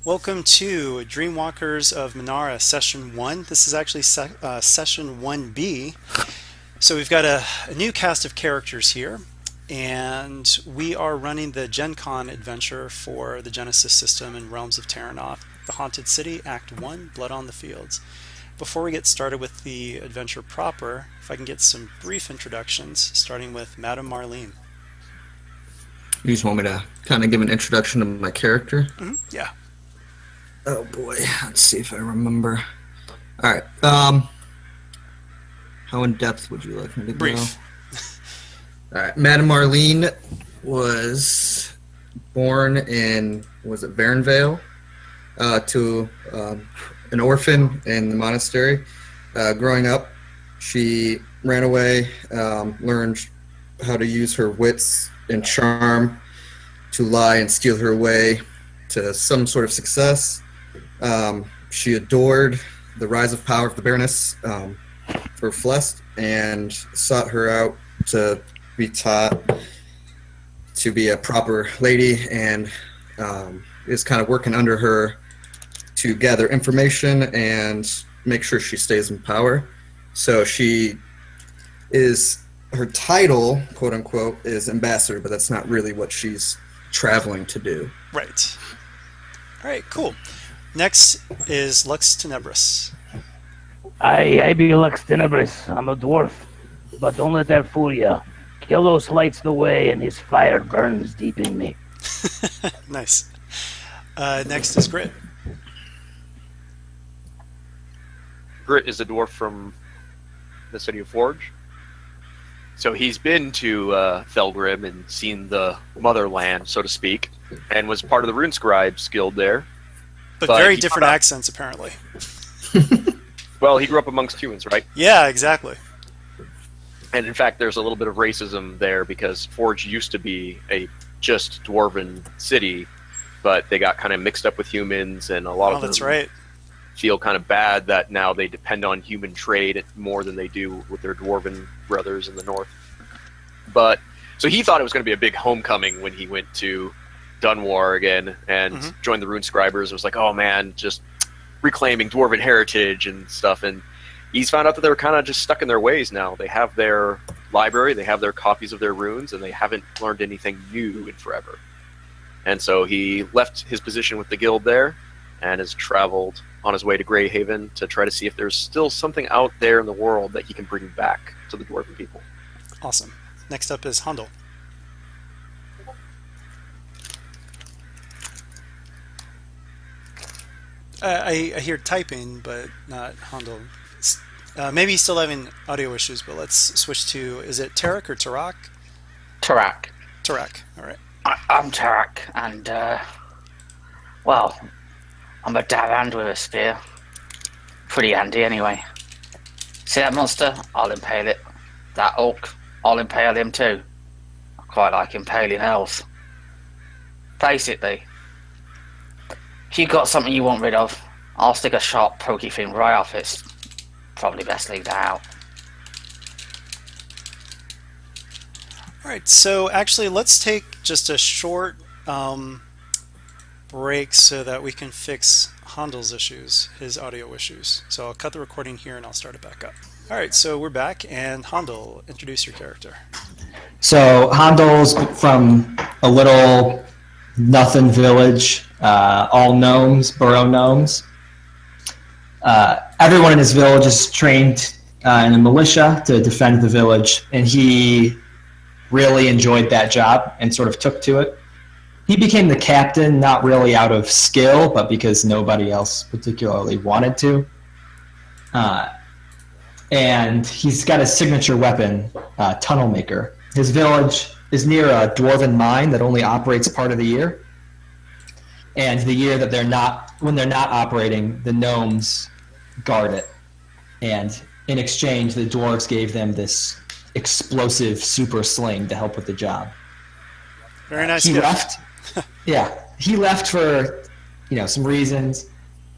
Welcome to Dreamwalkers of Mennara Session 1. This is actually Session 1B. So we've got a new cast of characters here, and we are running the Gen Con adventure for the Genesis system in Realms of Terranoth, The Haunted City, Act 1, Blood on the Fields. Before we get started with the adventure proper, if I can get some brief introductions, starting with Madame Marlene. You just want me to kind of give an introduction to my character? Yeah. Oh boy, let's see if I remember. All right. How in depth would you like me to go? Brief. All right. Madame Marlene was born in Varenvale to an orphan in the monastery. Growing up, she ran away, learned how to use her wits and charm to lie and steal her way to some sort of success. She adored the rise of power of the Baroness for Flest and sought her out to be taught to be a proper lady, and is kind of working under her to gather information and make sure she stays in power. So her title, quote unquote, is ambassador, but that's not really what she's traveling to do. Right. All right, cool. Next is Lux Tenebris. I be Lux Tenebris. I'm a dwarf, but don't let that fool ya. Kill those lights the way, and his fire burns deep in me. Nice. Next is Grit. Grit is a dwarf from the city of Forge. So he's been to Felgrim and seen the motherland, so to speak, and was part of the Rune Scribes guild there. But very different accents, apparently. Well, he grew up amongst humans, right? Yeah, exactly. And in fact, there's a little bit of racism there because Forge used to be a just dwarven city, but they got kind of mixed up with humans, and a lot of them right. feel kind of bad that now they depend on human trade more than they do with their dwarven brothers in the north. But so he thought it was going to be a big homecoming when he went to Dunwar again and joined the Rune Scribers. It was like, oh man, just reclaiming dwarven heritage and stuff. And he's found out that they were kind of just stuck in their ways now. They have their library, they have their copies of their runes, and they haven't learned anything new in forever. And so he left his position with the guild there and has traveled on his way to Greyhaven to try to see if there's still something out there in the world that he can bring back to the dwarven people. Awesome. Next up is Handel. I hear typing, but not Handel. Maybe he's still having audio issues, but let's switch to, is it Tarek or Tarak? Tarak. Tarak, all right. I'm Tarak, and, well, I'm a dab hand with a spear. Pretty handy, anyway. See that monster? I'll impale it. That orc, I'll impale him too. I quite like impaling elves. Basically, if you got something you want rid of, I'll stick a sharp, pokey thing right off it. Probably best leave that out. All right, so actually let's take just a short break so that we can fix Handel's issues, his audio issues. So I'll cut the recording here and I'll start it back up. All right, so we're back, and Handel, introduce your character. So Handel's from a little nothing village, all gnomes, burrow gnomes. Everyone in his village is trained in a militia to defend the village, and he really enjoyed that job and sort of took to it. He became the captain, not really out of skill, but because nobody else particularly wanted to. And he's got his signature weapon, Tunnel Maker. His village is near a dwarven mine that only operates part of the year. And the year that when they're not operating, the gnomes guard it. And in exchange, the dwarves gave them this explosive super sling to help with the job. Very nice. He left. Yeah, he left for some reasons.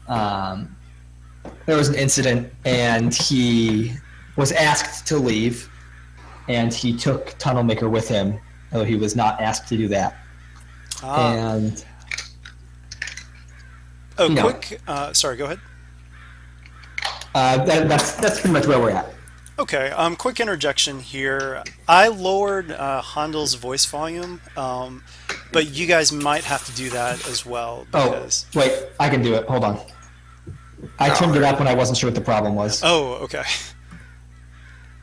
There was an incident, and he was asked to leave, and he took Tunnel Maker with him, though he was not asked to do that. And Oh, No. quick. Sorry, go ahead. That's pretty much where we're at. Okay, quick interjection here. I lowered Handel's voice volume, but you guys might have to do that as well because. Oh, wait, I can do it. Hold on. I turned it up when I wasn't sure what the problem was. Oh, okay.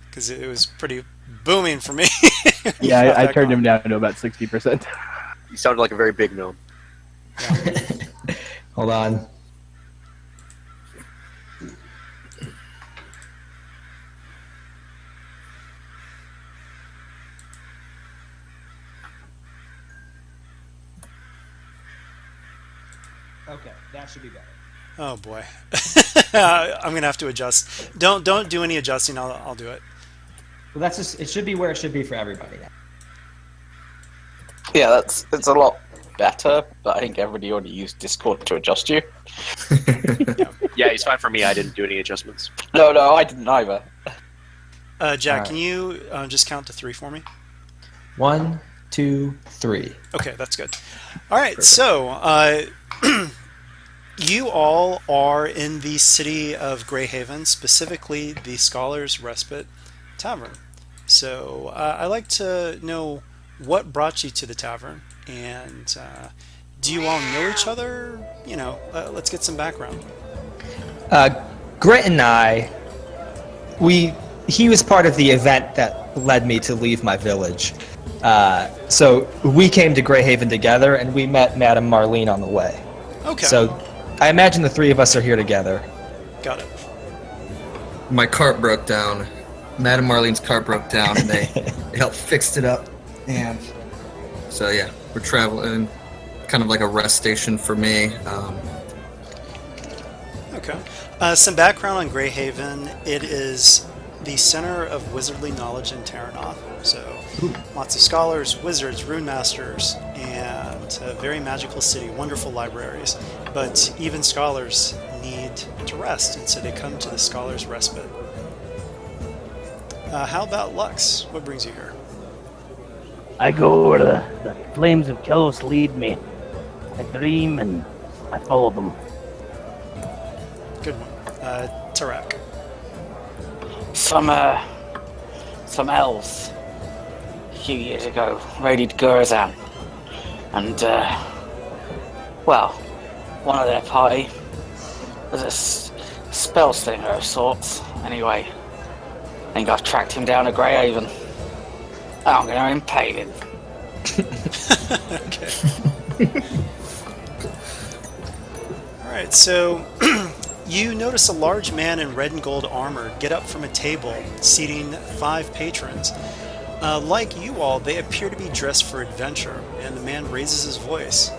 Because it was pretty booming for me. Yeah, I turned him down to about 60%. You sounded like a very big gnome. Hold on. Okay, that should be better. Oh boy, I'm gonna have to adjust. Don't do any adjusting. I'll do it. Well, that's just, it should be where it should be for everybody. Yeah, it's a lot better, but I think everybody already used Discord to adjust you. Yeah, he's fine for me. I didn't do any adjustments. No, I didn't either. Jack, Alright. can you just count to 3 for me? 1, 2, 3. Okay, that's good. All right, so you all are in the city of Greyhaven, specifically the Scholar's Respite Tavern. So I'd like to know what brought you to the tavern, and do you all know each other? You know, let's get some background. Grit and I, he was part of the event that led me to leave my village. So we came to Greyhaven together, and we met Madame Marlene on the way. Okay, So I imagine the three of us are here together. got it. My cart broke down. Madame Marlene's cart broke down, and they helped fixed it up. And so yeah, we're traveling, kind of like a rest station for me. Okay. Some background on Greyhaven. It is the center of wizardly knowledge in Terranoth. So lots of scholars, wizards, rune masters, and a very magical city, wonderful libraries. But even scholars need to rest, and so they come to the Scholar's Respite. How about Lux? What brings you here? I go where the flames of Kelos lead me. I dream and I follow them. Good one. Tarak. Some elves a few years ago raided Gurazan, and well, one of their party was a spell slinger of sorts. Anyway, I think I've tracked him down to Greyhaven. I'm going to impale him. Okay. All right, so you notice a large man in red and gold armor get up from a table, seating 5 patrons. Like you all, they appear to be dressed for adventure, and the man raises his voice.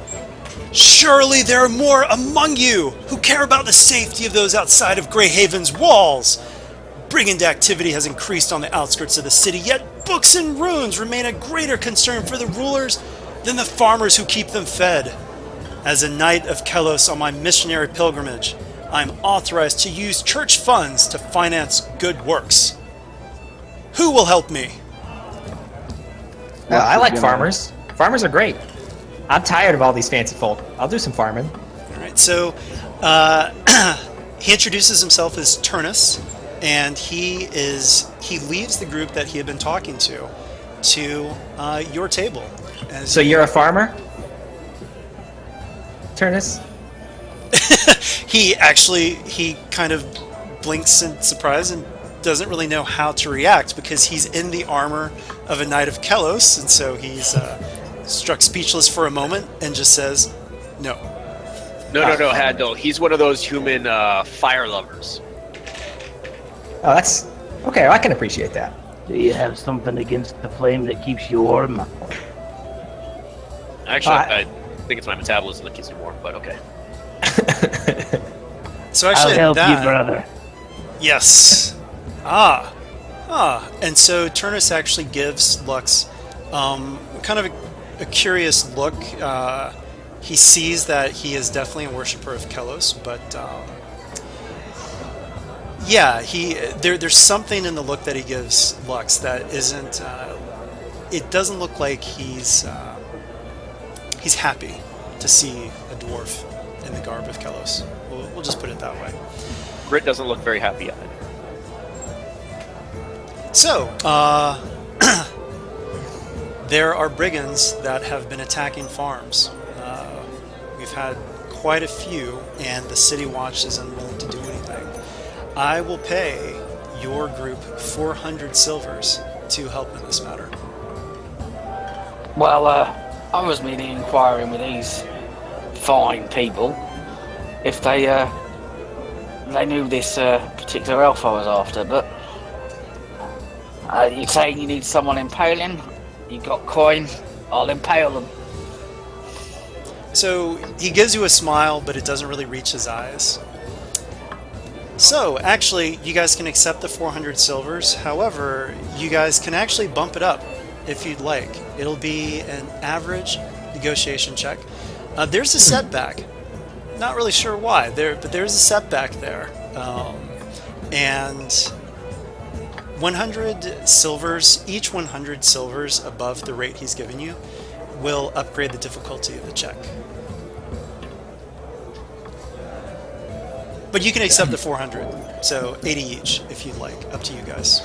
Surely there are more among you who care about the safety of those outside of Greyhaven's walls. Brigand activity has increased on the outskirts of the city, yet books and runes remain a greater concern for the rulers than the farmers who keep them fed. As a knight of Kelos on my missionary pilgrimage, I am authorized to use church funds to finance good works. Who will help me? I like farmers. Farmers are great. I'm tired of all these fancy folk. I'll do some farming. All right, so he introduces himself as Turnus, and he leaves the group that he had been talking to your table. So you're a farmer? Turnus? He kind of blinks in surprise and doesn't really know how to react because he's in the armor of a knight of Kelos, and so he's struck speechless for a moment and just says, no. No, Haddo. He's one of those human fire lovers. Oh, that's... Okay, I can appreciate that. Do you have something against the flame that keeps you warm? Actually, I think it's my metabolism that keeps me warm, but okay. So actually, I'll help that, you, brother. Yes. And so Turnus actually gives Lux kind of a curious look. He sees that he is definitely a worshiper of Kelos, but yeah, there's something in the look that he gives Lux that isn't. It doesn't look like he's happy to see a dwarf in the garb of Kelos. We'll just put it that way. Grit doesn't look very happy at it. So, there are brigands that have been attacking farms. We've had quite a few, and the City Watch is unwilling to do anything. I will pay your group 400 silvers to help in this matter. Well, I was merely inquiring with these fine people if they knew this particular elf I was after, but you're saying you need someone impaling? You got coin? I'll impale them. So he gives you a smile, but it doesn't really reach his eyes. So, actually, you guys can accept the 400 silvers. However, you guys can actually bump it up if you'd like. It'll be an average negotiation check. There's a setback. Not really sure why, but there's a setback there. And 100 silvers, each 100 silvers above the rate he's given you, will upgrade the difficulty of the check. But you can accept the 400, so 80 each if you'd like. Up to you guys.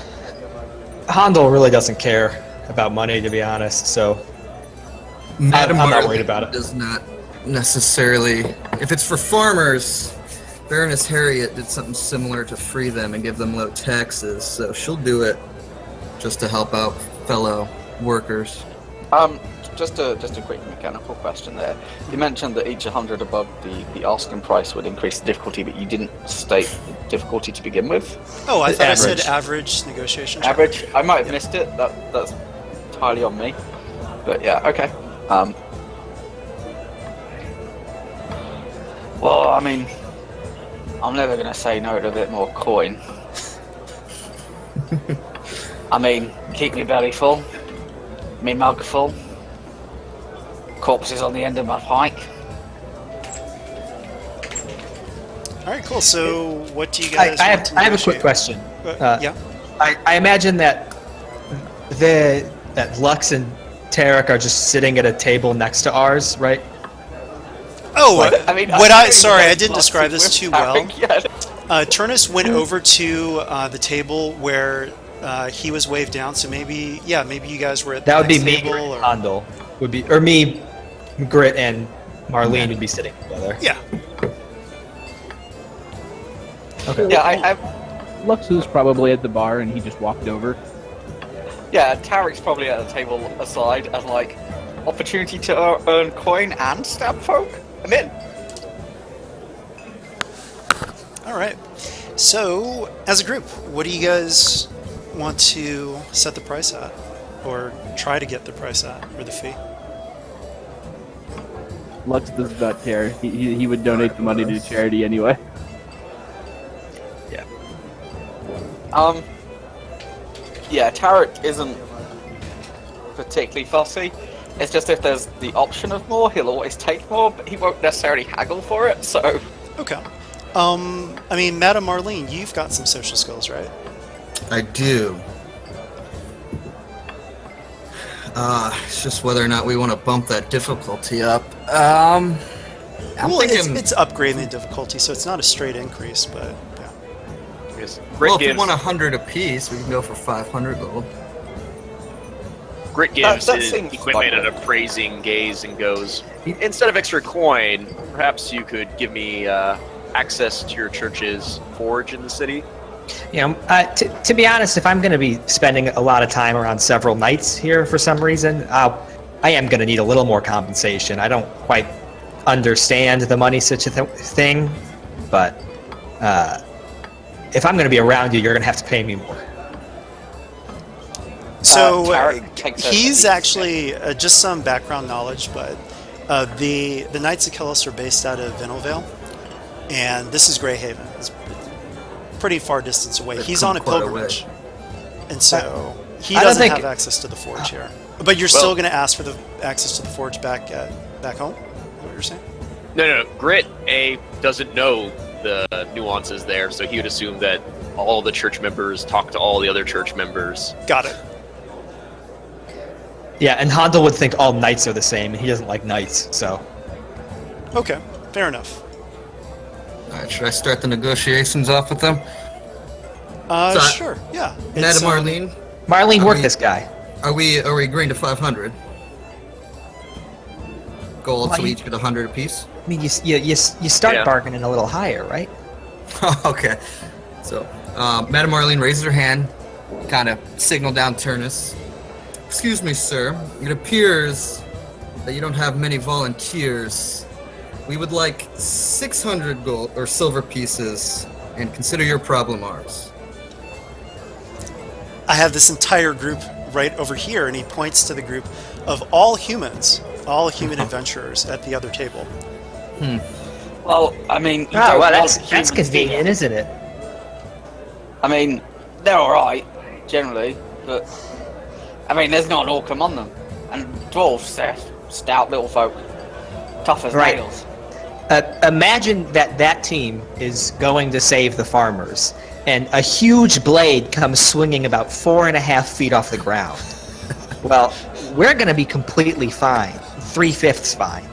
Handel really doesn't care about money, to be honest, so Madam I'm not Marlene worried about it. does not necessarily. If it's for farmers, Baroness Harriet did something similar to free them and give them low taxes, so she'll do it just to help out fellow workers. Just a quick mechanical question there. You mentioned that each 100 above the asking price would increase the difficulty, but you didn't state the difficulty to begin with. Oh, I thought Average. I said average negotiation check. Average. I might have missed it. That's entirely on me. But yeah, okay. Well, I mean, I'm never going to say no to a bit more coin. I mean, keep me belly full, me mug full, corpses on the end of my pike. All right, cool. So, what do you guys? I want to have a quick negotiate? question. Yeah. I imagine that that Lux and Tarek are just sitting at a table next to ours, right? Oh, I mean, sorry, I didn't describe this too well. Yeah. Turnus went over to the table where he was waved down. So maybe you guys were at the That would be next me, table, Grit, or and Handel. Would be, or me, Grit, and Marlene would be sitting together. yeah. Okay. Yeah, I Lux was probably at the bar and he just walked over. yeah, Tarek's probably at a table aside as like opportunity to earn coin and stab folk. I'm in. All right. So, as a group, what do you guys want to set the price at, or try to get the price at, or the fee? Lux does not care. He would donate the money to charity anyway. Yeah, Tarek isn't particularly fussy. It's just if there's the option of more, he'll always take more, but he won't necessarily haggle for it, so... Okay. I mean, Madam Marlene, you've got some social skills, right? I do. It's just whether or not we want to bump that difficulty up. I'm Well, thinking. it's upgrading the difficulty, so it's not a straight increase, but yeah. Because Well, Grit if we gives, want 100 apiece, we can go for 500 gold. Grit gives that his seems equipment like an appraising gaze and goes, instead of extra coin, perhaps you could give me access to your church's forge in the city. You know, to be honest, if I'm going to be spending a lot of time around several nights here for some reason, I am going to need a little more compensation. I don't quite understand the money such a thing, but if I'm going to be around you, you're going to have to pay me more. So Tarek takes over he's the- actually just some background knowledge, but the Knights of Kellis are based out of Vinelvale, and this is Greyhaven. It's pretty far distance away. They've He's come on a quite a pilgrimage, and so he I don't doesn't think- have access to the forge here. But you're still going to ask for the access to the forge back home? Is that what you're saying? No. Grit doesn't know the nuances there, so he would assume that all the church members talk to all the other church members. Got it. Yeah, and Handel would think all knights are the same, and he doesn't like knights, so... Okay, fair enough. right, should I start the negotiations off with them? Sure, yeah. Madam Marlene, Marlene, Are work we- this guy. are we agreeing to 500 gold? Well, So we you- each get 100 apiece. I mean, you start Yeah. bargaining a little higher, right? Okay. So, Madam Marlene raises her hand, kind of signal down Turnus. Excuse me, sir. It appears that you don't have many volunteers. We would like 600 gold or silver pieces, and consider your problem ours. I have this entire group right over here, and he points to the group of all humans, all human adventurers at the other table. Well, I mean, you Oh, don't well, want that's humans convenient, here. isn't it? I mean, they're alright, generally, but I mean, there's not an orc among them. And dwarves, they're stout little folk. Tough as Right. nails. Imagine that team is going to save the farmers, and a huge blade comes swinging about 4.5 feet off the ground. Well, we're going to be completely fine, 3/5 fine,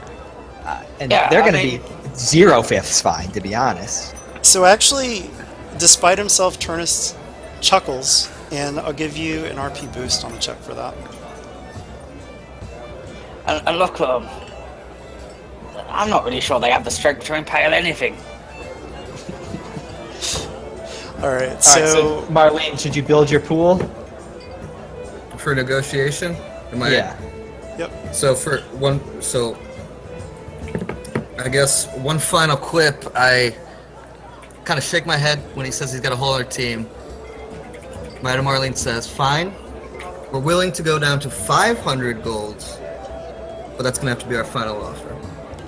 and Yeah, they're I going to mean- be 0/5 fine, to be honest. So actually, despite himself, Turnus chuckles, and I'll give you an RP boost on the check for that. And look at them. I'm not really sure they have the strength to impale anything. All right, All right, so so Marlene, should you build your pool? For negotiation? Am I? Yeah. So for one, so I guess one final quip. I kind of shake my head when he says he's got a whole other team. Madam Marlene says, "Fine, we're willing to go down to 500 golds, but that's gonna have to be our final offer."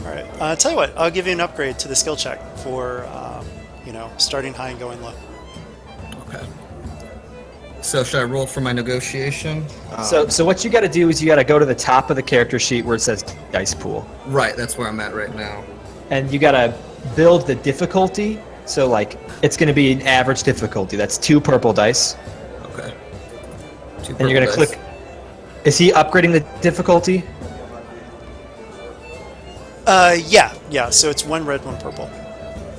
all right. Tell you what, I'll give you an upgrade to the skill check for starting high and going low. Okay. So should I roll for my negotiation? So what you got to do is you got to go to the top of the character sheet where it says dice pool, Right, that's where I'm at right now. and you got to build the difficulty. So like it's going to be an average difficulty. That's 2 purple dice, Okay. Two and you're going to purple dice. click. Is he upgrading the difficulty? Yeah. So it's 1 red, 1 purple.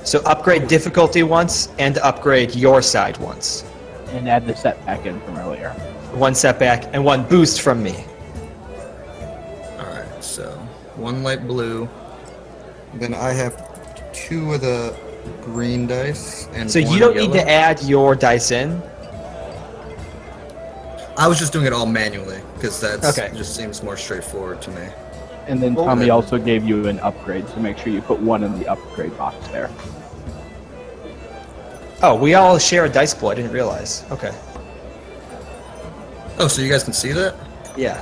So upgrade difficulty once and upgrade your side once. And add the setback in from earlier. 1 setback and 1 boost from me. Alright, so 1 light blue. Then I have 2 of the green dice and So 1 you don't need yellow. to add your dice in. I was just doing it all manually because that Okay. just seems more straightforward to me. And then Well, Tommy good. also gave you an upgrade, so make sure you put 1 in the upgrade box there. Oh, we all share a dice pool. I didn't realize. Okay. Oh, so you guys can see that? Yeah.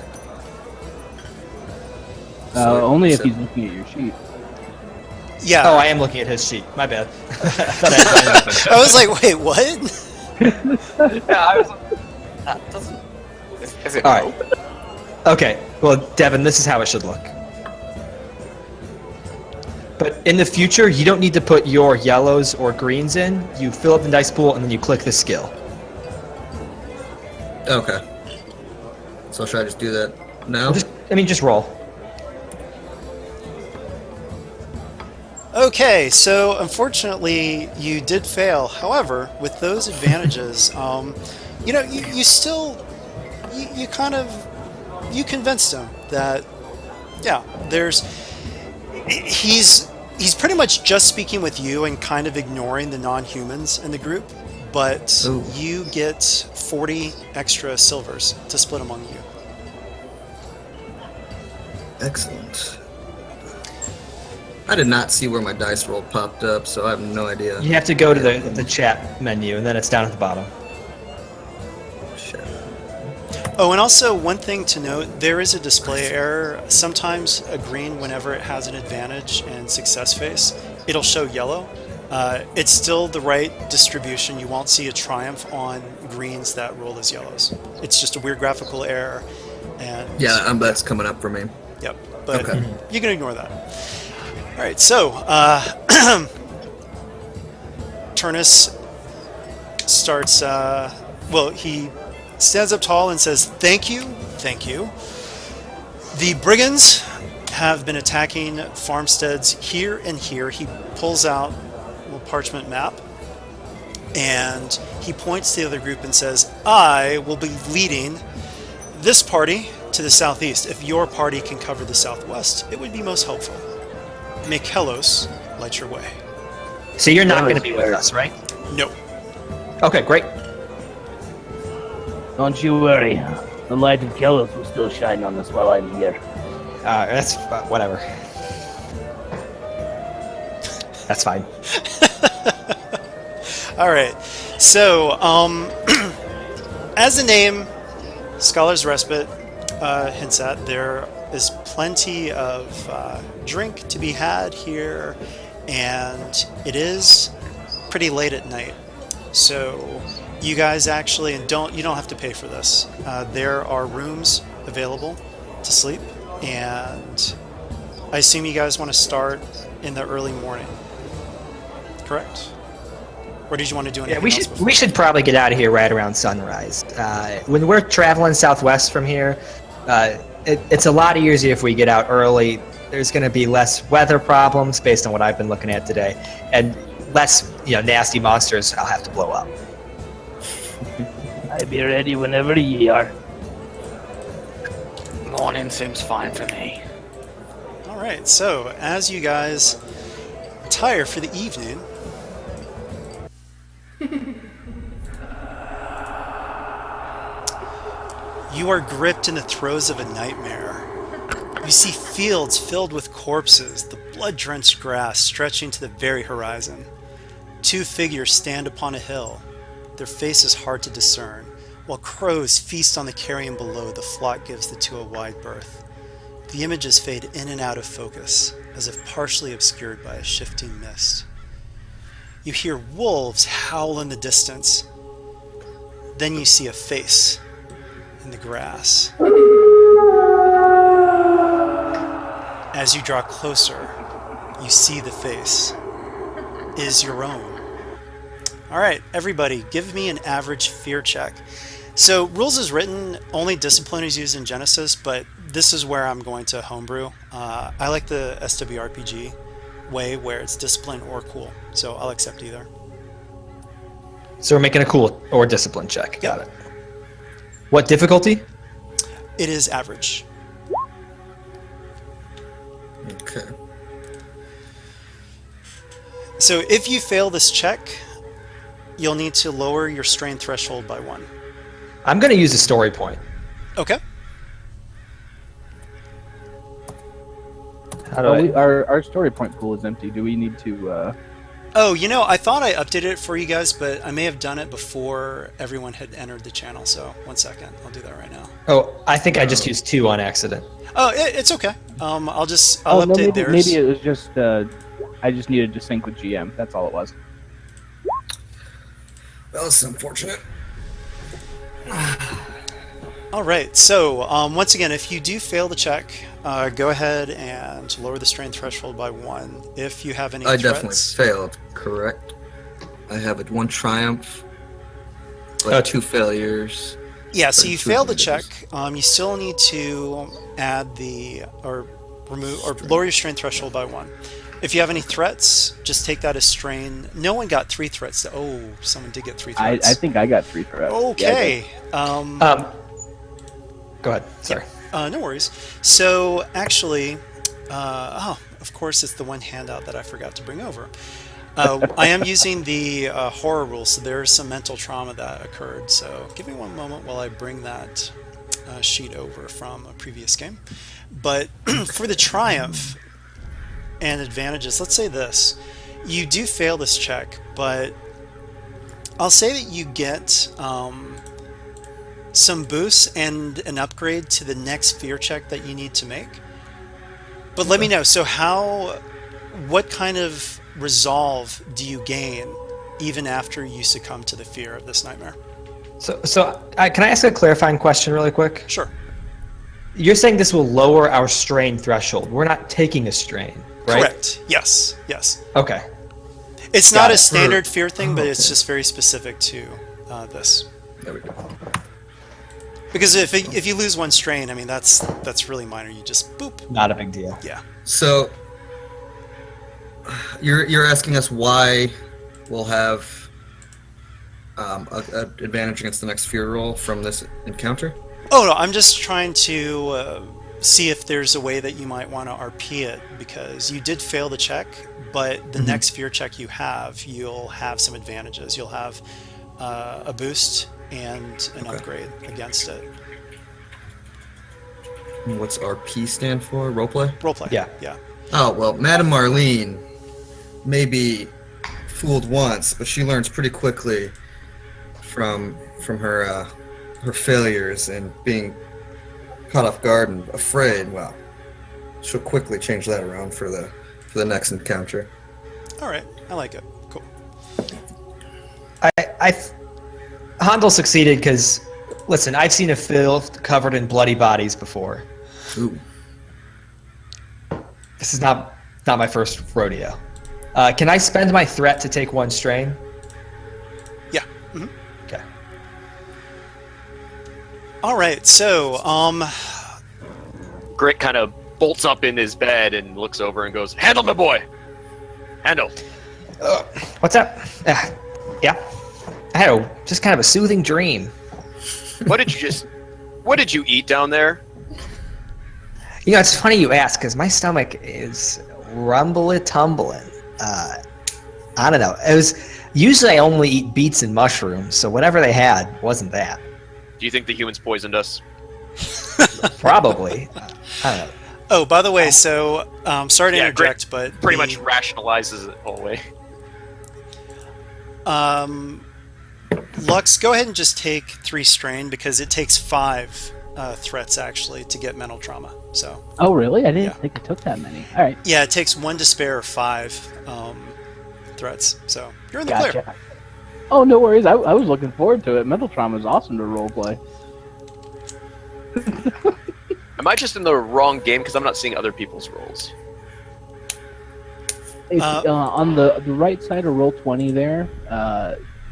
So Only if so- he's looking at your sheet. Yeah. Oh, I am looking at his sheet. My bad. I thought I had done anything. I was like, wait, what? Yeah, I was. That doesn't. Is it? All right. Okay. Well, Devin, this is how it should look. But in the future, you don't need to put your yellows or greens in. You fill up the dice pool and then you click the skill. Okay. So should I just do that now? Just roll. Okay, so unfortunately you did fail. However, with those advantages, you still you kind of convinced him that he's pretty much just speaking with you and kind of ignoring the non-humans in the group, but Ooh. you get 40 extra silvers to split among you. Excellent. I did not see where my dice roll popped up, so I have no idea. You have to go to the chat menu and then it's down at the bottom. Shit. Oh, and also one thing to note, there is a display error. Sometimes a green, whenever it has an advantage in success phase, it'll show yellow. It's still the right distribution. You won't see a triumph on greens that roll as yellows. It's just a weird graphical error. And Yeah, that's coming up for me. Yep. But Okay. you can ignore that. All right, so Turnus starts. He stands up tall and says, "Thank you, thank you. The brigands have been attacking farmsteads here and here." He pulls out little parchment map, and he points to the other group and says, I will be leading this party to the southeast. If your party can cover the southwest, it would be most helpful. May Kelos light your way. So you're not going to be with us, right? No. Okay, great. Don't you worry. The light of Kelos will still shine on us while I'm here. That's whatever. That's fine. All right. So, as the name Scholar's Respite hints at, there is plenty of drink to be had here, and it is pretty late at night. So, you guys actually, and you don't have to pay for this. There are rooms available to sleep, and I assume you guys want to start in the early morning. Correct? Or did you want to do anything else? We should probably get out of here right around sunrise. When we're traveling southwest from here, it's a lot easier if we get out early. There's going to be less weather problems based on what I've been looking at today, and less nasty monsters I'll have to blow up. I'll be ready whenever ye are. Morning seems fine for me. All right, so as you guys retire for the evening, you are gripped in the throes of a nightmare. You see fields filled with corpses, the blood-drenched grass stretching to the very horizon. Two figures stand upon a hill, their faces hard to discern. While crows feast on the carrion below, the flock gives the two a wide berth. The images fade in and out of focus, as if partially obscured by a shifting mist. You hear wolves howl in the distance. Then you see a face in the grass. As you draw closer, you see the face is your own. All right, everybody, give me an average fear check. So, rules is written, only discipline is used in Genesis, but this is where I'm going to homebrew. I like the SWRPG way where it's discipline or cool, so I'll accept either. So we're making a cool or discipline check. Got it. What difficulty? It is average. Okay. So if you fail this check, you'll need to lower your strain threshold by 1. I'm going to use a story point. Okay. How do our story point pool is empty. Do we need to? Oh, I thought I updated it for you guys, but I may have done it before everyone had entered the channel. So 1 second, I'll do that right now. Oh, I think I just used 2 on accident. Oh, it's okay. I'll update theirs. Maybe it was just I just needed to sync with GM. That's all it was. Well, it's unfortunate. All right. So once again, if you do fail the check, go ahead and lower the strain threshold by 1. If you have any I threats, definitely failed, correct? I have 1 triumph, but 2 failures. Yeah, so you failed the negatives. check. You still need to add remove or lower your strain threshold by 1. If you have any threats, just take that as strain. No one got 3 threats. Oh, someone did get 3 threats. I think I got 3 threats. Okay. Yeah, Go ahead. Sorry. No worries. So actually, of course, it's the one handout that I forgot to bring over. I am using the horror rules, so there's some mental trauma that occurred. So give me 1 moment while I bring that sheet over from a previous game. But for the triumph and advantages, let's say this. You do fail this check, but I'll say that you get some boosts and an upgrade to the next fear check that you need to make. But let me know, so what kind of resolve do you gain even after you succumb to the fear of this nightmare? So can I ask a clarifying question really quick? Sure. You're saying this will lower our strain threshold. We're not taking a strain, right? Correct. Yes. Okay. It's not a standard fear thing, but it's just very specific to this. There we go. Because if you lose 1 strain, I mean that's really minor. You just boop. Not a big deal. Yeah. So, you're asking us why we'll have an advantage against the next fear roll from this encounter? Oh no, I'm just trying to see if there's a way that you might want to RP it, because you did fail the check, but the next fear check you have, you'll have some advantages. You'll have a boost and an upgrade against it. What's RP stand for? Roleplay? Roleplay. Yeah. Yeah. Oh, well, Madame Marlene may be fooled once, but she learns pretty quickly from her failures and being caught off guard and afraid. Well, she'll quickly change that around for the next encounter. All right. I like it. Cool. Handel succeeded because, listen, I've seen a field covered in bloody bodies before. Ooh. This is not my first rodeo. Can I spend my threat to take 1 strain? Yeah. Mm-hmm. Okay. All right. So, Grit kind of bolts up in his bed and looks over and goes, "Handle, my boy! Handle!" What's up? Yeah. I had just kind of a soothing dream. What did you eat down there? You know, it's funny you ask, because my stomach is rumbling-tumbling. I don't know. Usually I only eat beets and mushrooms, so whatever they had wasn't that. Do you think the humans poisoned us? Probably. I don't know. oh, by the way, so sorry to Yeah, interject, but Pretty much rationalizes it all away. Lux, go ahead and just take 3 strain, because it takes 5 threats actually to get mental trauma. So Oh, really? I didn't think it took that many. All right. yeah, it takes 1 despair or 5 threats. So you're in the clear. Gotcha. Oh, no worries. I was looking forward to it. Mental trauma is awesome to roleplay. Am I just in the wrong game because I'm not seeing other people's rolls? It's, on the right side of Roll20 there,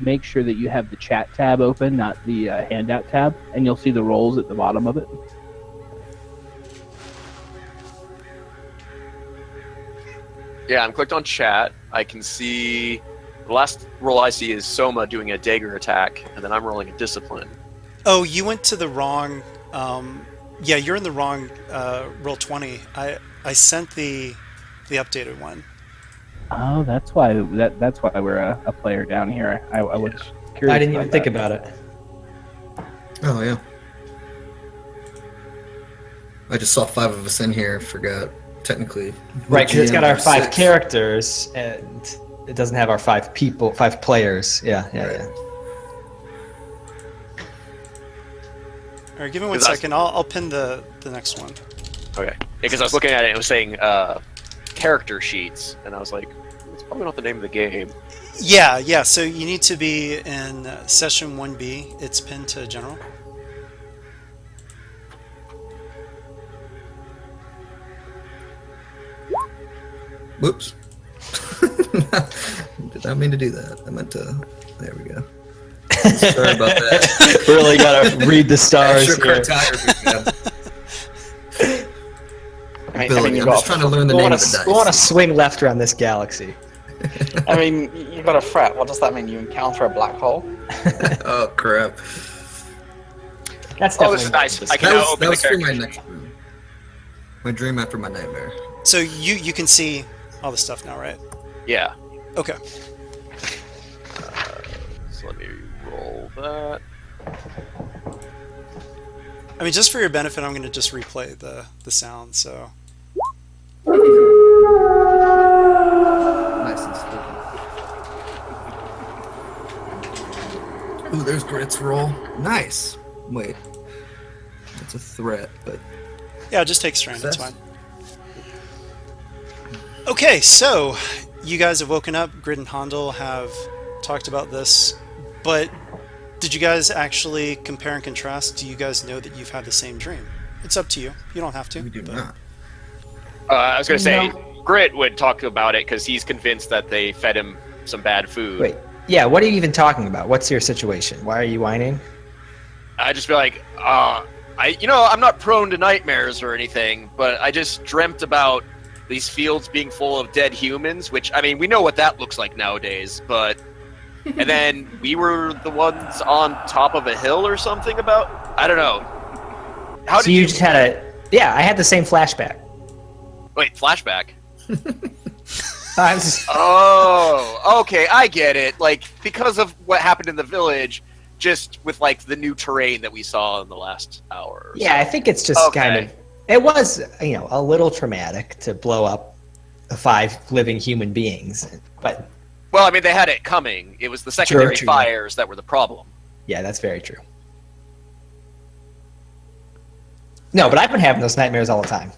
make sure that you have the chat tab open, not the handout tab, and you'll see the rolls at the bottom of it. Yeah, I'm clicked on chat. I can see the last roll I see is Soma doing a dagger attack, and then I'm rolling a discipline. Oh, you went to the wrong. Yeah, you're in the wrong Roll20. I sent the updated one. Oh, that's why we're a player down here. I was curious. I didn't about even think that. about it. Oh, yeah. I just saw 5 of us in here, forgot, technically. Right, because it's got our 5 6. characters, and it doesn't have our 5 players. Yeah. All right, give me 1 'Cause I- second. I'll pin the next one. Okay. Yeah, because I was looking at it and it was saying character sheets, and I was like, it's probably not the name of the game. Yeah. So you need to be in session 1B. It's pinned to general. Whoops. Did not mean to do that. I meant to. There we go. Sorry about that. Really gotta read the stars Extra here. cartography, man. I Ability. mean, I'm just trying to learn the name of the dice. We want to swing left around this galaxy. I mean, you got a threat. What does that mean? You encounter a black hole? Oh crap! That's Oh, definitely this is nice. I That can now was, open that the was for character my sheet. next dream. My dream after my nightmare. So you can see all the stuff now, right? Yeah. Okay. So let me roll that. I mean, just for your benefit, I'm going to just replay the sound. So Nice and spooky. Ooh, there's Grit's roll. Nice. Wait, it's a threat, but yeah, just take strain. That's Success. fine. Okay, so you guys have woken up. Grid and Handel have talked about this, but did you guys actually compare and contrast? Do you guys know that you've had the same dream? It's up to you. You don't have to. we do but- not. I was going to say, Grit would talk about it because he's convinced that they fed him some bad food. Wait, yeah, what are you even talking about? What's your situation? Why are you whining? I just be like, I'm not prone to nightmares or anything, but I just dreamt about these fields being full of dead humans, which, I mean, we know what that looks like nowadays, but... And then we were the ones on top of a hill or something about... I don't know. How So you just had a... Yeah, I had the same flashback. Wait, flashback? I was just... Oh, okay, I get it. Like, because of what happened in the village, just with, like, the new terrain that we saw in the last hour. Or Yeah, I think it's just kind of... It was, a little traumatic to blow up 5 living human beings, but... Well, I mean, they had it coming. It was the secondary fires that were the problem. Yeah, that's very true. No, but I've been having those nightmares all the time.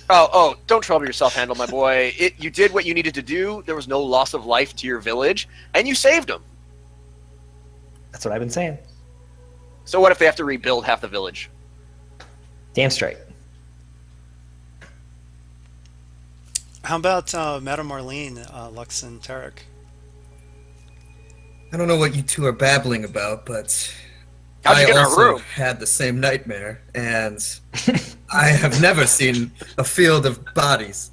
Oh, don't trouble yourself, Handle, my boy. You did what you needed to do. There was no loss of life to your village, and you saved them. That's what I've been saying. So what if they have to rebuild half the village? Damn straight. How about Madame Marlene, Lux, and Tarek? I don't know what you two are babbling about, but How'd you I get in our also room? had the same nightmare, and I have never seen a field of bodies.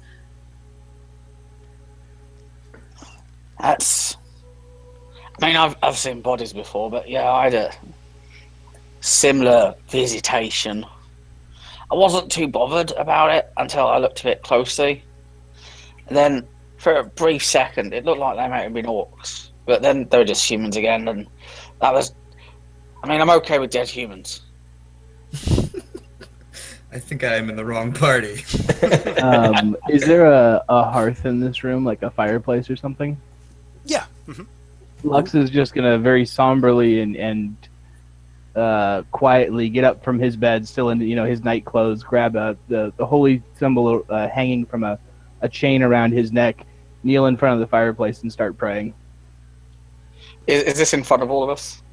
That's. I mean, I've seen bodies before, but yeah, I had a similar visitation. I wasn't too bothered about it until I looked at it closely. And then, for a brief second, it looked like they might have been orcs. But then they were just humans again, and that was... I mean, I'm okay with dead humans. I think I am in the wrong party. Is there a hearth in this room, like a fireplace or something? Yeah. Mm-hmm. Lux is just gonna very somberly and quietly get up from his bed, still in his night clothes, grab the holy symbol hanging from a chain around his neck, kneel in front of the fireplace, and start praying. Is this in front of all of us?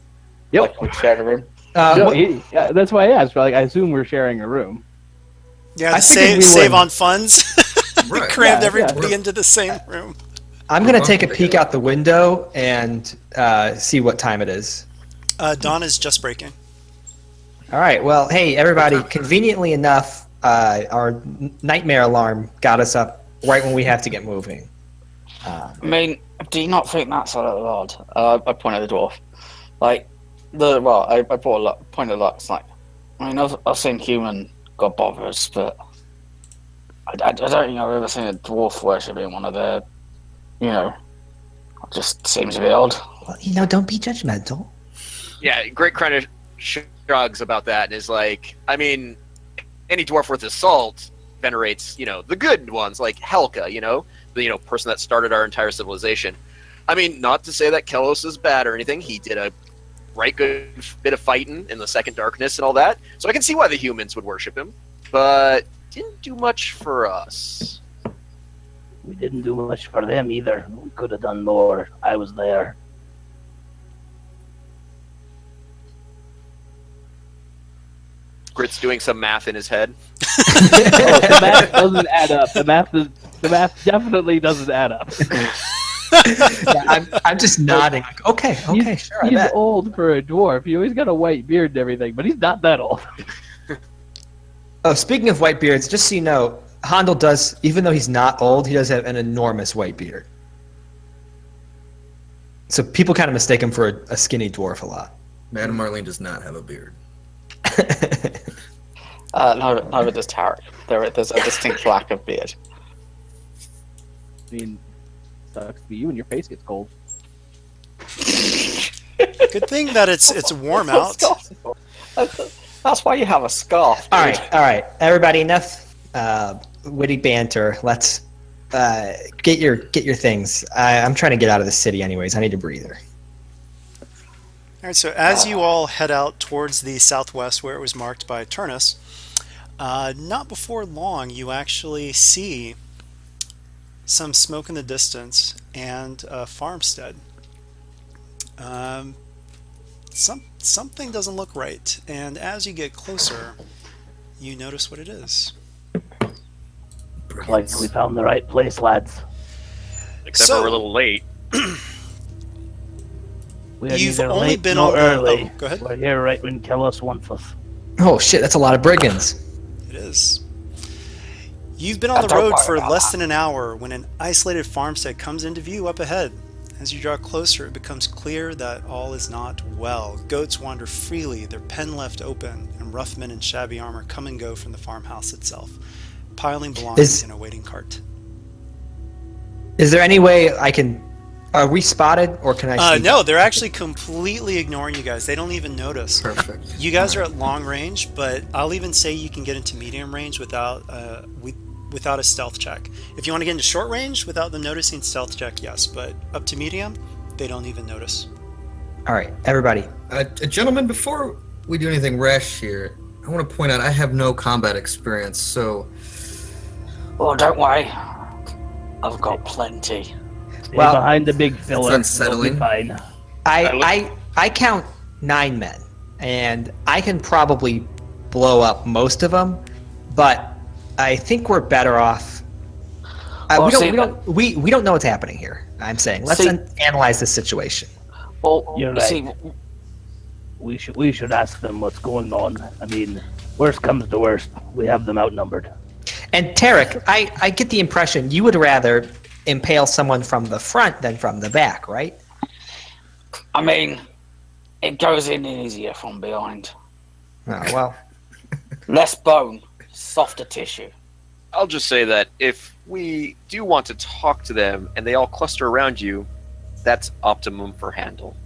Yep. Like we shared a room? That's why I asked. Like, I assume we're sharing a room. Yeah, I figured we save would. on funds. We Right. crammed Yeah, everybody yeah. into the same room. I'm going to take a peek out the window and see what time it is. Dawn is just breaking. All right, well, hey, everybody, conveniently enough, our nightmare alarm got us up right when we have to get moving. I mean, do you not think that's a little odd? I pointed at the dwarf. Like, I pointed at Lux. Like, I mean, I've seen human god bothers, but I don't think I've ever seen a dwarf worshipping one of their, it just seems a bit odd. Well, don't be judgmental. Yeah, Great kind of shrugs about that and is like, I mean, any dwarf worth his salt venerates, the good ones, like Helka, the person that started our entire civilization. I mean, not to say that Kelos is bad or anything. He did a right good bit of fighting in the Second Darkness and all that. So I can see why the humans would worship him, but didn't do much for us. We didn't do much for them either. We could have done more. I was there. Grit's doing some math in his head. The math doesn't add up. The math definitely doesn't add up. Yeah, I'm just nodding. Like, okay, sure, I He's bet. old for a dwarf. He always got a white beard and everything, but he's not that old. Oh, speaking of white beards, just so you know, Handel does, even though he's not old, he does have an enormous white beard. So people kind of mistake him for a skinny dwarf a lot. Madame Marlene does not have a beard. Neither does Tarek. There's a distinct lack of beard. I mean, sucks to be you and your face gets cold. Good thing that it's warm out. That's why you have a scarf. All right, everybody, enough witty banter. Let's get your things. I'm trying to get out of the city anyways. I need a breather. All right, so as you all head out towards the southwest where it was marked by Turnus, not before long you actually see some smoke in the distance and a farmstead. Something doesn't look right, and as you get closer, you notice what it is. Like we found the right place, lads. Except So- for we're a little late. We're You've neither only late been nor on early. go ahead. We're here right when Kelos wants us. Oh shit, that's a lot of brigands. It is. You've been on the Don't road worry for about less that. than an hour when an isolated farmstead comes into view up ahead. As you draw closer, it becomes clear that all is not well. Goats wander freely, their pen left open, and rough men in shabby armor come and go from the farmhouse itself, piling belongings in a waiting cart. Is there any way I can? Are we spotted, or can I? Sneak No, up? they're actually completely ignoring you guys. They don't even notice. Perfect. You guys are at long range, but I'll even say you can get into medium range without without a stealth check. If you want to get into short range without them noticing, stealth check, yes. But up to medium, they don't even notice. All right, everybody. Gentlemen, before we do anything rash here, I want to point out I have no combat experience, so Oh, don't worry. I've got plenty. Stay Well, behind the big filler. You'll unsettling. be fine. I count 9 men, and I can probably blow up most of them, but I think we're better off. Well, We don't know what's happening here. I'm saying let's analyze this situation. Well, You're see, right. We should ask them what's going on. I mean, worst comes to worst, we have them outnumbered. And Tarek, I get the impression you would rather impale someone from the front than from the back, right? I mean, it goes in easier from behind. Oh, well, Less bone, softer tissue. I'll just say that if we do want to talk to them and they all cluster around you, that's optimum for handle.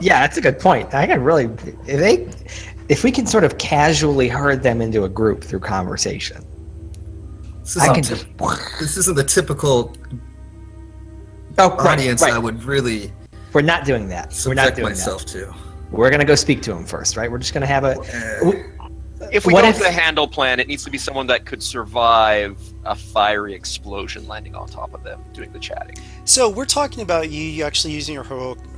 yeah, that's a good point. I can really, if we can sort of casually herd them into a group through conversation. This isn't the typical Right, audience right. I would really We're not doing that. We're not subject doing myself to. that. We're gonna go speak to him first, right? We're just gonna have a. If we What go if- with the handle plan, it needs to be someone that could survive a fiery explosion landing on top of them doing the chatting. So we're talking about you actually using your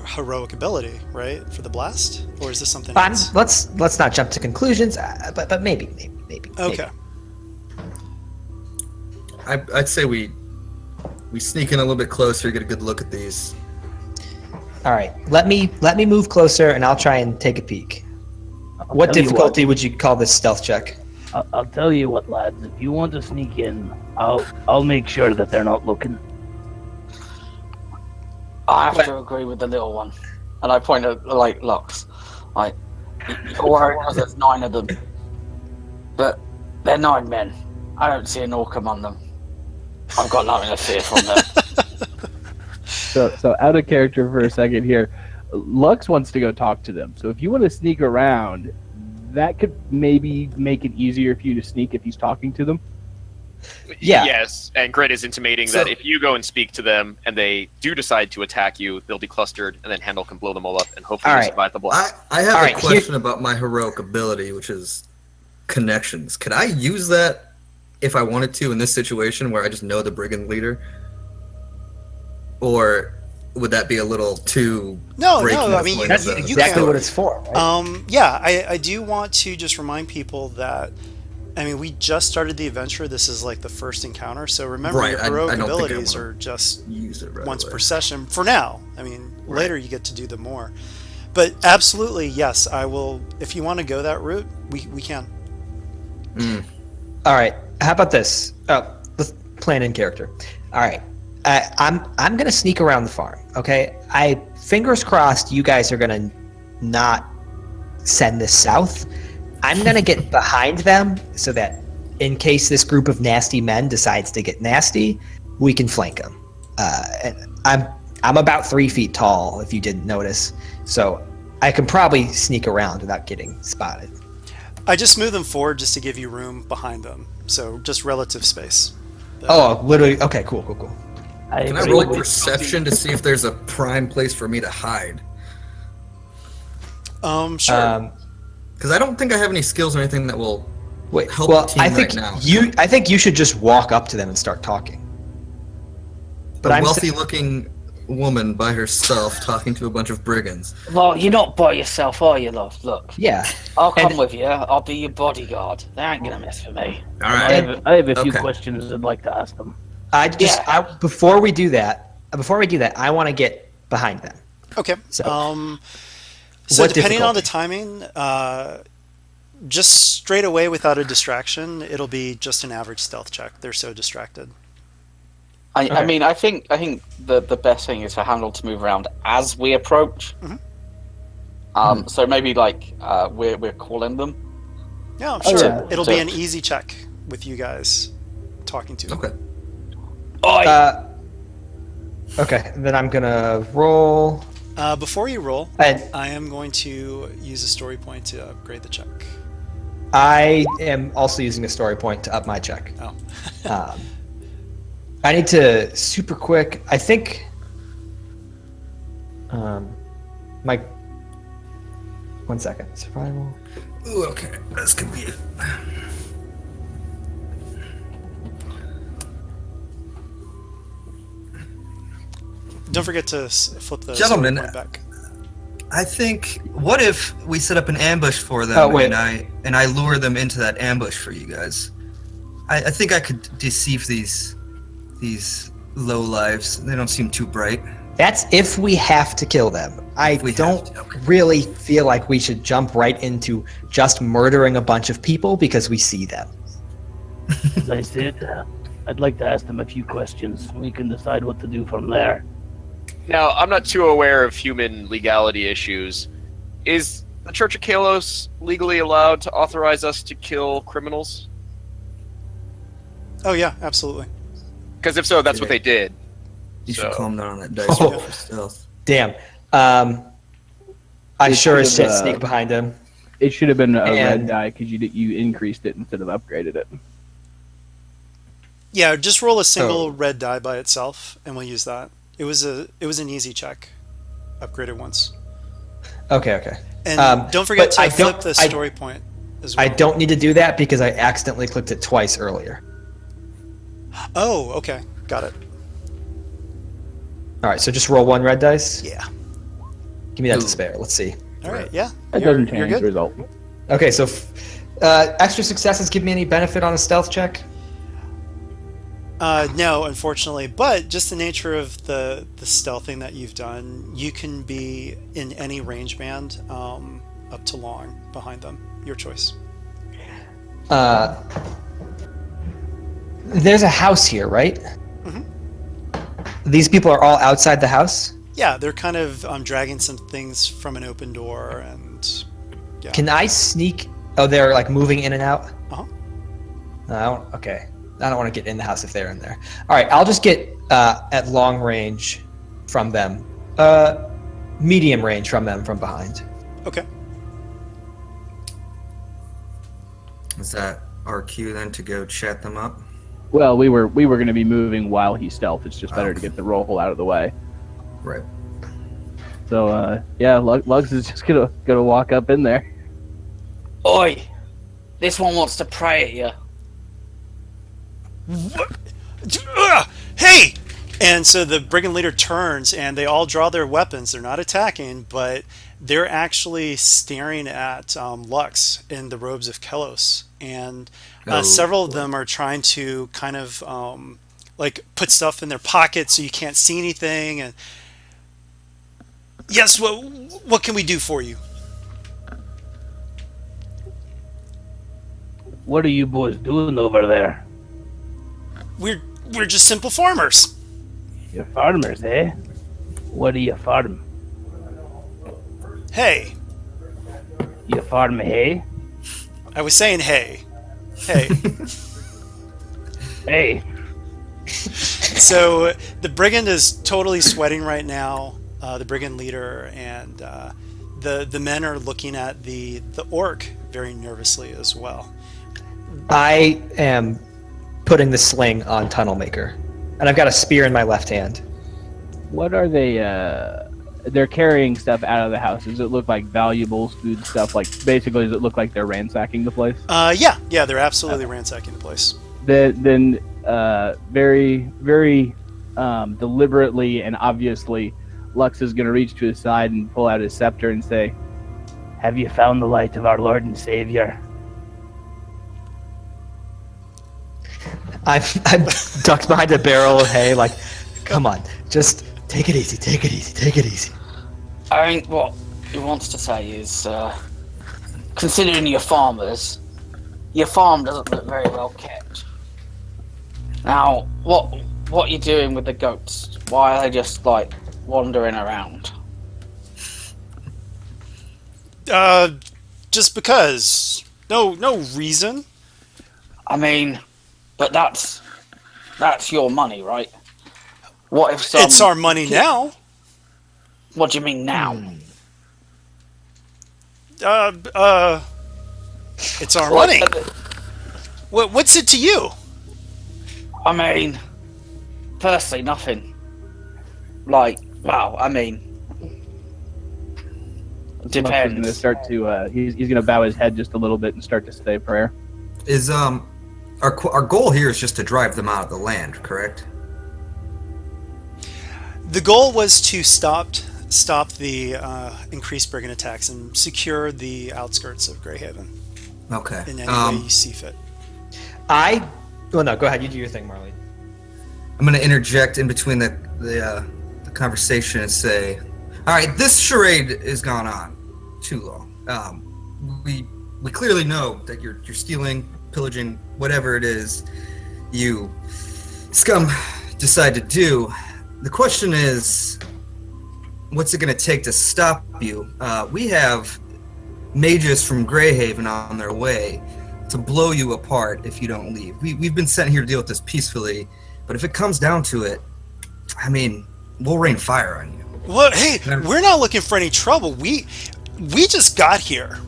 heroic ability, right, for the blast, or is this something else? Let's not jump to conclusions, but maybe. Okay. I'd say we sneak in a little bit closer, get a good look at these. All right, let me move closer, and I'll try and take a peek. What tell you difficulty would you call this stealth check? I'll tell you what, lads. If you want to sneak in, I'll make sure that they're not looking. I have to agree with the little one. And I point at, like, Lux. Like, you're worried because there's 9 of them. But they're 9 men. I don't see an orc among them. I've got nothing to fear from them. So out of character for a second here. Lux wants to go talk to them. So if you want to sneak around, that could maybe make it easier for you to sneak if he's talking to them. Yeah. Yes, and Grit is intimating that if you go and speak to them and they do decide to attack you, they'll be clustered, and then Handle can blow them all up and hopefully All you right. survive the blast. I have All a right, question about my heroic ability, which is connections. Could I use that if I wanted to in this situation where I just know the brigand leader? Or would that be a little too No, breaking I the mean, point That's of the exactly story? what it's for. Right? Yeah, I do want to just remind people that, I mean, we just started the adventure. This is like the first encounter. So remember, Right, your I heroic don't think I abilities wanna are just use it right once away. per session for now. I mean, later you get to do them more. But absolutely, yes, I will. If you want to go that route, we can. All right. How about this? Let's plan in character. All right. I'm gonna sneak around the farm. Okay. Fingers crossed. You guys are gonna not send this south. I'm gonna get behind them so that in case this group of nasty men decides to get nasty, we can flank them. And I'm about 3 feet tall, if you didn't notice, so I can probably sneak around without getting spotted. I just move them forward just to give you room behind them. So just relative space. Oh, literally. Okay. Cool. Can I roll perception to see if there's a prime place for me to hide? Sure. Because I don't think I have any skills or anything that will Wait. help Well, the team I think right now. I think you should just walk up to them and start talking. But a I'm wealthy-looking woman by herself talking to a bunch of brigands. Well, you're not by yourself, are you, love? Look, Yeah. I'll come And- with you. I'll be your bodyguard. They ain't gonna mess with me. All I right. have a few Okay. questions I'd like to ask them. Before we do that, I want to get behind them. Okay. So- So What depending on the difficulty? timing, just straight away without a distraction, it'll be just an average stealth check. They're so distracted. I mean, I think the best thing is for Handel to move around as we approach. So maybe like we're calling them. Yeah, sure. yeah. It'll be an easy check with you guys talking to them. Okay. Okay, then I'm gonna roll. Before you roll, And I am going to use a story point to upgrade the check. I am also using a story point to up my check. Oh. I need to super quick. I think. My. 1 second. Survival. Ooh, okay. This could be it. Don't forget to flip the Gentlemen, story point back. I think. What if we set up an ambush for them Oh, wait. and I lure them into that ambush for you guys? I think I could deceive these low lives. They don't seem too bright. That's if we have to kill them. I we have don't to, okay. really feel like we should jump right into just murdering a bunch of people because we see them. As I said, I'd like to ask them a few questions. We can decide what to do from there. Now, I'm not too aware of human legality issues. Is the Church of Kalos legally allowed to authorize us to kill criminals? Oh yeah, absolutely. Because if so, that's what they did. You So- should calm down on that dice Oh. roll for stealth. Damn. I It sure as should've, shit sneak behind him. It should have been a red And- die because you increased it instead of upgraded it. Yeah, just roll a single red die by itself, and we'll use that. It was an easy check. Upgrade it once, Okay. and don't forget but to I flip don't- the I- story point as well. I don't need to do that because I accidentally clicked it twice earlier. Oh, okay, got it. All right, so just roll one red dice. Yeah. Give me that Ooh. to spare. Let's see. All right. Yeah. That you're- doesn't you're change the good. result. Okay, so extra successes give me any benefit on a stealth check? No, unfortunately, but just the nature of the stealthing that you've done, you can be in any range band, up to long behind them. Your choice. There's a house here, right? Mhm. These people are all outside the house? Yeah, they're kind of dragging some things from an open door, and yeah. Can I sneak? Oh, they're like moving in and out? Uh-huh. Okay. I don't want to get in the house if they're in there. All right, I'll just get at long range from them. Medium range from them from behind. Okay. Is that our cue then to go chat them up? Well, we were going to be moving while he stealth. It's just better to get the roll out of the way. Right. So yeah, Lugs is just gonna walk up in there. Oi! This one wants to pray at you. Hey! And so the brigand leader turns, and they all draw their weapons. They're not attacking, but they're actually staring at Lux in the robes of Kelos, and several of them are trying to kind of like put stuff in their pockets so you can't see anything. And yes, what can we do for you? What are you boys doing over there? We're just simple farmers. You're farmers, eh? What do you farm? Hey, You farm hay? I was saying hey. Hey, So the brigand is totally sweating right now, the brigand leader, and the men are looking at the orc very nervously as well. I am putting the sling on Tunnel Maker, and I've got a spear in my left hand. What are they? They're carrying stuff out of the house. Does it look like valuables, food stuff? Like basically, does it look like they're ransacking the place? Yeah, they're absolutely ransacking the place. Then very, very deliberately and obviously, Lux is going to reach to his side and pull out his scepter and say, have you found the light of our Lord and Savior? I'm ducked behind a barrel of hay, like, come on, just take it easy, take it easy, take it easy. I think what he wants to say is, considering you're farmers, your farm doesn't look very well kept. Now, what are you doing with the goats? Why are they just like wandering around? Just because. No reason. I mean, but that's your money, right? What if some... It's our money now. What do you mean now? It's our money. What's it to you? I mean, firstly, nothing. Like, well, I mean, Lux is going to depends. start to. He's going to bow his head just a little bit and start to say a prayer. Is our goal here is just to drive them out of the land, correct? The goal was to stop the increased brigand attacks and secure the outskirts of Greyhaven Okay. in any way you see fit. Well, no, go ahead. You do your thing, Marlene. I'm going to interject in between the conversation and say, all right, this charade has gone on too long. We clearly know that you're stealing, pillaging, whatever it is you scum decide to do. The question is, what's it going to take to stop you? We have mages from Greyhaven on their way to blow you apart if you don't leave. We've been sent here to deal with this peacefully, but if it comes down to it, I mean, we'll rain fire on you. Well, hey, we're not looking for any trouble. We just got here.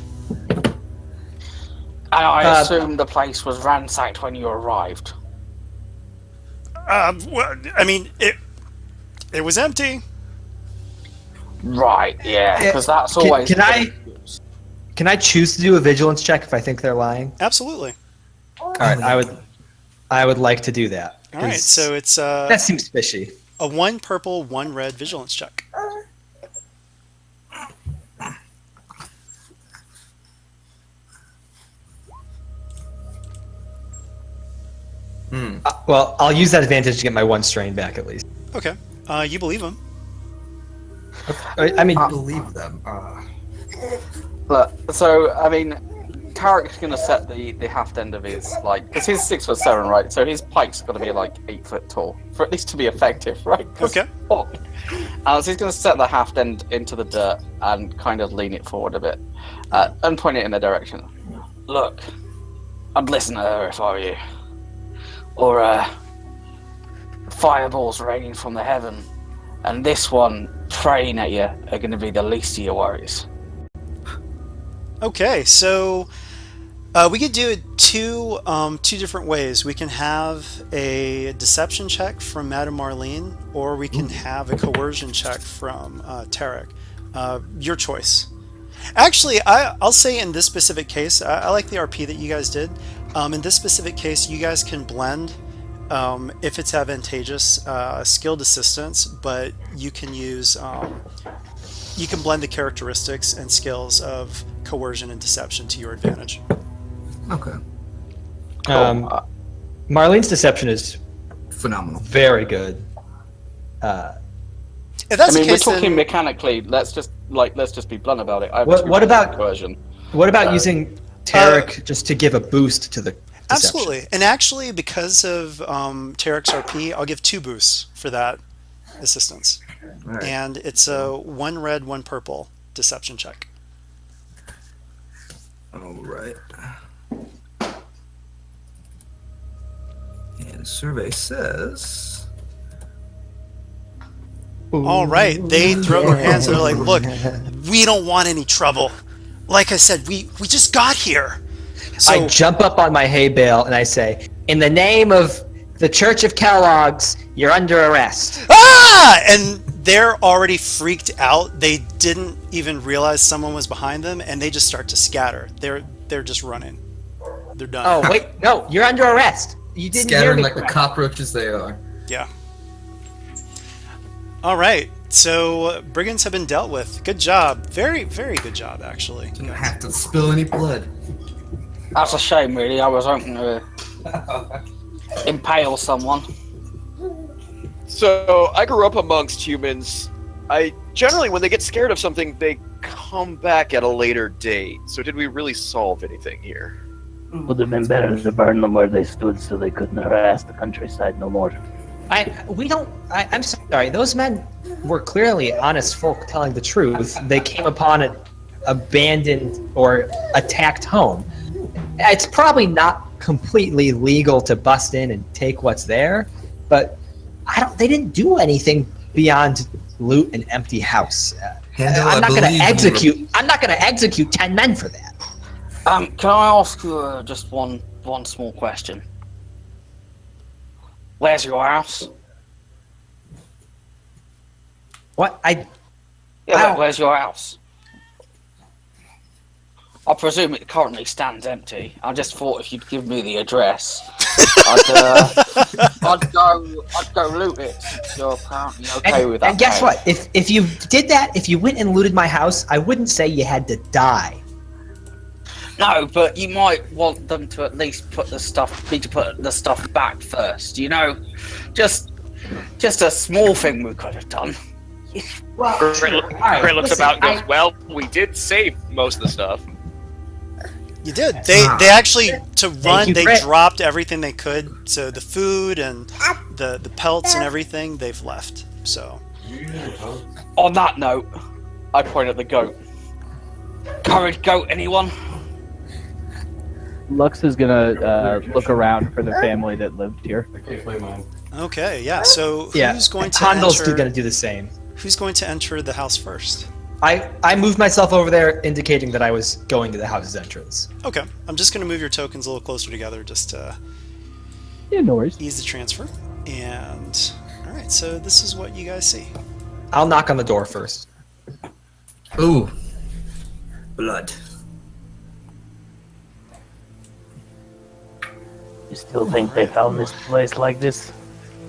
And I assume the place was ransacked when you arrived. Well, I mean, it was empty. Right, yeah, because that's always... Can I choose to do a vigilance check if I think they're lying? Absolutely. All right, I would like to do that. All right, so it's That seems fishy. a 1 purple, 1 red vigilance check. Well, I'll use that advantage to get my 1 strain back at least. Okay. You believe him. I mean, Believe them. Look, so I mean, Tarek's gonna set the half end of his because he's 6'7", right? So his pike's got to be like 8 foot tall for at least to be effective, right? Okay. So he's gonna set the half end into the dirt and kind of lean it forward a bit and point it in the direction. Look, I'd listen to her if I were you. Or, fireballs raining from the heaven, and this one praying at you are going to be the least of your worries. Okay, so we could do it two different ways. We can have a deception check from Madame Marlene, or we can have a coercion check from Tarek. Your choice. Actually, I'll say in this specific case, I like the RP that you guys did. In this specific case, you guys can blend, if it's advantageous, skilled assistance, but you can use, you can blend the characteristics and skills of coercion and deception to your advantage. Okay. Marlene's deception is Phenomenal. very good. If that's I mean, the case, we're talking then, mechanically. Let's just be blunt about it. I have What about coercion? What about using Tarek just to give a boost to the deception? absolutely. And actually, because of Tarek's RP, I'll give 2 boosts for that assistance. All right. And it's a 1 red, 1 purple deception check. All right. And the survey says... All right, they throw their hands and they're like, look, we don't want any trouble. Like I said, we just got here. So, I jump up on my hay bale and I say, "In the name of the Church of Kellogg's, you're under arrest." ah! And they're already freaked out. They didn't even realize someone was behind them, and they just start to scatter. They're just running. They're done. Oh wait, no, you're under arrest. You didn't hear Scattering me. like the cockroaches they are. Yeah. All right. So brigands have been dealt with. Good job. Very, very good job, actually. Didn't have to spill any blood. That's a shame, really. I was hoping to impale someone. So I grew up amongst humans. I generally, when they get scared of something, they come back at a later date. So did we really solve anything here? Would have been better to burn them where they stood so they couldn't harass the countryside no more. I'm sorry. Those men were clearly honest folk telling the truth. They came upon an abandoned or attacked home. It's probably not completely legal to bust in and take what's there, but they didn't do anything beyond loot an empty house. I'm not going to execute 10 men for that. Can I ask you just one small question? Where's your house? What? Where's your house? I presume it currently stands empty. I just thought if you'd give me the address, I'd go loot it. You're apparently okay with that. And guess what? If you did that, if you went and looted my house, I wouldn't say you had to die. No, but you might want them to at least put the stuff back first. You know, just a small thing we could have done. Gray looks about and goes, well, we did save most of the stuff. You did. They actually, to run, they Gray. dropped everything they could. So the food and the pelts and everything, they've left. So. On that note, I point at the goat. Courage goat, anyone? Lux is gonna look around for the family that lived here. Okay, yeah. So who's going to Hondel's enter? going to do the same. Who's going to enter the house first? I moved myself over there, indicating that I was going to the house's entrance. Okay, I'm just going to move your tokens a little closer together just to Yeah, no worries. ease the transfer. And all right, so this is what you guys see. I'll knock on the door first. Ooh. Blood. You still think they found this place like this?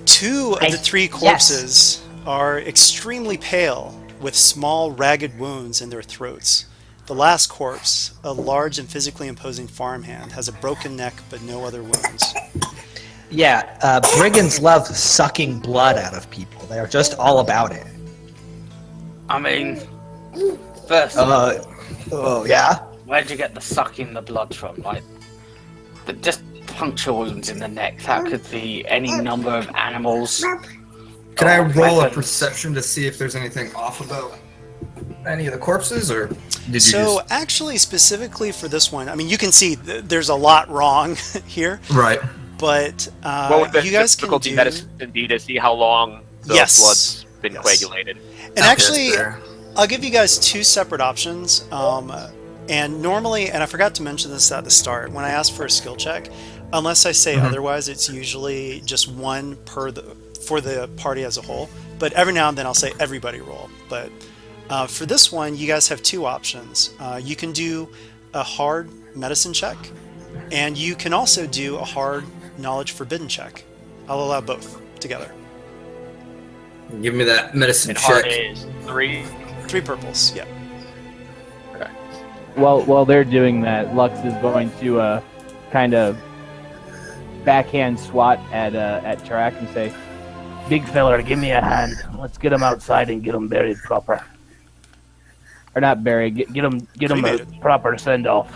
Two of the three corpses are extremely pale, with small, ragged wounds in their throats. The last corpse, a large and physically imposing farmhand, has a broken neck but no other wounds. Yeah, brigands love sucking blood out of people. They are just all about it. I mean, first, Yeah? where'd you get the sucking the blood from? Like, just puncture wounds in the neck. That could be any number of animals. Can I roll a weapons. perception to see if there's anything off about any of the corpses, or did you So actually, specifically for this one, I mean, you can see there's a lot wrong here, Right. but What would the you guys can difficulty do... medicine be to see how long the blood's been coagulated? And actually, I'll give you guys two separate options. And normally, and I forgot to mention this at the start, when I ask for a skill check, unless I say otherwise, it's usually just one for the party as a whole. But every now and then I'll say everybody roll. But for this one, you guys have two options. You can do a hard medicine check, and you can also do a hard knowledge forbidden check. I'll allow both together. Give me that medicine And check. hard is 3. 3 purples, yeah. While they're doing that, Lux is going to kind of backhand swat at Tarak and say, Big feller, give me a hand. Let's get him outside and get him buried proper. or not buried, get him a Cremated. proper send off.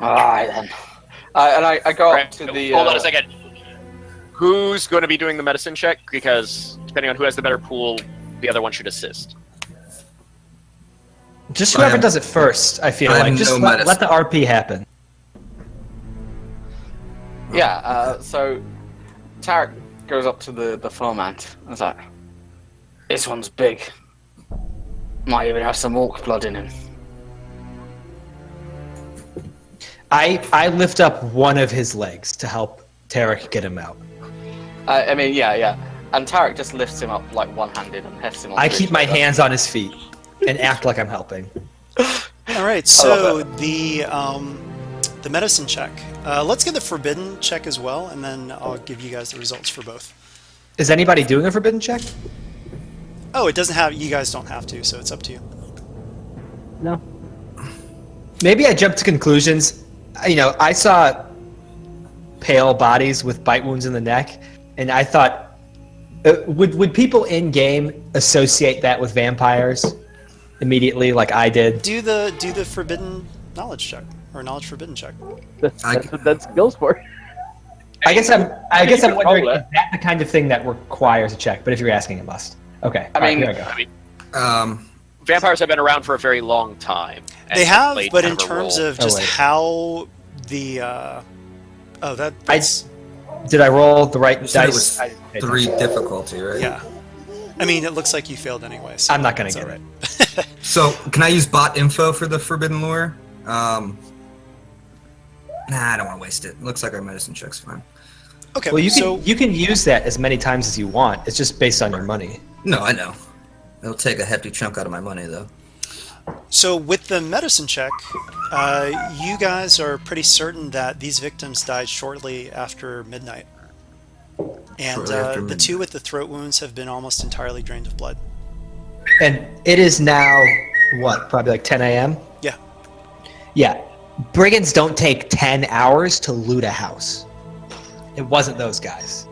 Alright then. And I go up to the. Hold on a second. Who's going to be doing the medicine check? Because depending on who has the better pool, the other one should assist. Just whoever does it first, I feel I have like. Just no let the RP happen. Yeah, so Tarek goes up to the farmhand and is like, this one's big. Might even have some orc blood in him. I lift up one of his legs to help Tarek get him out. I mean, yeah. And Tarek just lifts him up like one-handed and hefts him on. I keep my hands on his feet and act like I'm helping. All right, so the medicine check. Let's get the forbidden check as well, and then I'll give you guys the results for both. Is anybody doing a forbidden check? Oh, it doesn't have. You guys don't have to, so it's up to you. No. Maybe I jumped to conclusions. You know, I saw pale bodies with bite wounds in the neck, and I thought, would people in game associate that with vampires? immediately, like I did. Do the forbidden knowledge check or knowledge forbidden check. That's what that skill's for. I guess I'm can wondering, roll is it. that the kind of thing that requires a check? But if you're asking, it must. Okay. I mean- here I go. I mean, Um, vampires have been around for a very long time. and They have, played but kind in of a terms role. of just wait. how the that's Did I roll the right you said it dice? was I didn't pay 3 attention. difficulty, right? yeah. I mean, it looks like you failed anyway. So I'm not gonna it's get all it. right. So, can I use bot info for the forbidden lore? Nah, I don't want to waste it. Looks like our medicine check's fine. Okay, Well, so you can use that as many times as you want. It's just based on your money. No, I know. It'll take a hefty chunk out of my money, though. So with the medicine check, you guys are pretty certain that these victims died shortly after midnight. And Shortly after the midnight. two with the throat wounds have been almost entirely drained of blood. And it is now, what, probably like 10 a.m.? Yeah. Yeah. Brigands don't take 10 hours to loot a house. It wasn't those guys.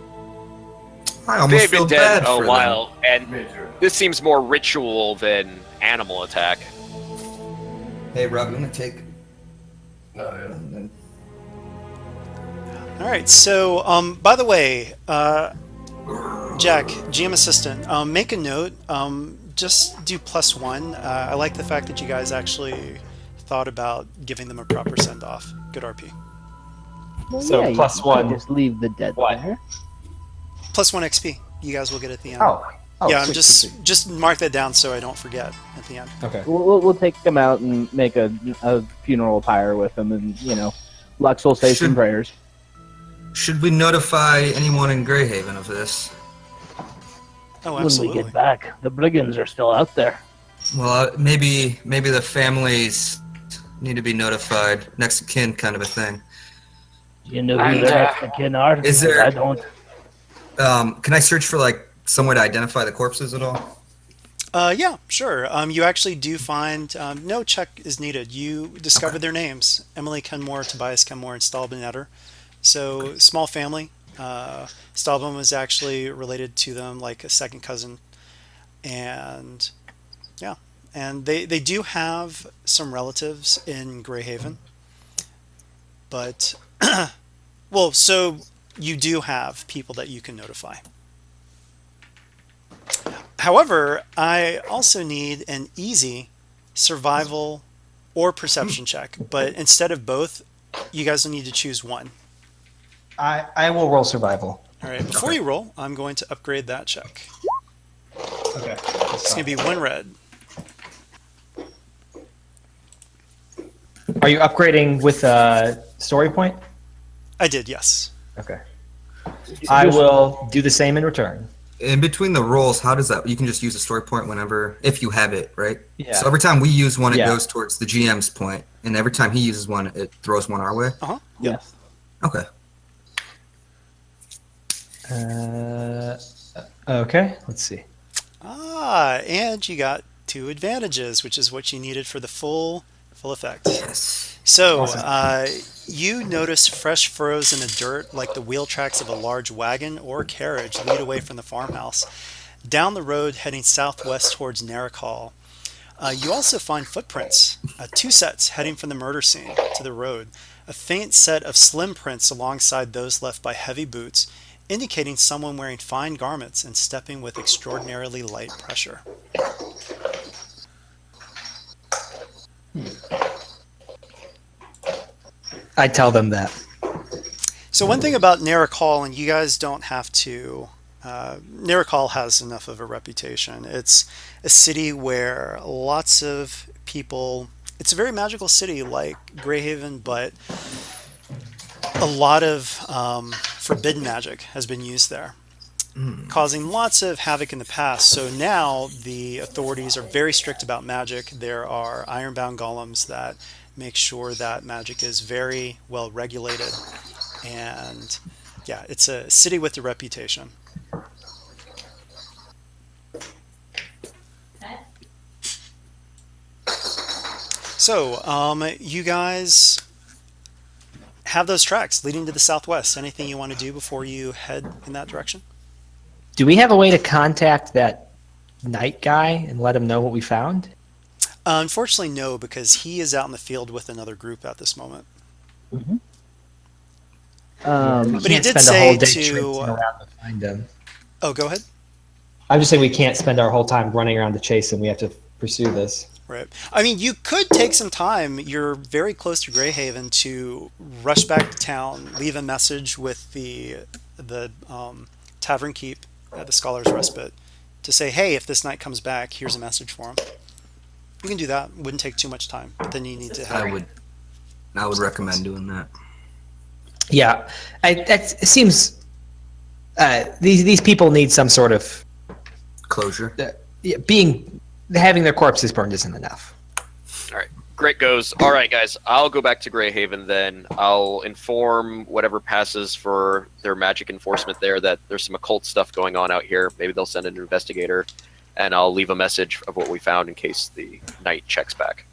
I almost They've feel been dead bad a for while, and this seems more ritual than animal attack. them. Hey, Rob, I'm gonna take. All right. So, by the way, Jack, GM assistant, make a note. Just do +1. I like the fact that you guys actually thought about giving them a proper send off. Good RP. Well, So you plus can't one. Just leave the dead What? there. +1 XP. You guys will get at the end. Oh. yeah, I'm sweet, just sweet, sweet. just mark that down so I don't forget at the end. Okay. We'll take them out and make a funeral pyre with them, and Lux will say some Should- prayers. Should we notify anyone in Greyhaven of this? Oh, When we absolutely. get back, the brigands are still out there. Well, maybe the families need to be notified. Next of kin, kind of a thing. Do you know who And, the next of kin are? is Because there- I don't. Can I search for like some way to identify the corpses at all? Yeah, sure. You actually do find no check is needed. You discover their names: Emily Kenmore, Tobias Kenmore, and Stalben Etter. So small family. Stalben was actually related to them like a second cousin, and yeah, and they do have some relatives in Greyhaven, but well, so you do have people that you can notify. However, I also need an easy survival or perception check, but instead of both, you guys will need to choose one. I will roll survival. All right, before you roll, I'm going to upgrade that check. Okay. It's going to be 1 red. Are you upgrading with a story point? I did, yes. Okay. I will do the same in return. In between the rolls, how does that? You can just use a story point whenever, if you have it, right? Yeah. So every time we use one, it Yeah. goes towards the GM's point, and every time he uses one, it throws one our way. Uh-huh. Yes. Okay. Okay, let's see. And you got 2 advantages, which is what you needed for the full effect. Yes. So, Awesome. you notice fresh furrows in the dirt, like the wheel tracks of a large wagon or carriage, lead away from the farmhouse. Down the road, heading southwest towards Narrakal, you also find footprints, 2 sets heading from the murder scene to the road. A faint set of slim prints alongside those left by heavy boots, indicating someone wearing fine garments and stepping with extraordinarily light pressure. I tell them that. So one thing about Narrakal, and you guys don't have to, Narrakal has enough of a reputation. It's a city where lots of people, it's a very magical city like Greyhaven, but a lot of forbidden magic has been used there, causing lots of havoc in the past. So now the authorities are very strict about magic. There are ironbound golems that make sure that magic is very well regulated. And yeah, it's a city with a reputation. So, you guys have those tracks leading to the southwest. Anything you want to do before you head in that direction? Do we have a way to contact that night guy and let him know what we found? Unfortunately, no, because he is out in the field with another group at this moment. We But he can't did spend a whole say day to- traipsing around to find him. Oh, go ahead. I'm just saying we can't spend our whole time running around to chase him. We have to pursue this. Right. I mean, you could take some time. You're very close to Greyhaven to rush back to town, leave a message with the tavern keep at the Scholar's Respite to say, hey, if this knight comes back, here's a message for him. You can do that. Wouldn't take too much time. But then you need to have. I would recommend doing that. Yeah, it seems these people need some sort of Closure. having their corpses burned isn't enough. All right. Great goes. All right, guys. I'll go back to Greyhaven then. I'll inform whatever passes for their magic enforcement there that there's some occult stuff going on out here. Maybe they'll send an investigator, and I'll leave a message of what we found in case the knight checks back.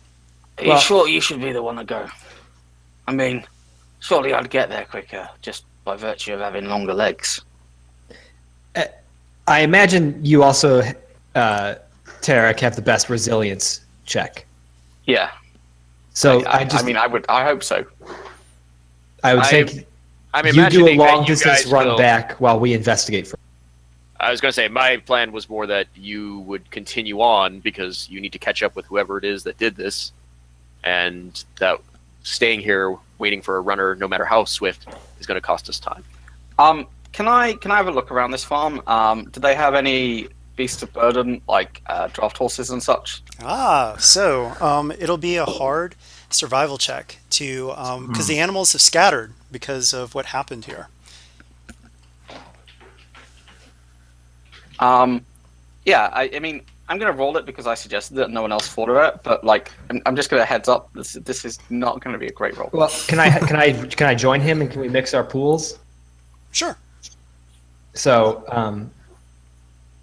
Are you sure you should be the one to go? I mean, surely I'd get there quicker just by virtue of having longer legs. I imagine you also, Tarek, have the best resilience check. Yeah. So I hope so. I would think I'm you do a imagining that long you distance guys run will- back while we investigate. I was going to say, my plan was more that you would continue on because you need to catch up with whoever it is that did this, and that staying here waiting for a runner, no matter how swift, is going to cost us time. Can I have a look around this farm? Do they have any beasts of burden like draft horses and such? So it'll be a hard survival check to because the animals have scattered because of what happened here. Yeah, I mean, I'm gonna roll it because I suggested it. No one else thought of it, but like, I'm just gonna heads up. This is not gonna be a great roll. Well, can I join him and can we mix our pools? Sure. So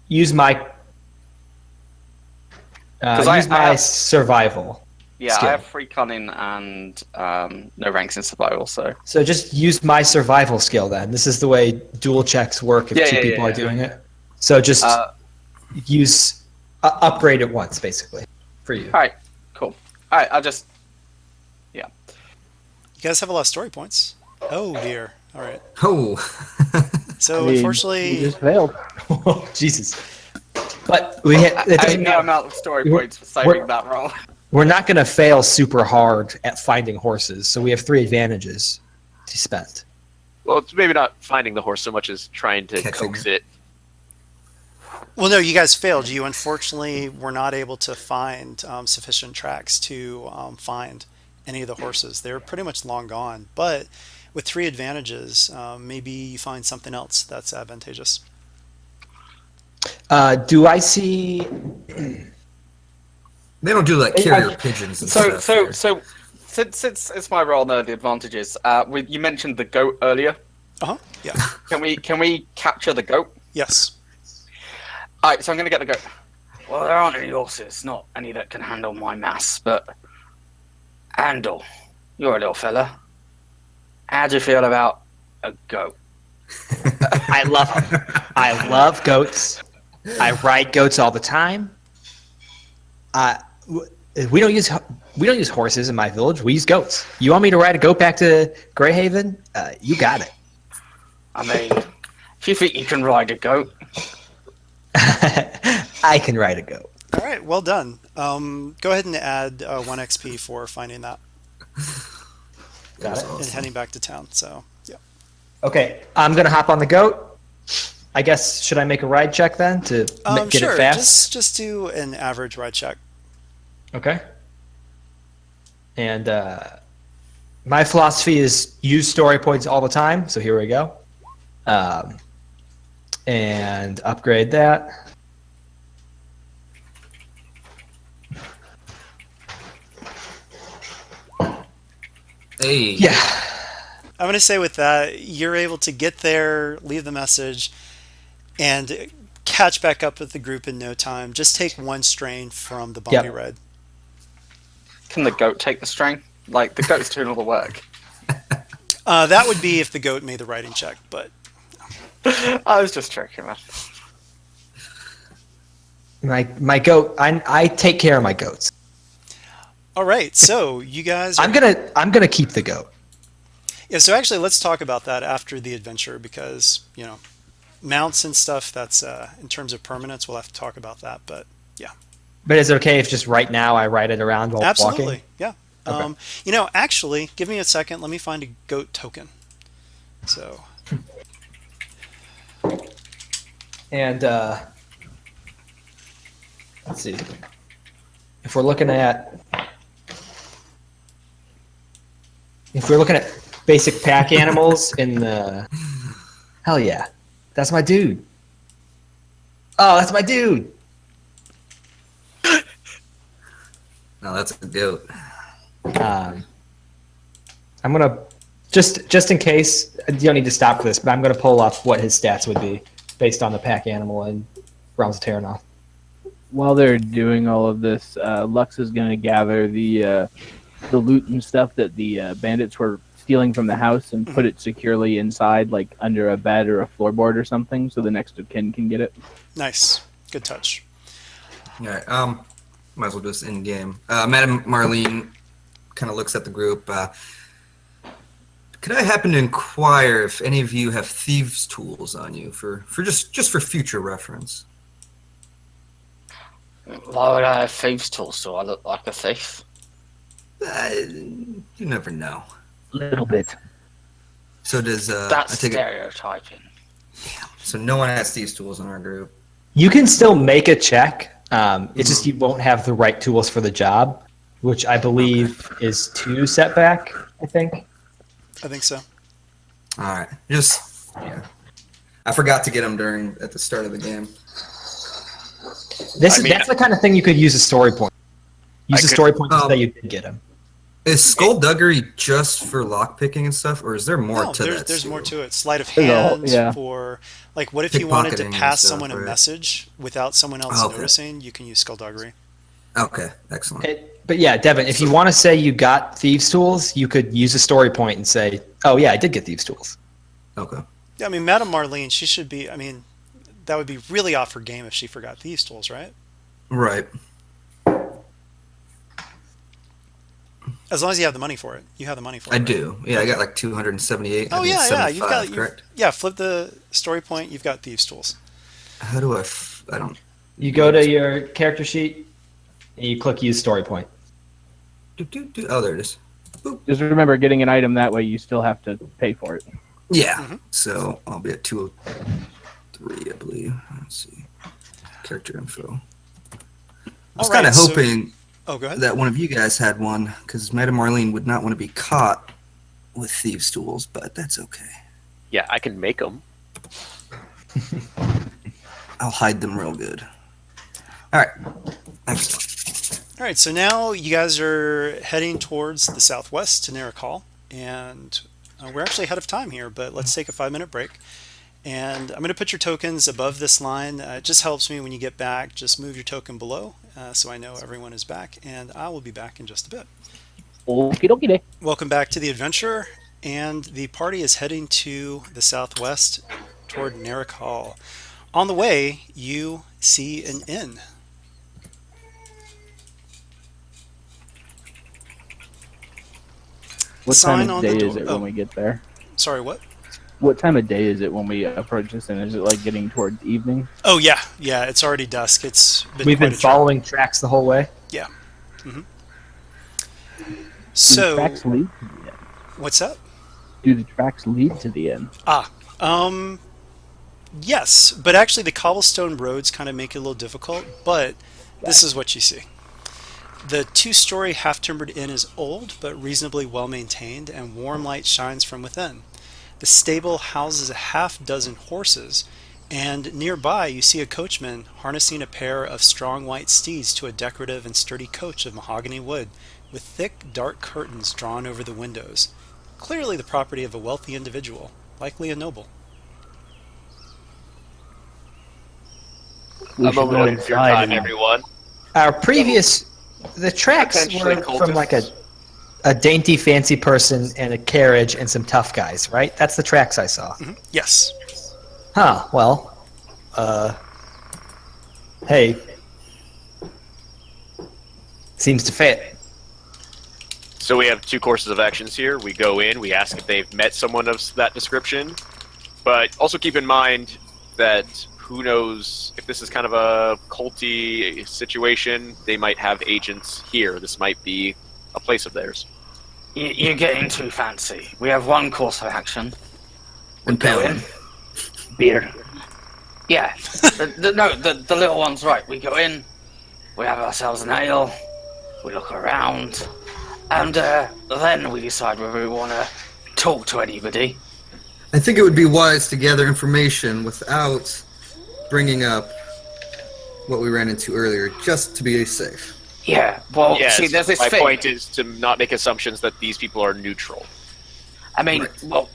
use my I have- survival. Yeah, skill. I have free cunning and no ranks in survival, so So just use my survival skill then. This is the way dual checks work if two people are yeah. doing it. So just use upgrade it once basically for you. all right, cool. All right, I'll just You guys have a lot of story points. Oh dear. All right. Oh. So I mean, unfortunately, you just failed. Jesus. But we it I doesn't have no matter. amount of story We're- points for saving we're- that roll. We're not going to fail super hard at finding horses, so we have 3 advantages to spend. Well, it's maybe not finding the horse so much as trying to Catching coax it. it. well, no, you guys failed. You unfortunately were not able to find sufficient tracks to find any of the horses. They were pretty much long gone. But with 3 advantages, maybe you find something else that's advantageous. Do I see? They don't do like carrier pigeons and stuff. So since it's my role, know the advantages. You mentioned the goat earlier. Yeah. Can we capture the goat? Yes. All right, so I'm gonna get the goat. Well, there aren't any horses, not any that can handle my mass, but Andor, you're a little fella. How do you feel about a goat? I love goats. I ride goats all the time. We don't use horses in my village. We use goats. You want me to ride a goat back to Greyhaven? You got it. I mean, if you think you can ride a goat, I can ride a goat. All right. Well done. Go ahead and add 1 XP for finding that Got it. and heading back to town. So yeah. Okay, I'm gonna hop on the goat. I guess should I make a ride check then to get Sure. it fast? Just do an average ride check. Okay. And my philosophy is use story points all the time. So here we go. And upgrade that. Hey. Yeah. I'm going to say with that, you're able to get there, leave the message, and catch back up with the group in no time. Just take 1 strain from the bumpy Yep. red. Can the goat take the strain? Like the goat's doing all the work. That would be if the goat made the riding check, but I was just tricking, man. My goat. I take care of my goats. All right, so you guys. I'm gonna keep the goat. Yeah, so actually, let's talk about that after the adventure because mounts and stuff. That's in terms of permanence. We'll have to talk about that, but yeah. But is it okay if just right now I ride it around while Absolutely, walking? yeah. Okay. Actually, give me a second. Let me find a goat token. So. And let's see. If we're looking at basic pack animals in the hell yeah, that's my dude. Oh, that's my dude. No, that's a goat. I'm gonna just in case you don't need to stop for this, but I'm gonna pull up what his stats would be based on the pack animal in Realms of Terranoth. While they're doing all of this, Lux is going to gather the loot and stuff that the bandits were stealing from the house and put it securely inside, like under a bed or a floorboard or something, so the next of kin can get it. Nice. Good touch. All right. Might as well do this in game. Madam Marlene kind of looks at the group. Could I happen to inquire if any of you have thieves' tools on you for just for future reference? Why would I have thieves' tools? Do I look like a thief? You never know. A little bit. So does That's I take it, stereotyping. so no one has thieves' tools in our group. You can still make a check. It's just you won't have the right tools for the job, which I believe is 2 setback, I think. I think so. All right. I forgot to get them at the start of the game. That's the kind of thing you could use a story point. Use a story point to say you did get him. Is skullduggery just for lockpicking and stuff, or is there more to that? There's more to it. Sleight of There's a whole- hand yeah. for what if you wanted to Pickpocketing pass and stuff, someone a right? message without someone else Oh, okay. noticing? You can use skullduggery. Okay, excellent. But yeah, Devin, if you want to say you got thieves' tools, you could use a story point and say, "Oh yeah, I did get thieves' tools." Okay. Yeah, I mean, Madame Marlene, she should be. I mean, that would be really off her game if she forgot thieves' tools, right? Right. As long as you have the money for it, you have the money for it. I right? do. Yeah, I got like 278. Oh I think yeah, you've 75, got correct. yeah. Flip the story point. You've got thieves' tools. How do I don't. You go to your character sheet and you click use story point. Oh, there it is. Just remember, getting an item that way, you still have to pay for it. Yeah. Mhm. So I'll be at 203, I believe. Let's see. Character info. I was kind of hoping Oh, go ahead. that one of you guys had one, because Madame Marlene would not want to be caught with thieves' tools, but that's okay. Yeah, I can make them. I'll hide them real good. All right. Excellent. All right, so now you guys are heading towards the southwest to Narakal, and we're actually ahead of time here, but let's take a 5-minute break. And I'm going to put your tokens above this line. It just helps me when you get back. Just move your token below so I know everyone is back, and I will be back in just a bit. Okie dokie day. Welcome back to the adventure, and the party is heading to the southwest toward Narakal. On the way, you see an inn. What Sign time on of the day door. is it Oh. when we get there? Sorry, what? What time of day is it when we approach this? And is it like getting towards evening? Oh yeah, it's already dusk. It's We've quite been a trip. following tracks the whole way. Yeah. Do So the tracks lead to the inn? what's that? Do the tracks lead to the inn? Yes, but actually the cobblestone roads kind of make it a little difficult, but this is what you see. The 2-story half-timbered inn is old, but reasonably well-maintained, and warm light shines from within. The stable houses a half-dozen horses, and nearby you see a coachman harnessing a pair of strong white steeds to a decorative and sturdy coach of mahogany wood, with thick, dark curtains drawn over the windows. Clearly the property of a wealthy individual, likely a noble. We A should go moment of your inside time, and- everyone. The tracks Potentially were from like cultists. a dainty, fancy person and a carriage and some tough guys, right? That's the tracks I saw. Yes. Huh, well, hey. Seems to fit. So we have two courses of actions here. We go in, we ask if they've met someone of that description, but also keep in mind that who knows if this is kind of a culty situation, they might have agents here. This might be a place of theirs. You're getting too fancy. We have one course of action. And Go in. Beer. Yeah. The little one's right. We go in, we have ourselves an ale, we look around, and then we decide whether we want to talk to anybody. I think it would be wise to gather information without bringing up what we ran into earlier, just to be safe. Yeah, well, Yes, see, there's this my thing. point is to not make assumptions that these people are neutral. I mean, Right. well,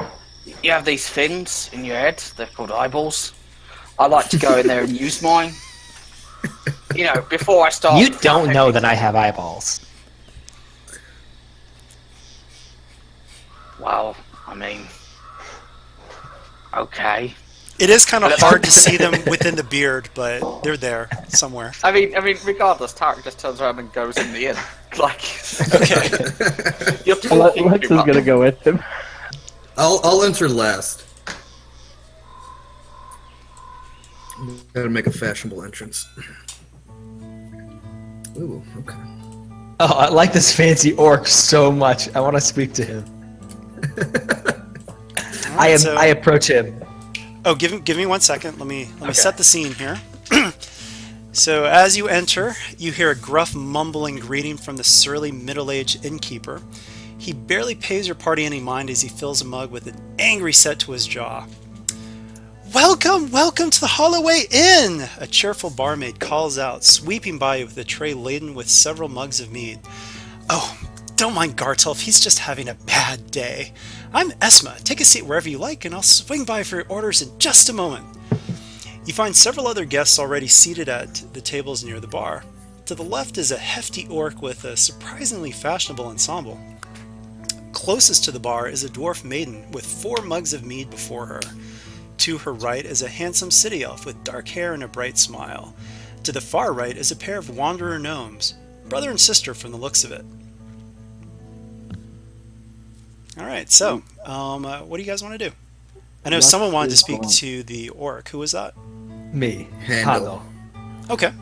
you have these things in your head. They're called eyeballs. I like to go in there and use mine. You know, before I start. You don't know that I have eyeballs. Well, I mean, okay. It is kind of hard to see them within the beard, but they're there somewhere. I mean, regardless, Tarek just turns around and goes in the inn. Like, Okay. you're talking Lex too is much. gonna go with him. I'll enter last. Gotta make a fashionable entrance. Ooh, okay. Oh, I like this fancy orc so much. I want to speak to him. I approach him. Oh, give me 1 second. Let me set the scene here. So as you enter, you hear a gruff mumbling greeting from the surly middle-aged innkeeper. He barely pays your party any mind as he fills a mug with an angry set to his jaw. Welcome, welcome to the Holloway Inn! A cheerful barmaid calls out, sweeping by you with a tray laden with several mugs of mead. Oh, don't mind Gartulf, he's just having a bad day. I'm Esma. Take a seat wherever you like, and I'll swing by for your orders in just a moment. You find several other guests already seated at the tables near the bar. To the left is a hefty orc with a surprisingly fashionable ensemble. Closest to the bar is a dwarf maiden with 4 mugs of mead before her. To her right is a handsome city elf with dark hair and a bright smile. To the far right is a pair of wanderer gnomes, brother and sister from the looks of it. Alright, so, what do you guys want to do? I know Lux someone wanted to is speak going. to the orc. Who was that? Me. Handle. Okay.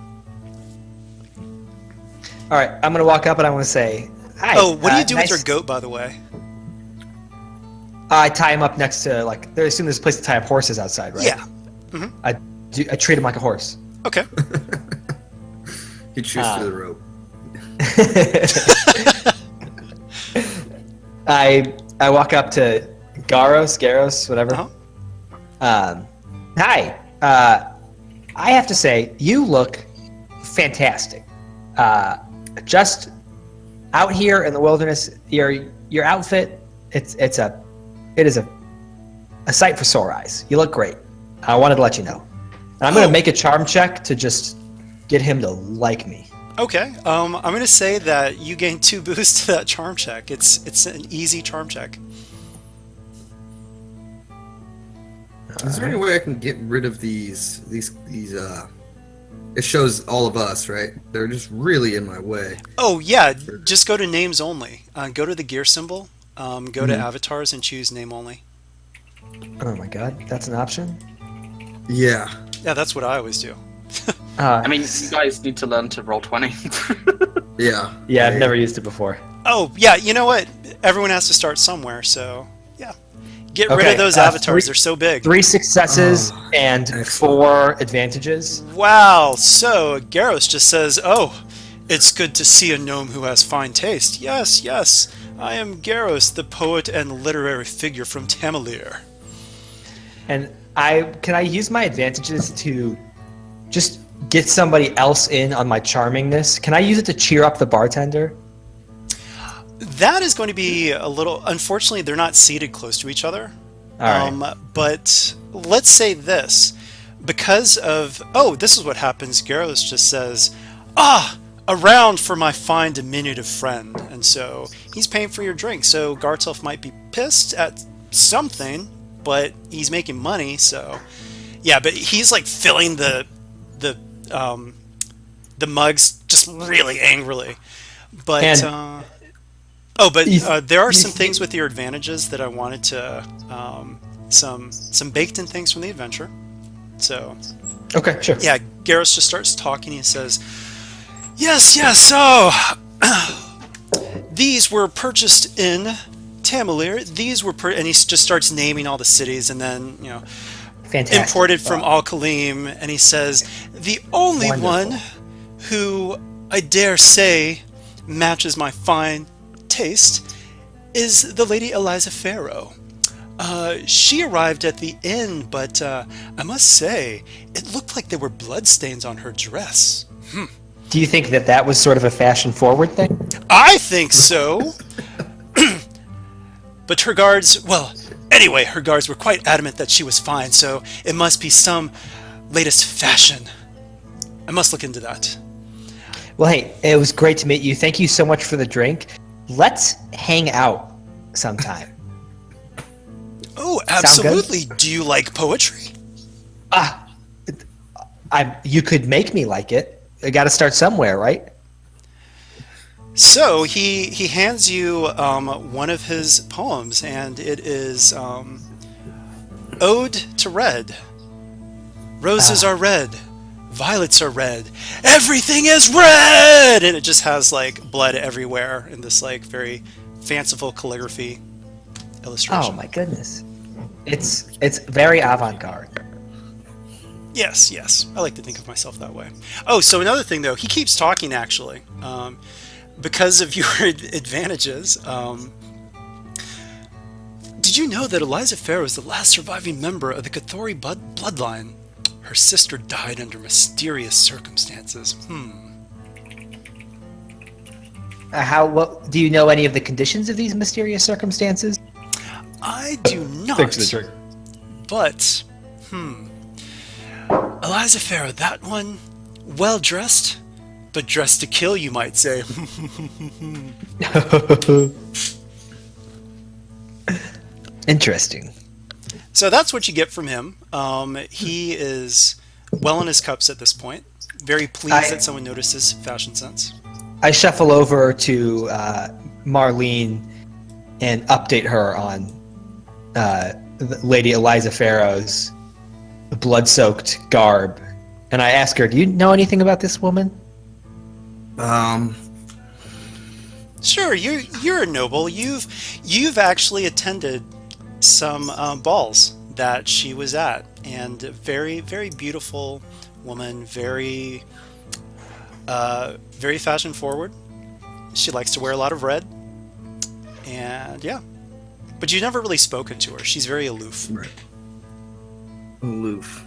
All right, I'm gonna walk up and I want to say, "Hi." Oh, what do you do nice- with your goat, by the way? I tie him up next to I assume there's a place to tie up horses outside, right? Yeah. I treat him like a horse. Okay. He chews through the rope. I walk up to Garros, whatever. Uh-huh. Hi. I have to say, you look fantastic. Just out here in the wilderness, your outfit, it is a sight for sore eyes. You look great. I wanted to let you know. And I'm going to make a charm check to just get him to like me. Okay. I'm going to say that you gain 2 boosts to that charm check. It's an easy charm check. Is there any way I can get rid of these it shows all of us, right? They're just really in my way. Oh, yeah. Just go to names only. Go to the gear symbol. Go to avatars and choose name only. Oh my god, that's an option? Yeah. Yeah, that's what I always do. I mean, you guys need to learn to roll 20. Yeah. Yeah, I've never used it before. Oh, yeah. You know what? Everyone has to start somewhere, so yeah. Get rid Okay, of those 3 avatars. They're so big. 3 successes and excellent. 4 advantages. Wow. So Garros just says, "Oh, it's good to see a gnome who has fine taste. Yes, yes. I am Garros, the poet and literary figure from Tamalir." And can I use my advantages to just get somebody else in on my charmingness? Can I use it to cheer up the bartender? That is going to be a little. Unfortunately, they're not seated close to each other. All right. But let's say this, because of this is what happens. Garros just says, a round for my fine diminutive friend, and so he's paying for your drink. So Gartulf might be pissed at something, but he's making money. So yeah, but he's like filling the mugs just really angrily. But And- Oh, but He's- there are some he's- things with your advantages that I wanted to, some baked in things from the adventure. So, Okay, sure. yeah, Garrus just starts talking. He says, yes, so these were purchased in Tamalir. These were, and he just starts naming all the cities, and then, Fantastic. imported from Al-Kalim, and he says, the only Wonderful. one who I dare say matches my fine taste is the Lady Eliza Farrow. She arrived at the inn, but I must say, it looked like there were bloodstains on her dress. Do you think that was sort of a fashion-forward thing? I think so. But her guards, anyway, her guards were quite adamant that she was fine, so it must be some latest fashion. I must look into that. Well, hey, it was great to meet you. Thank you so much for the drink. Let's hang out sometime. Oh, Sound good? absolutely. Do you like poetry? You could make me like it. I got to start somewhere, right? So he hands you one of his poems, and it is Ode to Red. Roses are red, violets are red, everything is red, and it just has like blood everywhere in this like very fanciful calligraphy illustration. Oh my goodness. It's very avant-garde. Yes, I like to think of myself that way. Oh, so another thing though, he keeps talking actually. Because of your advantages, did you know that Eliza Farrow is the last surviving member of the Cathori bloodline? Her sister died under mysterious circumstances. What do you know any of the conditions of these mysterious circumstances? I do not. Thanks for the drink. But, Eliza Farrow, that one, well dressed, but dressed to kill, you might say. Interesting. So that's what you get from him. He is well in his cups at this point. Very pleased that someone noticed his fashion sense. I shuffle over to Marlene and update her on Lady Eliza Farrow's blood-soaked garb. And I ask her, do you know anything about this woman? Sure, you're a noble. You've actually attended some balls that she was at, and a very, very beautiful woman, very fashion forward. She likes to wear a lot of red, and yeah. But you've never really spoken to her. She's very aloof. Right. Aloof.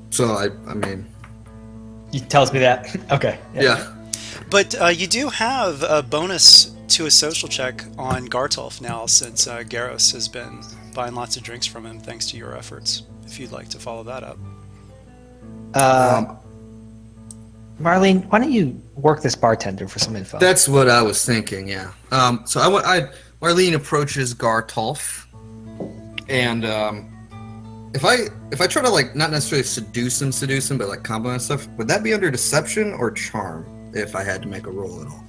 So I mean, He tells me that. Okay. yeah. But you do have a bonus to a social check on Gartolf now, since Garros has been buying lots of drinks from him thanks to your efforts, if you'd like to follow that up. Marlene, why don't you work this bartender for some info? That's what I was thinking. Yeah. So Marlene approaches Gartolf, and if I try to like not necessarily seduce him, but like compliment stuff, would that be under deception or charm if I had to make a roll at all?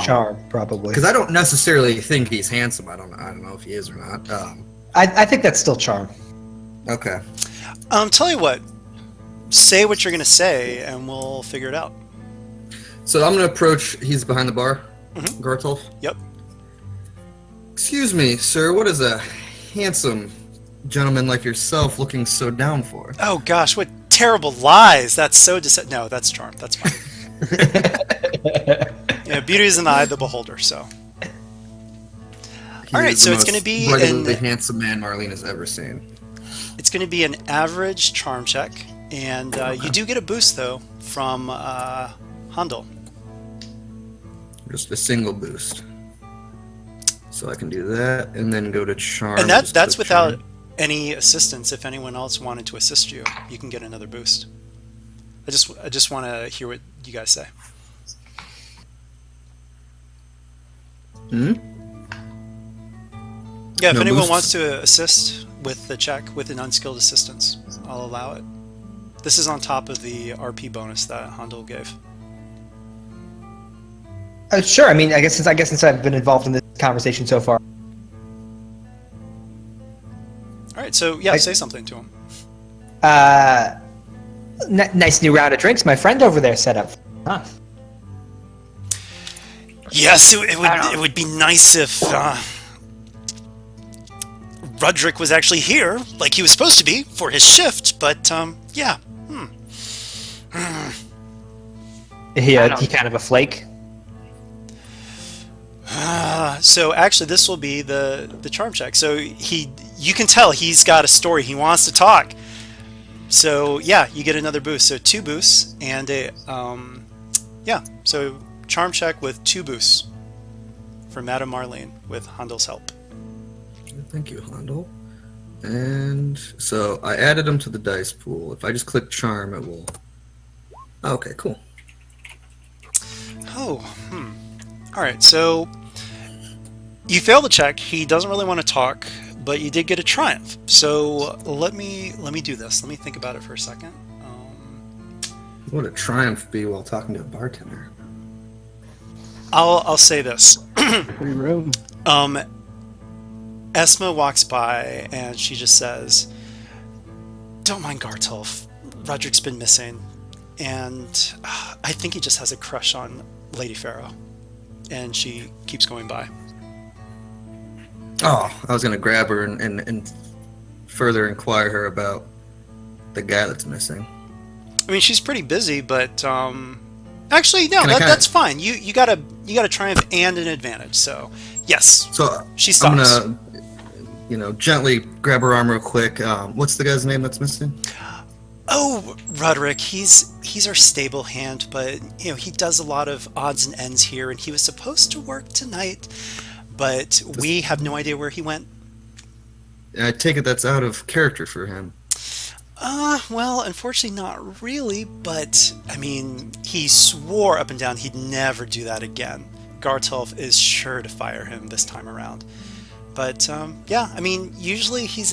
Charm, probably. Because I don't necessarily think he's handsome. I don't know if he is or not. I think that's still charm. Okay. Tell you what, say what you're gonna say, and we'll figure it out. So I'm gonna approach. He's behind the bar. Mhm. Gartolf. Yep. Excuse me, sir. What is a handsome gentleman like yourself looking so down for? Oh gosh, what terrible lies! That's so No, that's charm. That's fine. Beauty is in the eye of the beholder. So, He all right. is So the it's most going to be ruggedly handsome man Marlene has ever seen. It's going to be an average charm check, and you do get a boost though from Handel. Just a single boost. So I can do that, and then go to charm. And just that's click without charm. any assistance. If anyone else wanted to assist you, you can get another boost. I just want to hear what you guys say. Hmm? Yeah, if No anyone boosts? wants to assist with the check with an unskilled assistance, I'll allow it. This is on top of the RP bonus that Handel gave. Sure. I mean, I guess since I've been involved in this conversation so far. All right, so yeah, say something to him. Nice new round of drinks my friend over there set up. Huh. Yes, it would be nice if Rudrick was actually here, like he was supposed to be for his shift. But yeah. He kind of a flake. So actually, this will be the charm check. So you can tell he's got a story. He wants to talk. So yeah, you get another boost. So 2 boosts and so charm check with 2 boosts for Madame Marlene with Handel's help. Thank you, Handel. And so I added them to the dice pool. If I just click charm, it will. Okay, cool. All right, so you fail the check. He doesn't really want to talk, but you did get a triumph. So let me do this. Let me think about it for a second. What would a triumph be while talking to a bartender? I'll say this. Free room. Esma walks by and she just says, "Don't mind Gartulf. Roderick's been missing, and I think he just has a crush on Lady Pharaoh." And she keeps going by. Oh, I was gonna grab her and further inquire her about the guy that's missing. I mean, she's pretty busy, but actually, no, that's fine. You got a triumph and an advantage. So yes, so she stops. I'm gonna, gently grab her arm real quick. What's the guy's name that's missing? Oh, Roderick, he's our stable hand, but he does a lot of odds and ends here, and he was supposed to work tonight, but we have no idea where he went. I take it that's out of character for him. Well, unfortunately not really, but I mean, he swore up and down he'd never do that again. Gartulf is sure to fire him this time around. But yeah, I mean, usually he's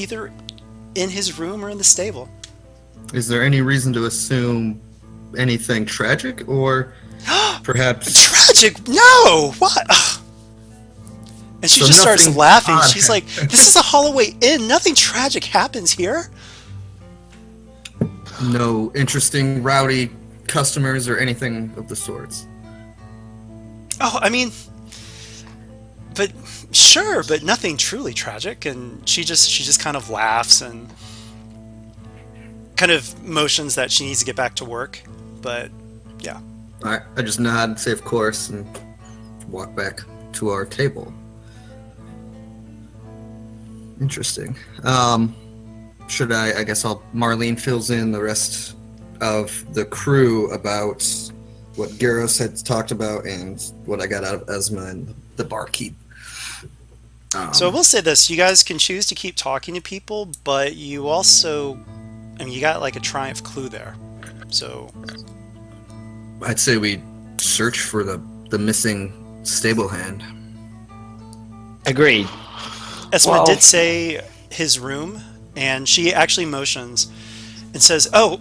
either in his room or in the stable. Is there any reason to assume anything tragic, or perhaps tragic? No, what? Ugh. And she just starts laughing. She's like, "This is a Holloway Inn. Nothing tragic happens here." No interesting, rowdy customers or anything of the sorts. Oh, I mean, but sure, but nothing truly tragic. And she just kind of laughs and kind of motions that she needs to get back to work. But yeah. All right, I just nod, say of course, and walk back to our table. Interesting. Should I guess Marlene fills in the rest of the crew about what Garros had talked about and what I got out of Esma and the barkeep. So I will say this, you guys can choose to keep talking to people, but you also, I mean, you got like a triumph clue there. So I'd say we search for the missing stable hand. Agreed. Esma did say his room, and she actually motions and says, "Oh,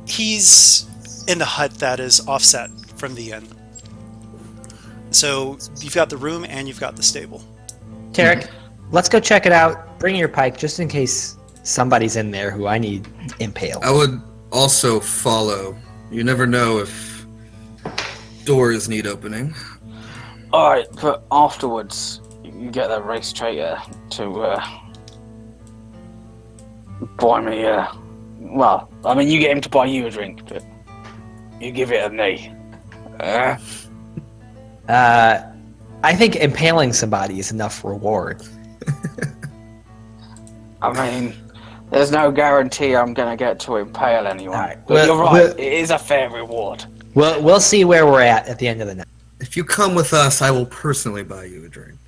he's in the hut that is offset from the inn." So you've got the room and you've got the stable. Tarek, let's go check it out. Bring your pike just in case somebody's in there who I need impaled. I would also follow. You never know if doors need opening. Alright, but afterwards, you get that race traitor to buy me well, I mean, you get him to buy you a drink, but you give it to me. I think impaling somebody is enough reward. I mean, there's no guarantee I'm going to get to impale anyone. Right. But you're right, it is a fair reward. We'll see where we're at the end of the night. If you come with us, I will personally buy you a drink.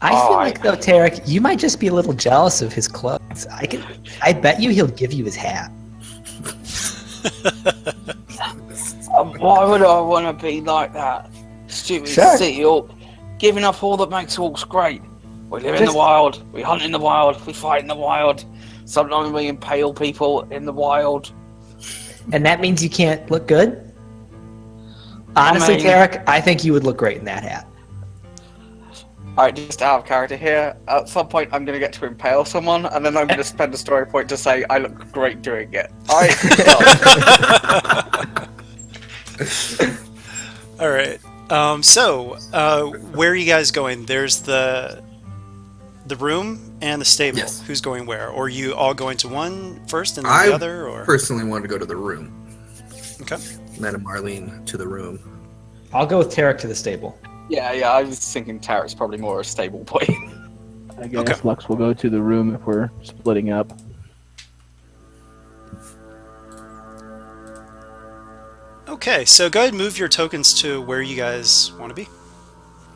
I feel like, though, Tarek, you might just be a little jealous of his clothes. I bet you he'll give you his hat. Why would I want to be like that? Stupid city orc, giving up all that makes orcs great. We live in the wild, we hunt in the wild, we fight in the wild. Sometimes we impale people in the wild. And that means you can't look good? Honestly, I mean- Tarek, I think you would look great in that hat. Alright, just out of character here. At some point, I'm gonna get to impale someone, and then I'm gonna spend a story point to say I look great doing it. Alright. All right. Where are you guys going? There's the room and the stable. Yes. Who's going where? Or are you all going to one first and then I the other? Or personally want to go to the room. okay. Madam Marlene to the room. I'll go with Tarek to the stable. yeah, I was thinking Tarek's probably more a stable point. I guess Okay. Lux will go to the room if we're splitting up. Okay. So go ahead and move your tokens to where you guys want to be.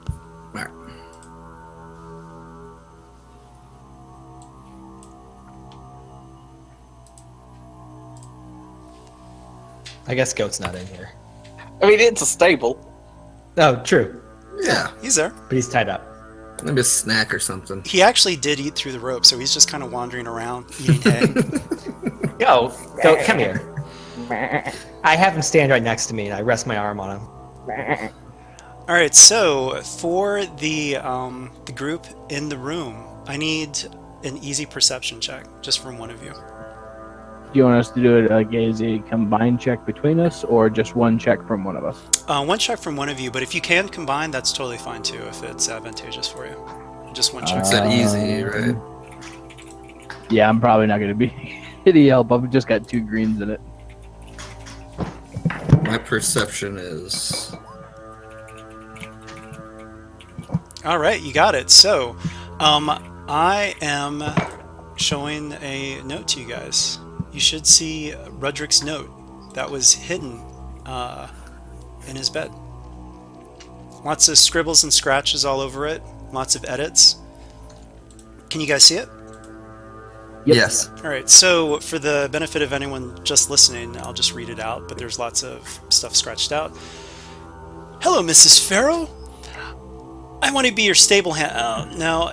All right. I guess Goat's not in here. I mean, it's a stable. Oh, true. Yeah. He's there. But he's tied up. Maybe a snack or something. He actually did eat through the rope, so he's just kind of wandering around eating hay. Goat, come here. I have him stand right next to me, and I rest my arm on him. All right. So for the group in the room, I need an easy perception check, just from one of you. Do you want us to do it as a combined check between us, or just one check from one of us? One check from one of you, but if you can combine, that's totally fine too, if it's advantageous for you. Just one check. It's that easy, right? Yeah, I'm probably not going to be any help. I've just got 2 greens in it. My perception is All right, you got it. So, I am showing a note to you guys. You should see Rudrick's note that was hidden in his bed. Lots of scribbles and scratches all over it. Lots of edits. Can you guys see it? Yep. yes. All right, so for the benefit of anyone just listening, I'll just read it out, but there's lots of stuff scratched out. Hello, Mrs. Farrow. I want to be your stable hand. Now,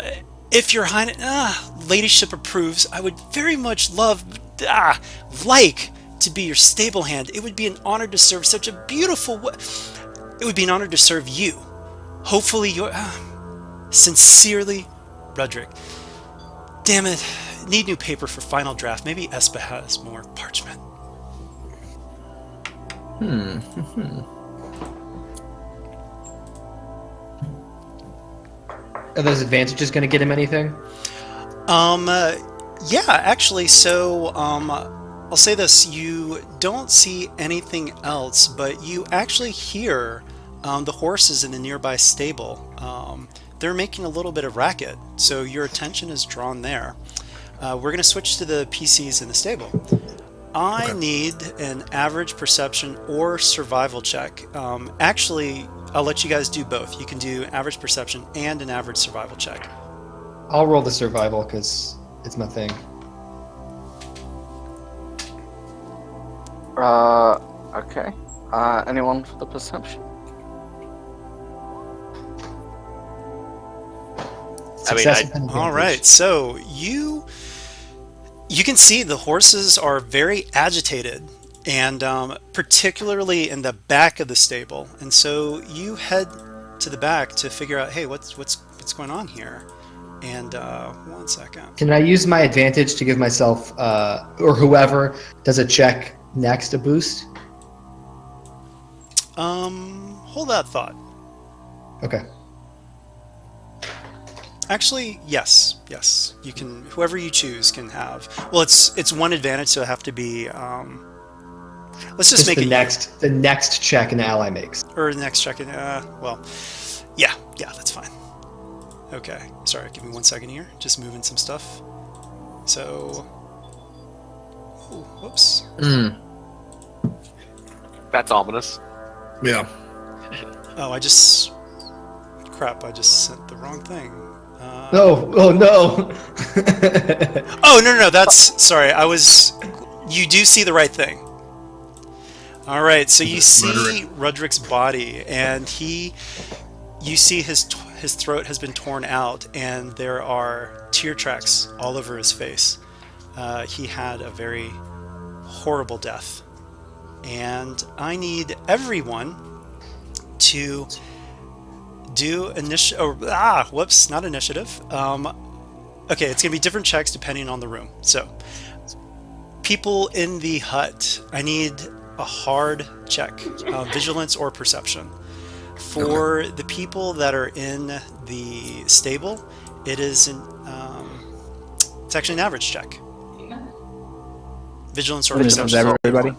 if your highness, ladyship approves, I would very much like to be your stable hand. It would be an honor to serve such a beautiful. It would be an honor to serve you. Hopefully, sincerely, Rudrick. Damn it. Need new paper for final draft. Maybe Espa has more parchment. Are those advantages going to get him anything? Yeah, actually, so, I'll say this. You don't see anything else, but you actually hear the horses in the nearby stable. They're making a little bit of racket, so your attention is drawn there. We're going to switch to the PCs in the stable. I need an average perception or survival check. Actually, I'll let you guys do both. You can do average perception and an average survival check. I'll roll the survival because it's my thing. Okay. Anyone for the perception? Success I- with an All advantage. right, so you can see the horses are very agitated, and particularly in the back of the stable. And so you head to the back to figure out, hey, what's going on here? And 1 second. Can I use my advantage to give myself, or whoever does a check next, a boost? Hold that thought. Okay. Actually, yes. You can. Whoever you choose can have. Well, it's one advantage, so it have to be. Let's just make the it the next check an ally makes. or the next check. Well, yeah, that's fine. Okay, sorry. Give me 1 second here. Just moving some stuff. So, whoops. That's ominous. Yeah. Oh, I just sent the wrong thing. Oh no! Oh, no, that's... Sorry, You do see the right thing. Alright, so you see Rudrick's body, and you see his throat has been torn out, and there are tear tracks all over his face. He had a very horrible death. And I need everyone to do not initiative. Okay, it's gonna be different checks depending on the room. So, people in the hut, I need a hard check, vigilance or perception. For the people that are in the stable, it is it's actually an average check. Vigilance or This is perception. everybody.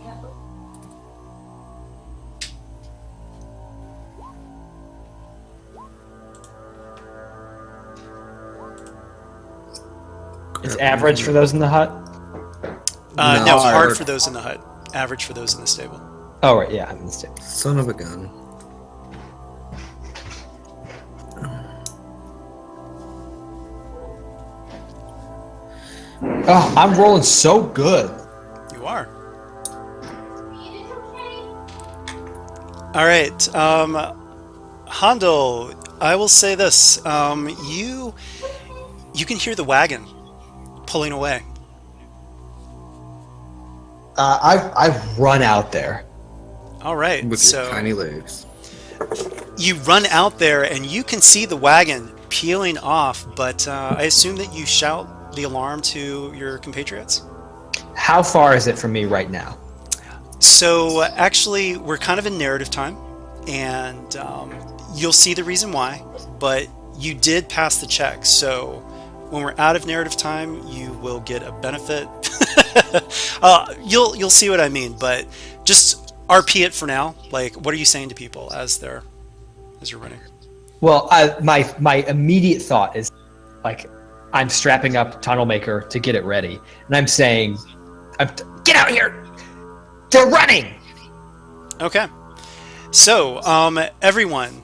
It's average for those in the hut. No, hard for those in the hut. Average for those in the stable. Oh right, yeah, I'm in the stable. Son of a gun. Oh, I'm rolling so good. You are. All right, Hondo. I will say this: you can hear the wagon pulling away. I run out there. All right, With so your tiny legs. you run out there and you can see the wagon peeling off. But I assume that you shout the alarm to your compatriots. How far is it from me right now? So actually, we're kind of in narrative time, and you'll see the reason why. But you did pass the check, so when we're out of narrative time, you will get a benefit. You'll see what I mean, but just RP it for now. Like, what are you saying to people as you're running? Well, my immediate thought is, like, I'm strapping up Tunnel Maker to get it ready, and I'm saying, "Get out here! They're running!" Okay. So, everyone,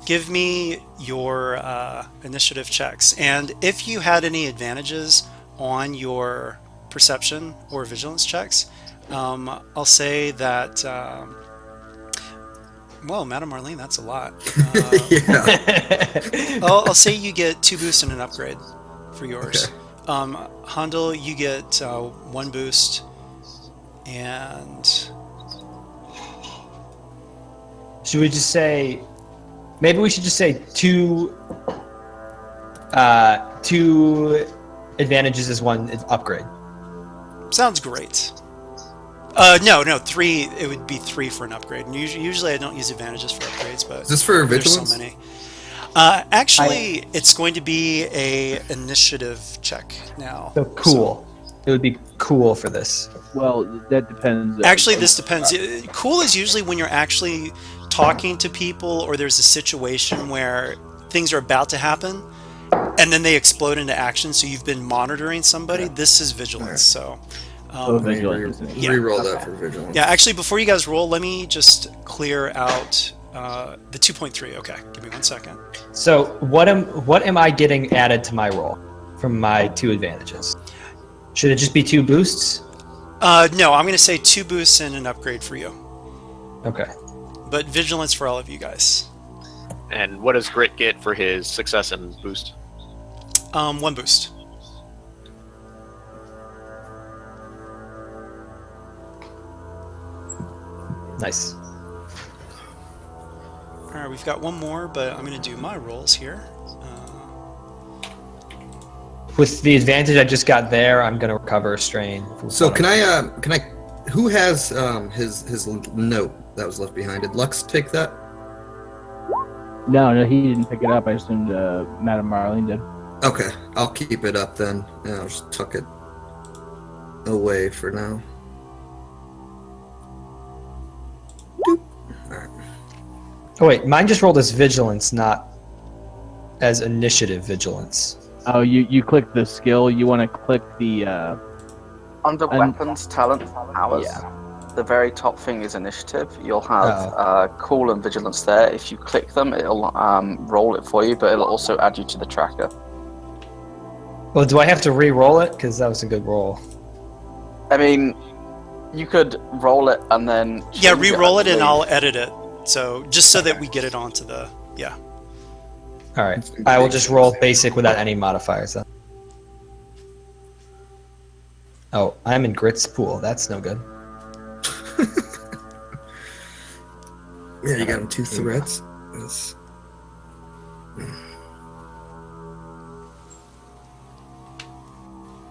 give me your initiative checks, and if you had any advantages on your perception or vigilance checks, I'll say that. Well, Madam Marlene, that's a lot. Yeah. I'll say you get 2 boosts and an upgrade for yours. Okay. Handel, you get 1 boost, and Should we just say? Maybe we should just say 2 advantages is 1 upgrade. sounds great. No, 3. It would be 3 for an upgrade. And usually I don't use advantages for upgrades, but Is this for there's vigilance? so many. Actually, it's going to be a initiative check now. So cool. It would be cool for this. Well, that depends. Actually, this depends. Cool is usually when you're actually talking to people, or there's a situation where things are about to happen, and then they explode into action. So you've been monitoring somebody. Okay. This is vigilance. So. Vigilance. Yeah. Reroll that for vigilance. Yeah, actually, before you guys roll, let me just clear out the 2.3. Okay, give me 1 second. So what am I getting added to my roll from my 2 advantages? Should it just be 2 boosts? No, I'm going to say 2 boosts and an upgrade for you. Okay. But vigilance for all of you guys. And what does Grit get for his success and boost? 1 boost. Nice. All right, we've got 1 more, but I'm going to do my rolls here. With the advantage I just got there, I'm gonna recover a strain. So can I? Who has his note that was left behind? Did Lux take that? No, he didn't pick it up. I assumed Madam Marlene did. Okay, I'll keep it up then. Yeah, I'll just tuck it away for now. Doop. All right. Oh wait, mine just rolled as vigilance, not as initiative vigilance. Oh, you click the skill. You want to click the. Under And- weapons, talent, powers, Yeah. the very top thing is initiative. You'll have cool and vigilance there. If you click them, it'll roll it for you, but it'll also add you to the tracker. Well, do I have to re-roll it? Because that was a good roll. I mean, you could roll it and then Yeah, change re-roll it and leave. I'll edit it. So just so that we get it onto the All right, I will just roll basic without any modifiers then. Oh, I'm in Grit's pool. That's no good. Yeah, you got him 2 threats. That's...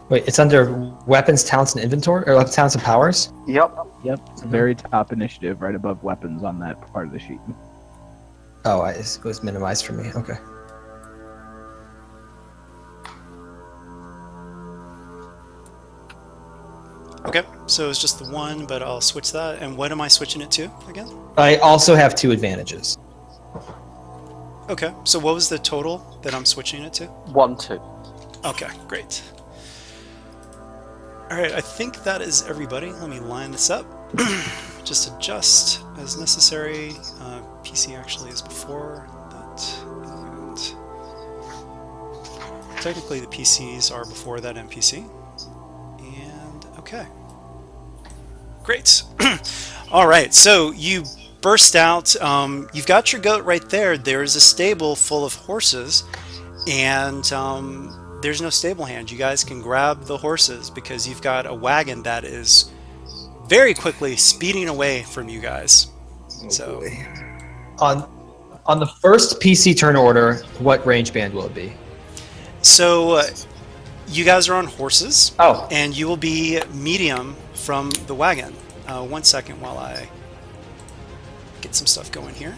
Wait, it's under weapons, talents, and inventory, or talents and powers. Yep. Yep, it's the very top initiative, right above weapons on that part of the sheet. Oh, it was minimized for me. Okay. Okay, so it's just the 1, but I'll switch that. And what am I switching it to again? I also have 2 advantages. Okay, so what was the total that I'm switching it to? 1, 2. Okay, great. All right, I think that is everybody. Let me line this up. Just adjust as necessary. PC actually is before that. And technically the PCs are before that NPC. And okay. Great. All right, so you burst out. You've got your goat right there. There is a stable full of horses. And there's no stable hand. You guys can grab the horses because you've got a wagon that is very quickly speeding away from you guys. So on the first PC turn order, what range band will it be? So you guys are on horses. Oh. And you will be medium from the wagon. 1 second while I get some stuff going here.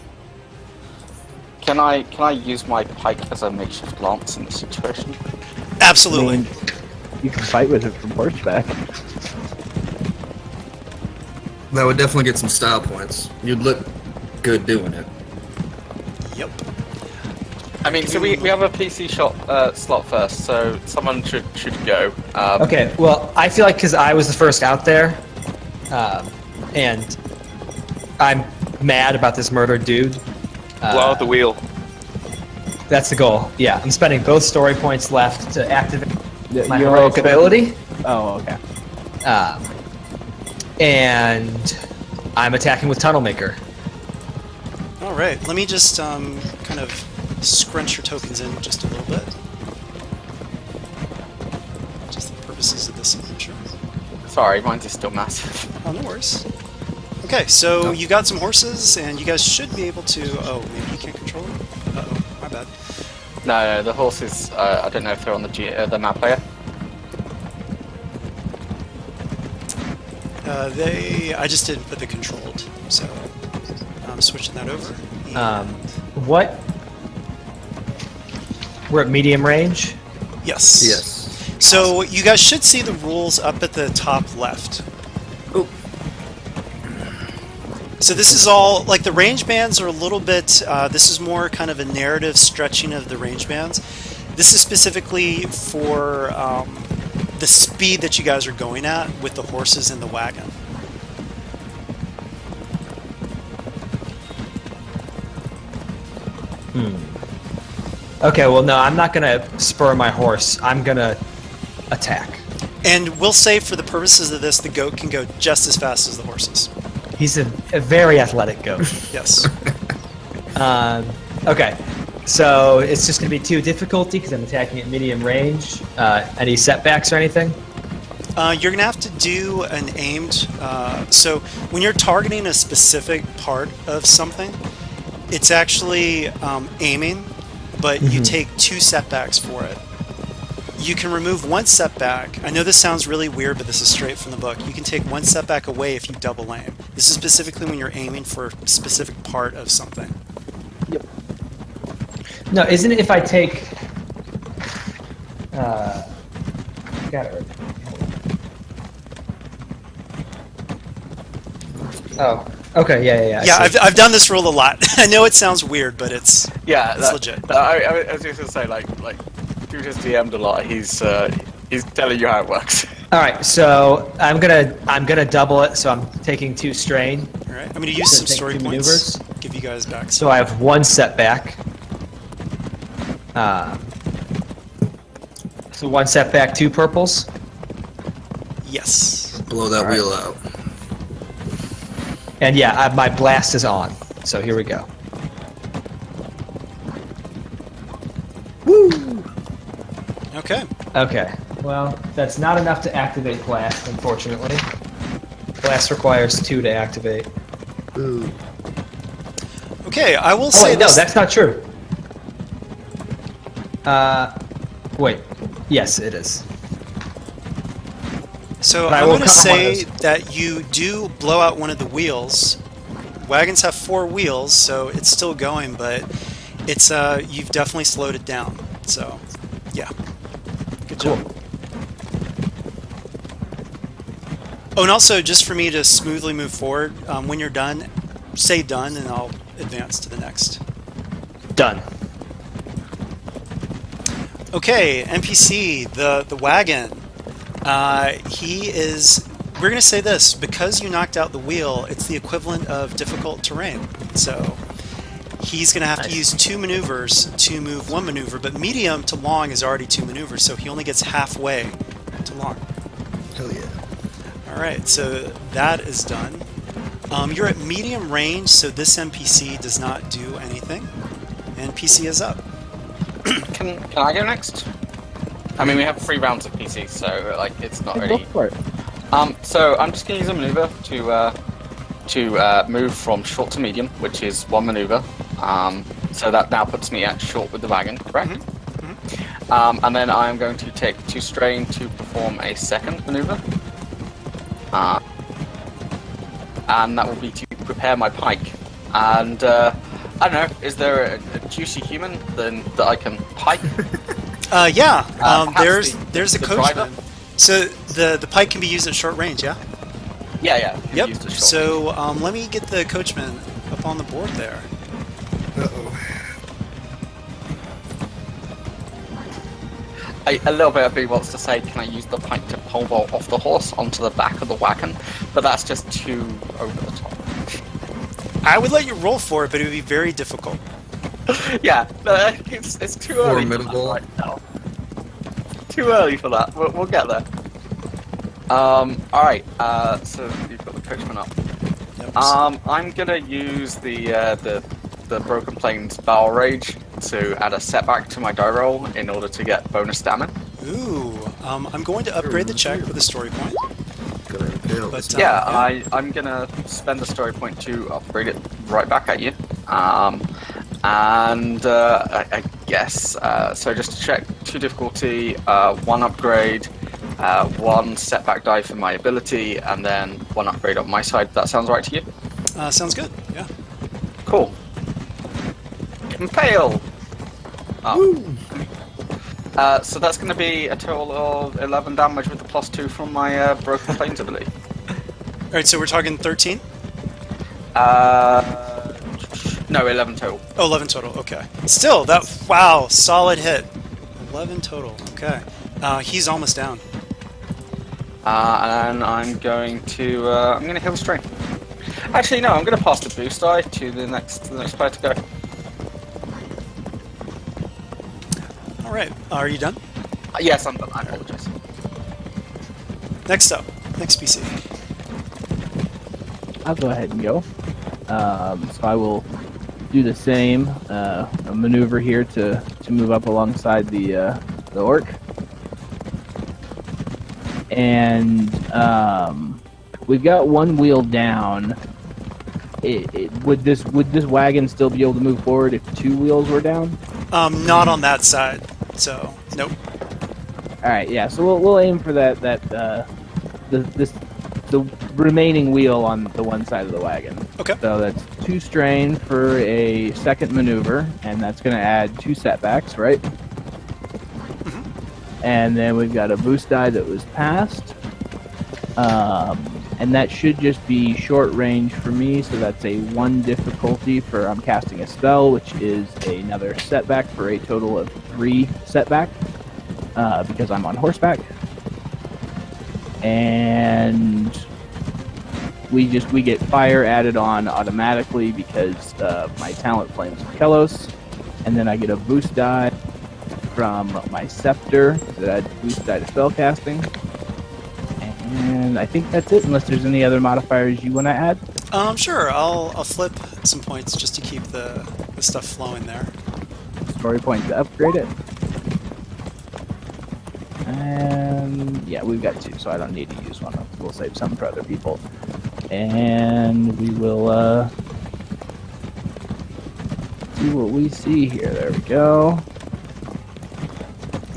Can I use my pike as a makeshift lance in this situation? Absolutely. I mean, you can fight with it from horseback. That would definitely get some style points. You'd look good doing it. Yep. I mean, so we have a PC slot first, so someone should go. Okay, well, I feel like because I was the first out there, and I'm mad about this murdered dude. Blow out the wheel. That's the goal. Yeah, I'm spending both story points left to activate my You're heroic also- ability. Oh, okay. And I'm attacking with Tunnel Maker. All right. Let me just kind of scrunch your tokens in just a little bit. Just the purposes of this signature. Sorry, mine is still massive. Oh, no worries. Okay, so you got some horses, and you guys should be able to... Oh, maybe you can't control them? Uh-oh, my bad. No, the horses. I don't know if they're on the map layer. I just didn't put the controlled, so I'm switching that over. What? We're at medium range. Yes. Yes. So you guys should see the rules up at the top left. Oh. So this is all, like the range bands are a little bit, this is more kind of a narrative stretching of the range bands. This is specifically for the speed that you guys are going at with the horses in the wagon. Okay, well, no, I'm not gonna spur my horse. I'm gonna attack. And we'll say for the purposes of this, the goat can go just as fast as the horses. He's a very athletic goat. Yes. Okay, so it's just gonna be 2 difficulty because I'm attacking at medium range. Any setbacks or anything? You're gonna have to do an aimed. So when you're targeting a specific part of something, it's actually aiming, but you take 2 setbacks for it. You can remove 1 setback. I know this sounds really weird, but this is straight from the book. You can take 1 setback away if you double aim. This is specifically when you're aiming for a specific part of something. Yep. No, isn't it if I take? Got it. Oh, okay, yeah. Yeah, I see. I've done this rule a lot. I know it sounds weird, but it's legit. I was just gonna say, like, dude has DM'd a lot. He's telling you how it works. All right, so I'm gonna double it. So I'm taking 2 strain. All right, I'm going to use some take story 2 points. maneuvers. Give you guys back. So I have 1 setback. So 1 setback, 2 purples. Yes. Blow that wheel out. And yeah, my blast is on. So here we go. Okay. Okay. Well, that's not enough to activate blast, unfortunately. Blast requires 2 to activate. Ooh. Okay, I will Oh say wait, no, this. that's not true. Wait. Yes, it is. So But I I'm will going to cut on one of say those. that you do blow out one of the wheels. Wagons have 4 wheels, so it's still going, but it's you've definitely slowed it down. So, yeah, good job. Oh, and also just for me to smoothly move forward, when you're done, say done, and I'll advance to the next. Done. Okay, NPC, the wagon. He is. We're gonna say this because you knocked out the wheel. It's the equivalent of difficult terrain. So he's gonna have to use 2 maneuvers to move 1 maneuver. But medium to long is already 2 maneuvers, so he only gets halfway to long. Hell yeah. All right, so that is done. You're at medium range, so this NPC does not do anything. NPC is up. Can I go next? I mean, we have 3 rounds of PC, so like it's not Go really. for it. So I'm just gonna use a maneuver to move from short to medium, which is 1 maneuver. So that now puts me at short with the wagon, correct? And then I'm going to take 2 strain to perform a second maneuver. And that will be to prepare my pike. And I don't know, is there a juicy human then that I can pike? Yeah. Perhaps There's a the coachman. driver? So the pike can be used at short range, yeah. Yeah. Yep. Use the short So let me get the coachman up on the board there. Uh-oh. A little bit of me wants to say, can I use the pike to pole vault off the horse onto the back of the wagon? But that's just too over the top. I would let you roll for it, but it would be very difficult. Yeah, it's too early for that Formidable. right now. Too early for that. We'll get there. Alright, so you've got the coachman up. Yep. I'm gonna use the Broken Plains Barrel Rage to add a setback to my die roll in order to get bonus damage. Ooh. I'm going to upgrade the check with a story point. Gonna impale But this. Yeah, I'm gonna spend the story point to upgrade it right back at you. I guess, so just to check, 2 difficulty, 1 upgrade, 1 setback die for my ability, and then 1 upgrade on my side. That sounds right to you? Sounds good. Yeah. Cool. Impale! Oh. So that's going to be a total of 11 damage with the +2 from my Broken Plains ability. All right. So we're talking 13. No, 11 total. Oh, 11 total. Okay. Still, wow, solid hit. 11 total. Okay. He's almost down. And I'm going to heal strain. Actually, no, I'm going to pass the boost die to the next player to go. All right. Are you done? Yes, I'm done. I apologize. Next up. Next PC. I'll go ahead and go. So I will do the same a maneuver here to move up alongside the orc, and we've got 1 wheel down. Would this wagon still be able to move forward if 2 wheels were down? Not on that side. So nope. All right, yeah. So we'll aim for the remaining wheel on the one side of the wagon. Okay. So that's 2 strain for a second maneuver, and that's going to add 2 setbacks, right? And then we've got a boost die that was passed. And that should just be short range for me, so that's a 1 difficulty for I'm casting a spell, which is another setback for a total of 3 setback, because I'm on horseback. And we get fire added on automatically because of my talent Flames of Kelos, and then I get a boost die from my scepter that adds boost die to spell casting. And I think that's it, unless there's any other modifiers you want to add. Sure. I'll flip some points just to keep the stuff flowing there. Story point to upgrade it. And yeah, we've got 2, so I don't need to use one. We'll save some for other people. And we will see what we see here. There we go.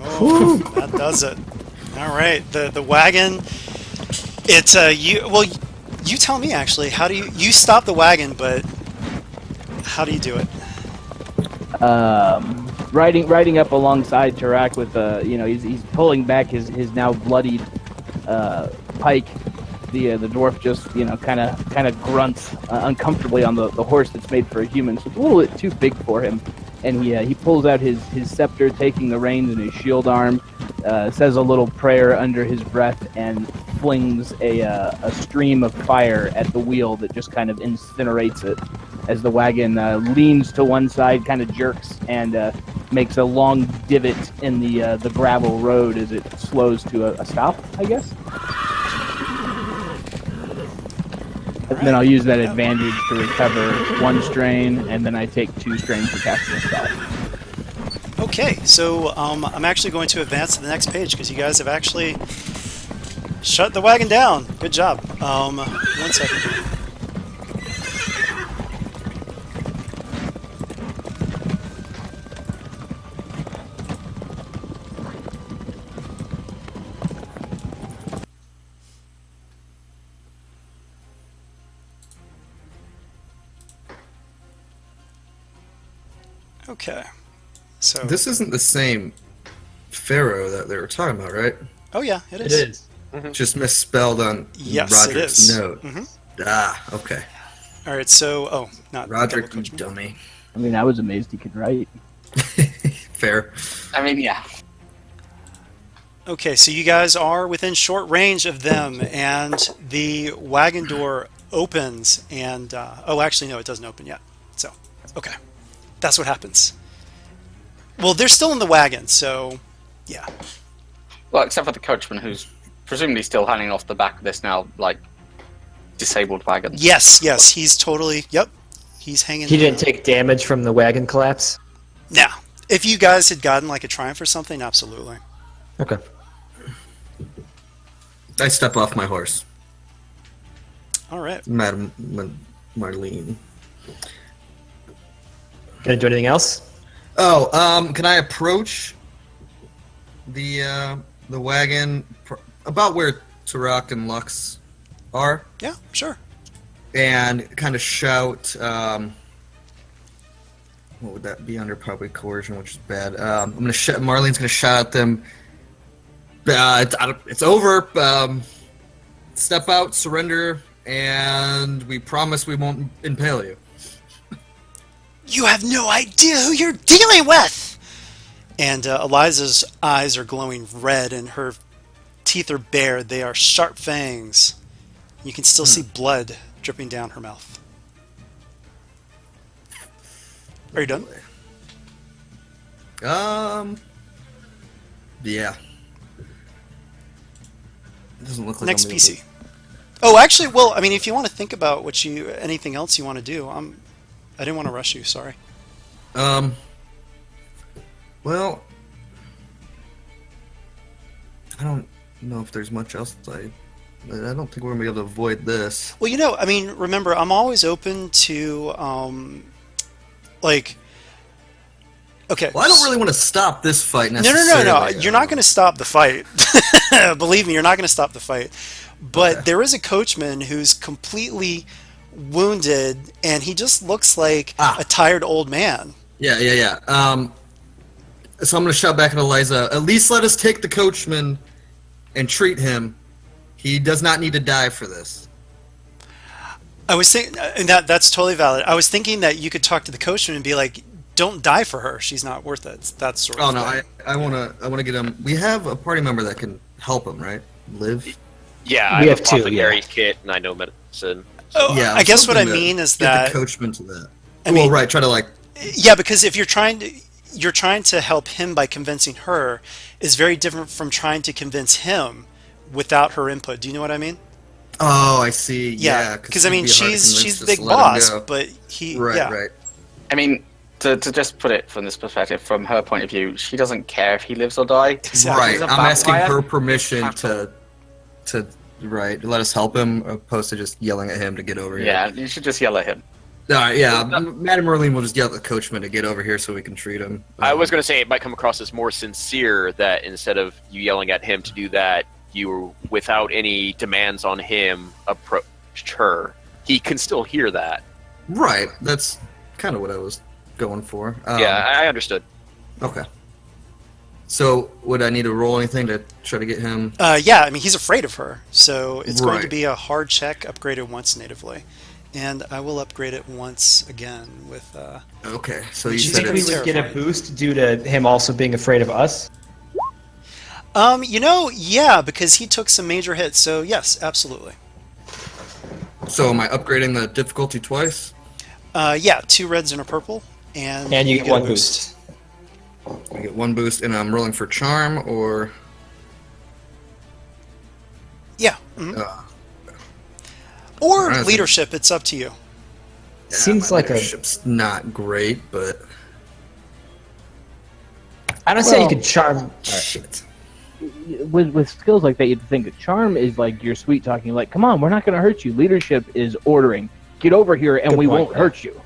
Oh, that does it. All right, the wagon. It's you. Well, you tell me actually. How do you stop the wagon? But how do you do it? Riding up alongside Tarak with he's pulling back his now bloodied pike. The dwarf just kind of grunts uncomfortably on the horse that's made for a human. So it's a little bit too big for him, and he pulls out his scepter, taking the reins in his shield arm, says a little prayer under his breath, and flings a stream of fire at the wheel that just kind of incinerates it as the wagon leans to one side, kind of jerks, and makes a long divot in the gravel road as it slows to a stop, I guess. And then I'll use that advantage to recover 1 strain, and then I take 2 strains to cast a spell. Okay, so I'm actually going to advance to the next page because you guys have actually shut the wagon down. Good job. 1 second. Okay, so This isn't the same Pharaoh that they were talking about, right? oh yeah, it It is. is. Just misspelled on Yes, it Roderick's is. note. Mhm. Ah, okay. All right, so not Roderick, double you coachman. dummy. I mean, I was amazed he could write. Fair. I mean, yeah. Okay, so you guys are within short range of them, and the wagon door opens, and oh, actually, no, it doesn't open yet. So, okay, that's what happens. Well, they're still in the wagon, so yeah. Well, except for the coachman, who's presumably still hanging off the back of this now, like, disabled wagon. Yes, he's totally. Yep, he's hanging. He didn't take damage from the wagon collapse? Now, if you guys had gotten like a triumph or something, absolutely. Okay. I step off my horse. All right. Madam Marlene. Gonna do anything else? Oh, can I approach the wagon about where Tarak and Lux are Yeah, sure. and kind of shout? What would that be under? Probably coercion, which is bad. I'm gonna shout. Marlene's gonna shout at them. It's over. Step out, surrender, and we promise we won't impale you. You have no idea who you're dealing with! And Eliza's eyes are glowing red, and her teeth are bared. They are sharp fangs. You can still see blood dripping down her mouth. Are you done? Yeah. It doesn't look like Next I'm able PC. Oh, actually, well, I mean, if you want to think about anything else you want to do, I didn't want to rush you. Sorry. Well, I don't know if there's much else. I don't think we're gonna be able to avoid this. Well, I mean, remember, I'm always open to, like, okay. Well, I don't really want to stop this fight No. necessarily. You're not going to stop the fight. Believe me, you're not going to stop the fight. But there is a coachman who's completely wounded, and he just looks like a tired old man. Yeah. So I'm gonna shout back at Eliza. At least let us take the coachman and treat him. He does not need to die for this. I was thinking, and that's totally valid. I was thinking that you could talk to the coachman and be like, "Don't die for her. She's not worth it." That sort of Oh no, thing. I wanna get him. We have a party member that can help him, right? Liv. Yeah, We I have have two, apothecary yeah. kit, and I know medicine. Oh, Yeah, I guess what I something to mean is get that the coachman to that. I mean- well, right. Try to like. yeah, because if you're trying to help him by convincing her is very different from trying to convince him without her input. Do you know what I mean? Oh, I see. Yeah, because I mean it'd be hard to convince she's the just big to let him boss, go. but he Right, yeah. right. I mean, to just put it from this perspective, from her point of view, she doesn't care if he lives or dies. Exactly. Right. He's a I'm asking vampire. her permission to let us help him, opposed to just yelling at him to get over here. Yeah, you should just yell at him. All right, yeah. Madam Merlin will just yell at the coachman to get over here so we can treat him. I was going to say it might come across as more sincere that instead of you yelling at him to do that, you, without any demands on him, approached her. He can still hear that. Right. That's kind of what I was going for. Yeah, I understood. Okay. So, would I need to roll anything to try to get him? Yeah, I mean, he's afraid of her, so it's going to Right. be a hard check, upgraded once natively. And I will upgrade it once again with... Okay, so you She's said pretty it's... We would get a terrifying. boost due to him also being afraid of us. yeah, because he took some major hits, so yes, absolutely. So, am I upgrading the difficulty twice? Yeah, 2 reds and a purple, And you get a one boost. I get 1 boost, and I'm rolling for charm, or... Yeah. Mhm. Uh, Or Alright, so- leadership, it's up to you. Seems my like a. leadership's not great, but... I don't say you Well- could charm. Shit. With skills like that, you'd think that charm is like your sweet talking, like, come on, we're not going to hurt you. Leadership is ordering, get over here and Good we point, won't yeah. hurt you.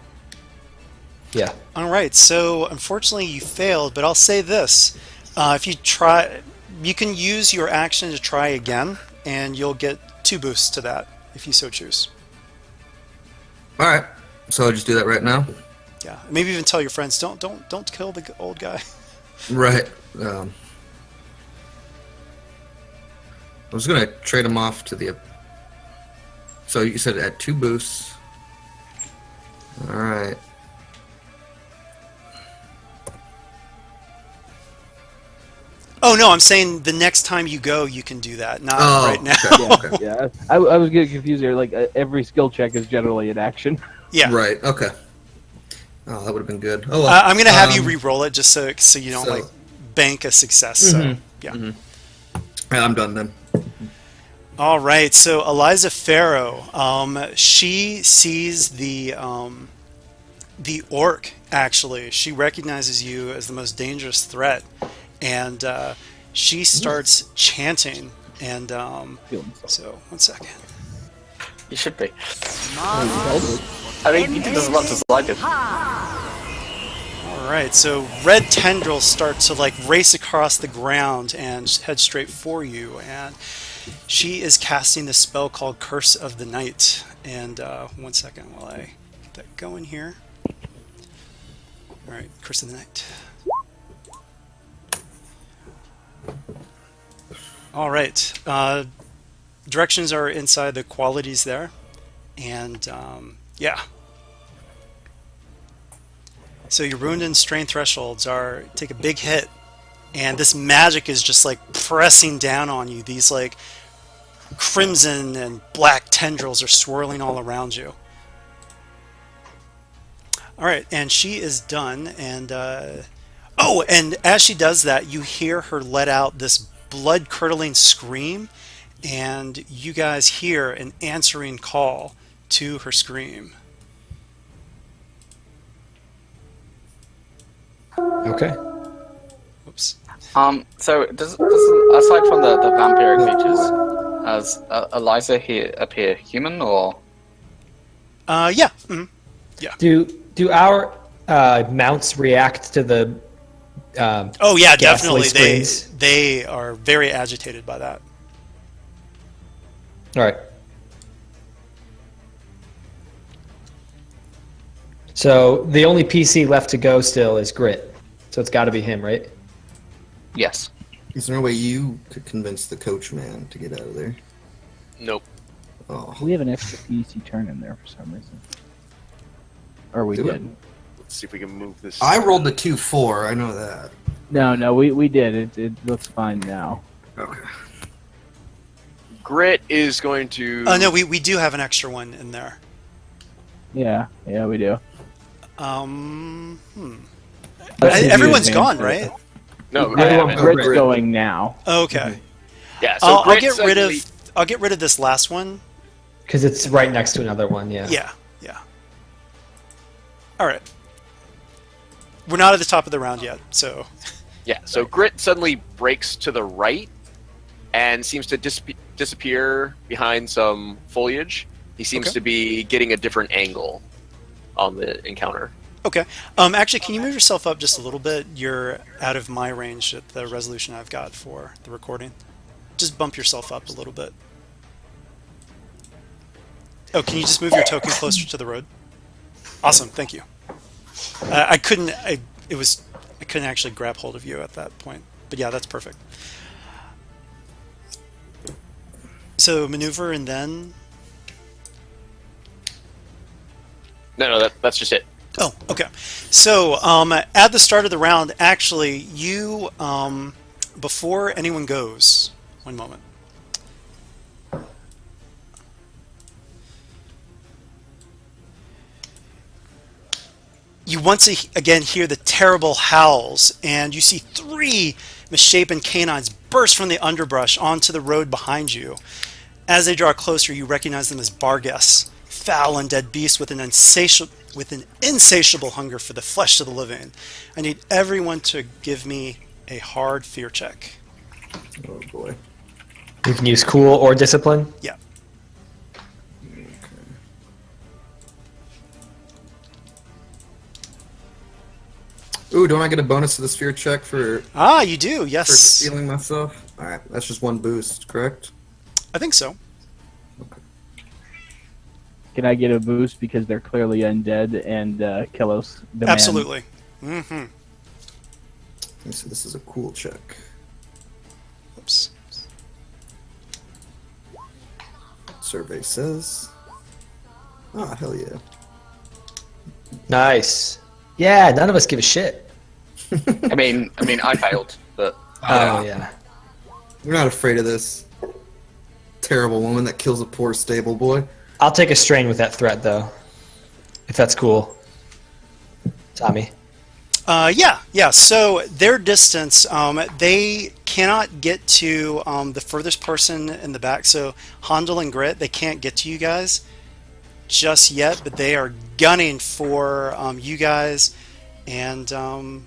Yeah. All right, so unfortunately you failed, but I'll say this. If you try, you can use your action to try again, and you'll get 2 boosts to that, if you so choose. Alright, so I'll just do that right now? Yeah, maybe even tell your friends, don't kill the old guy. Right. I was going to trade him off to the... So you said at 2 boosts. Alright. Oh no, I'm saying the next time you go, you can do that, not Oh, right now. okay, okay. Yeah, I was getting confused here. Like, every skill check is generally an action. Yeah. Right, okay. Oh, that would have been good. Oh, well. I'm gonna have you re-roll it just so you don't so- like bank a success. So yeah. Yeah, I'm done then. All right. So Eliza Farrow, she sees the orc. Actually, she recognizes you as the most dangerous threat, and she starts chanting. And so 1 second. You should be. I mean, you did as much as I did. All right, so red tendrils start to like race across the ground and head straight for you, and she is casting the spell called Curse of the Night. And 1 second while I get that going here. All right, Curse of the Night. All right, directions are inside the qualities there, and yeah. So your wound and strain thresholds take a big hit, and this magic is just like pressing down on you. These like crimson and black tendrils are swirling all around you. All right, and she is done. And oh, and as she does that, you hear her let out this blood-curdling scream, and you guys hear an answering call to her scream. Okay. Whoops. So does aside from the vampiric features, does Eliza here appear human or? Yeah. Mhm. Do our mounts react to the? Oh yeah, ghastly definitely. screams? They are very agitated by that. All right. So the only PC left to go still is Grit. So it's got to be him, right? Yes. Is there no way you could convince the coachman to get out of there? Nope. Oh, We have an extra PC turn in there for some reason. Or we Do it. did. Let's see if we can move this. I rolled the 2-4. I know that. No, we did. It looks fine now. Okay. Grit is going to. No, we do have an extra one in there. Yeah, we do. Everyone's gone, right? No, I Everyone, haven't. Grit's Grit. going now. Okay. Yeah, so I'll Grit get rid suddenly- of. I'll get rid of this last one. Because it's right next to another one. Yeah. Yeah. All right. We're not at the top of the round yet, so. Yeah, so Grit suddenly breaks to the right and seems to disappear behind some foliage. He seems Okay. to be getting a different angle. on the encounter. Okay. Actually, can you move yourself up just a little bit? You're out of my range at the resolution I've got for the recording. Just bump yourself up a little bit. Oh, can you just move your token closer to the road? Awesome, thank you. I couldn't actually grab hold of you at that point. But yeah, that's perfect. So maneuver and then... No, that's just it. Oh, okay. So at the start of the round, actually, you, before anyone goes, one moment. You once again hear the terrible howls, and you see 3 misshapen canines burst from the underbrush onto the road behind you. As they draw closer, you recognize them as Bargas, foul undead beasts with an insatiable hunger for the flesh of the living. I need everyone to give me a hard fear check. Oh boy. You can use cool or discipline. Yeah. Ooh, don't I get a bonus to the sphere check for You do, for yes. stealing myself? Alright, that's just 1 boost, correct? I think so. Okay. Can I get a boost because they're clearly undead and Kelos demands? Absolutely. Mm-hmm. So this is a cool check. Oops. Survey says. Ah, hell yeah. Nice. Yeah, none of us give a shit. I mean, I failed, but Oh yeah. We're not afraid of this terrible woman that kills a poor stable boy. I'll take a strain with that threat though, if that's cool. Tommy. Yeah. So their distance, they cannot get to the furthest person in the back. So Hondel and Grit, they can't get to you guys just yet, but they are gunning for you guys, and and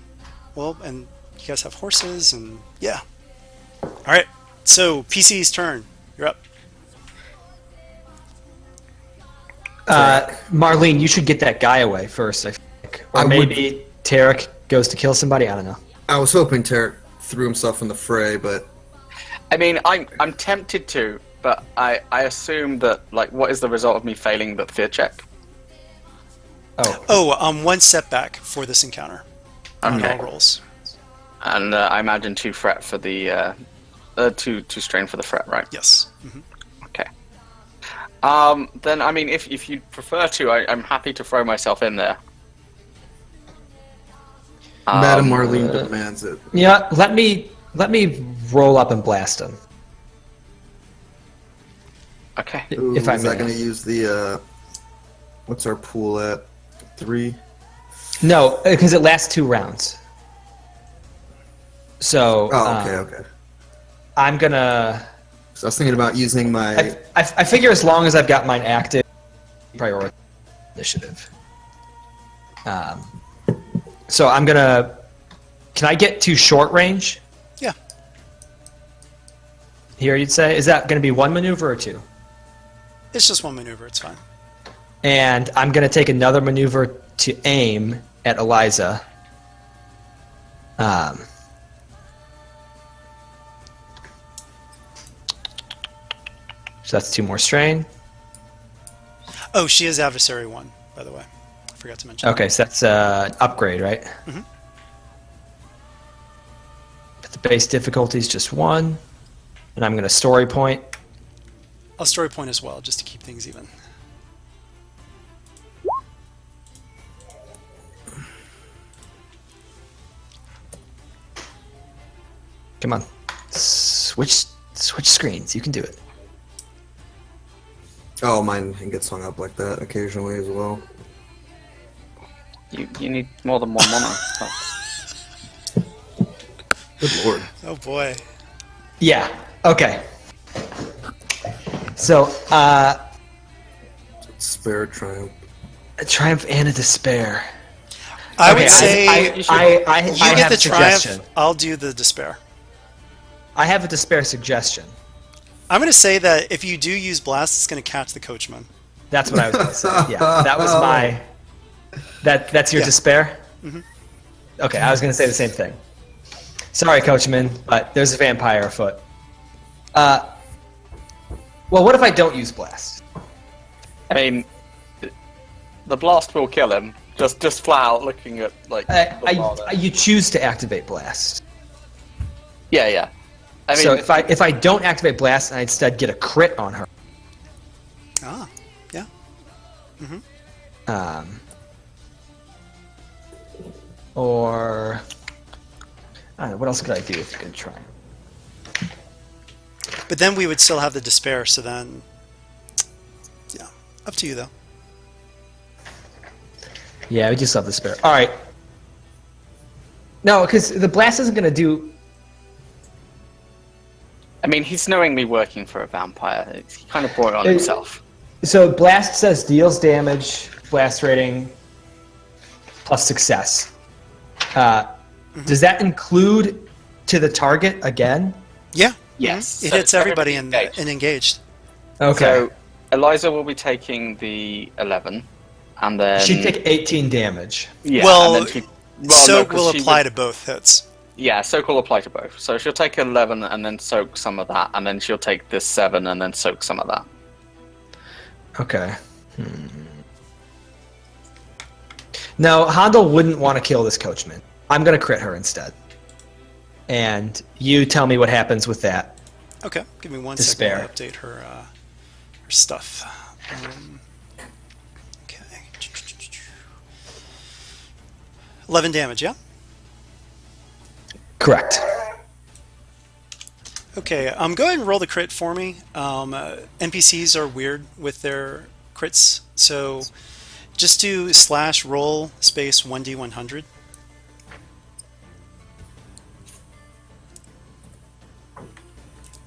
you guys have horses, and yeah. All right. So PC's turn. You're up. Marlene, you should get that guy away first, I think. Or maybe Tarek goes to kill somebody. I don't know. I was hoping Tarek threw himself in the fray, but I mean, I'm tempted to, but I assume that, like, what is the result of me failing the fear check? One setback for this encounter. On all rolls. And I imagine 2 fret for the two strain for the fret, right? Yes. Mm-hmm. Okay. Then I mean, if you prefer to, I'm happy to throw myself in there. Madame Marlene demands it. Yeah, let me roll up and blast him. Okay. Ooh, If I is may. that going to use the what's our pool at? 3? No, because it lasts 2 rounds. So okay. I'm gonna. So I was thinking about using my. I figure as long as I've got mine active, priority initiative. So I'm gonna. Can I get to short range? Yeah. Here, you'd say, is that going to be 1 maneuver or 2? It's just 1 maneuver. It's fine. And I'm going to take another maneuver to aim at Eliza. So that's 2 more strain. Oh, she is adversary 1, by the way. I forgot to mention. Okay, so that's upgrade, right? Mm-hmm. But the base difficulty is just 1. And I'm going to story point. I'll story point as well, just to keep things even. Come on. Switch screens. You can do it. Oh, mine gets hung up like that occasionally as well. You need more than 1 mana. Good lord. Oh boy. Yeah. Okay. So, Spare triumph. a triumph and a despair. I Okay, would say I you have get the a suggestion. triumph. I'll do the despair. I have a despair suggestion. I'm going to say that if you do use blast, it's going to catch the coachman. That's what I was going to say. Yeah, that was my. That's your Yeah. despair? Mhm. Okay, I was going to say the same thing. Sorry, Coachman, but there's a vampire afoot. Well, what if I don't use blast? I mean, the blast will kill him. Just flat out looking at like. the bar there. You choose to activate blast. Yeah. I mean, So if I don't activate blast and I instead get a crit on her, Ah, yeah. or I don't know, what else could I do with good try? But then we would still have the despair. So then, yeah, up to you though. Yeah, we just have the spare. All right. No, because the blast isn't going to do. I mean, he's knowingly working for a vampire. He kind of brought it on himself. So blast says deals damage, blast rating plus success. Does that include to the target again? Yeah. Yes. It So hits everybody engaged. and engaged. Okay. So Eliza will be taking the 11, and then She'd take 18 damage. yeah. Well, and then Soak will she apply would- to both hits. Yeah, soak will apply to both. So she'll take 11 and then soak some of that, and then she'll take this 7 and then soak some of that. Okay. No, Handel wouldn't want to kill this coachman. I'm going to crit her instead. And you tell me what happens with that. Okay, give me one Despair. second to update her stuff. Okay. 11 damage, yeah? Correct. Okay, go ahead and roll the crit for me. NPCs are weird with their crits, so just do /roll space 1d100.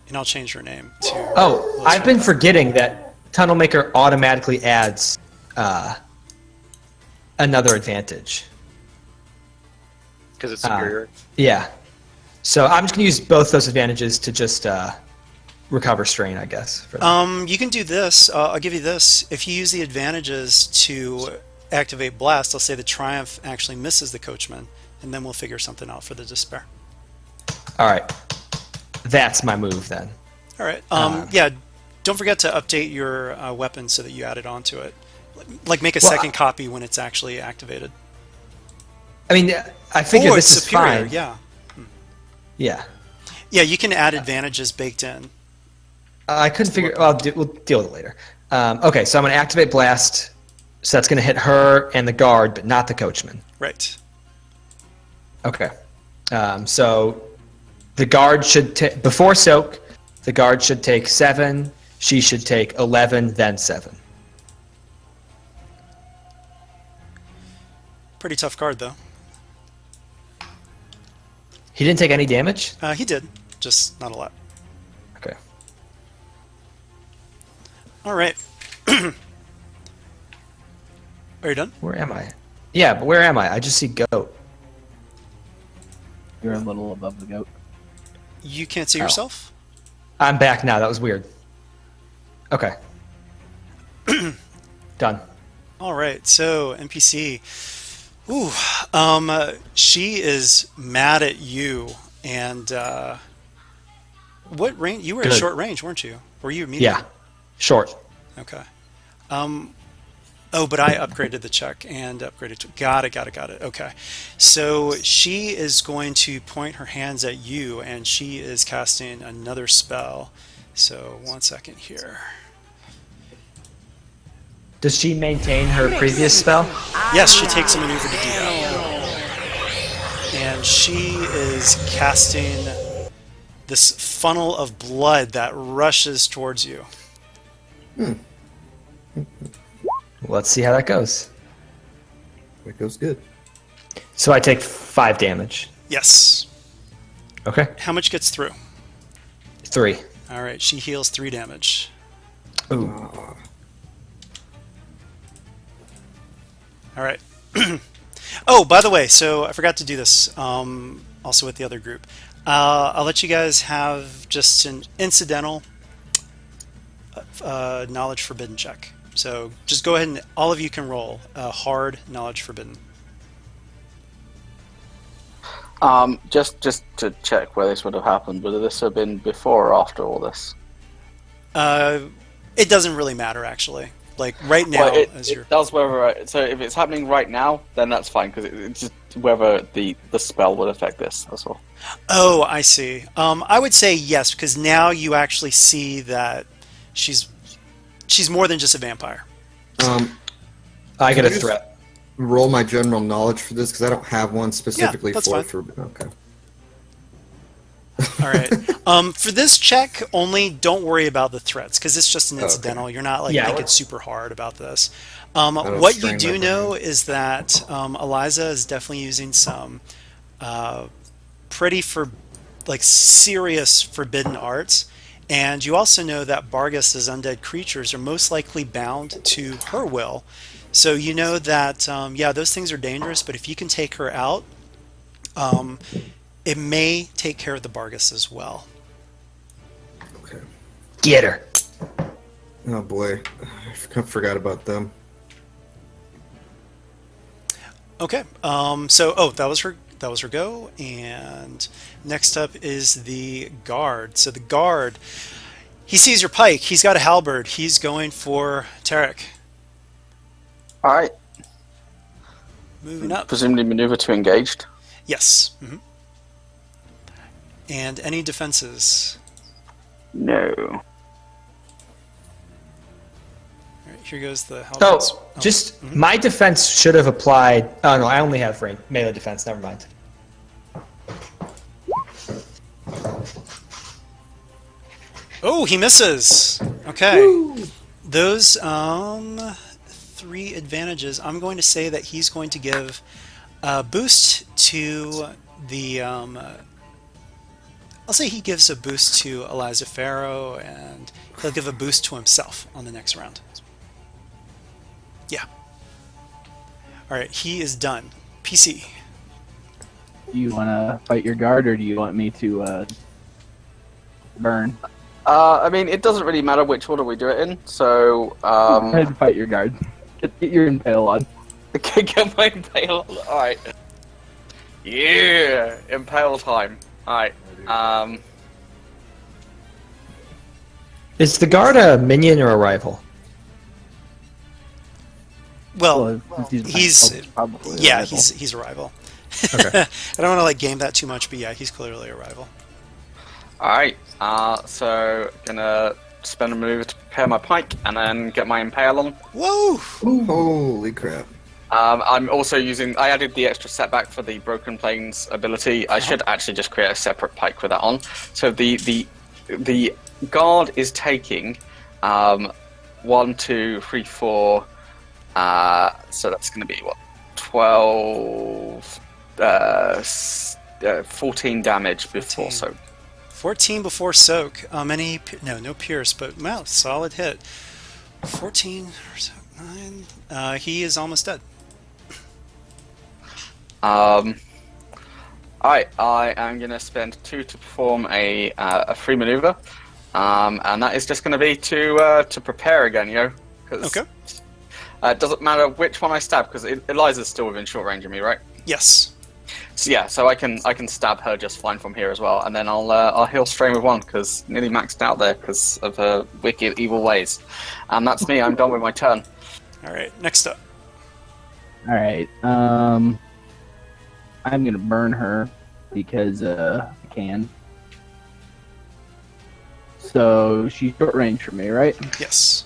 And I'll change her name to... Oh, I've been forgetting that Tunnel Maker automatically adds another advantage. Because it's superior. Yeah. So I'm just going to use both those advantages to just recover strain, I guess. For that. You can do this. I'll give you this. If you use the advantages to activate Blast, I'll say the Triumph actually misses the Coachman, and then we'll figure something out for the Despair. All right. That's my move then. All right. Yeah, don't forget to update your weapon so that you add it onto it. Like make a second copy when it's actually activated. I mean, I figure Or this it's is superior, fine. yeah. Yeah. Yeah, you can add advantages baked in. I couldn't figure. Well, we'll deal with it later. Okay, so I'm going to activate Blast. So that's going to hit her and the guard, but not the coachman. Right. Okay. So the guard should take before soak. The guard should take 7. She should take 11, then 7. Pretty tough card, though. He didn't take any damage? He did, just not a lot. Okay. All right. Are you done? Where am I? Yeah, but where am I? I just see goat. You're a little above the goat. You can't see yourself? I'm back now. That was weird. Okay. Done. All right, so NPC. Ooh, she is mad at you, and what range? You were at Good. short range, weren't you? Were you medium? Yeah. Short. Okay. Oh, but I upgraded the check and upgraded to... Got it. Okay. So she is going to point her hands at you, and she is casting another spell. So 1 second here. Does she maintain her previous spell? Yes, she takes a maneuver to do that. And she is casting this funnel of blood that rushes towards you. Let's see how that goes. It goes good. So I take 5 damage. Yes. Okay. How much gets through? 3. All right, she heals 3 damage. Ooh. All right. Oh, by the way, so I forgot to do this also with the other group. I'll let you guys have just an incidental knowledge forbidden check. So just go ahead and all of you can roll a hard knowledge forbidden. Just to check where this would have happened, would this have been before or after all this? It doesn't really matter actually. Like right now, Well, as you're it does whether. So if it's happening right now, then that's fine because it's just whether the spell would affect this. That's all. Oh, I see. I would say yes because now you actually see that she's more than just a vampire. Can I get a I just threat. Roll my general knowledge for this because I don't have one specifically that's for fine. forbidden. Okay. All right. For this check, only don't worry about the threats because it's just an incidental. You're not like Yeah, thinking we're- super hard about this. don't What you strain do my know brain. is that Eliza is definitely using some pretty serious forbidden arts, and you also know that Bargus's undead creatures are most likely bound to her will. So you know that those things are dangerous, but if you can take her out, it may take care of the Bargus as well. Okay. Get her. Oh boy, I forgot about them. Okay. That was her go, and next up is the guard. So the guard, he sees your pike. He's got a halberd. He's going for Tarek. All right. Moving up. Presumably maneuver to engaged. Yes. And any defenses? No. All right, here goes the Oh, halberd. my defense should have applied. Oh no, I only have melee defense. Never mind. Oh, he misses. Okay. Those 3 advantages. I'm going to say that he's going to give a boost to the. I'll say he gives a boost to Eliza Farrow, and he'll give a boost to himself on the next round. Yeah. All right, he is done. PC. Do you want to fight your guard, or do you want me to burn? I mean, it doesn't really matter which order we do it in. So, Go ahead and fight your guard. Get your impale on. get my impale. All right. Yeah, impale time. All right. Is the guard a minion or a rival? Well, Since he's probably a yeah, rival. he's a rival. Okay. I don't want to game that too much, but yeah, he's clearly a rival. All right. So gonna spend a maneuver to prepare my pike and then get my impale on. Whoa! Holy crap. I'm also using. I added the extra setback for the Broken Plains ability. I should actually just create a separate pike with that on. So the guard is taking 1, 2, 3, 4. So that's going to be what 12, 14 damage before 14. soak. 14 before soak. No pierce, but wow, solid hit. 14 or so, 9. He is almost dead. I am going to spend 2 to perform a free maneuver, and that is just going to be to prepare again, Cause, Okay. It doesn't matter which one I stab because Eliza's still within short range of me, right? Yes. So yeah, so I can stab her just fine from here as well, and then I'll heal strain with 1 because nearly maxed out there because of her wicked evil ways, and that's me. I'm done with my turn. All right. Next up. All right. I'm gonna burn her because I can. So she's short range for me, right? Yes.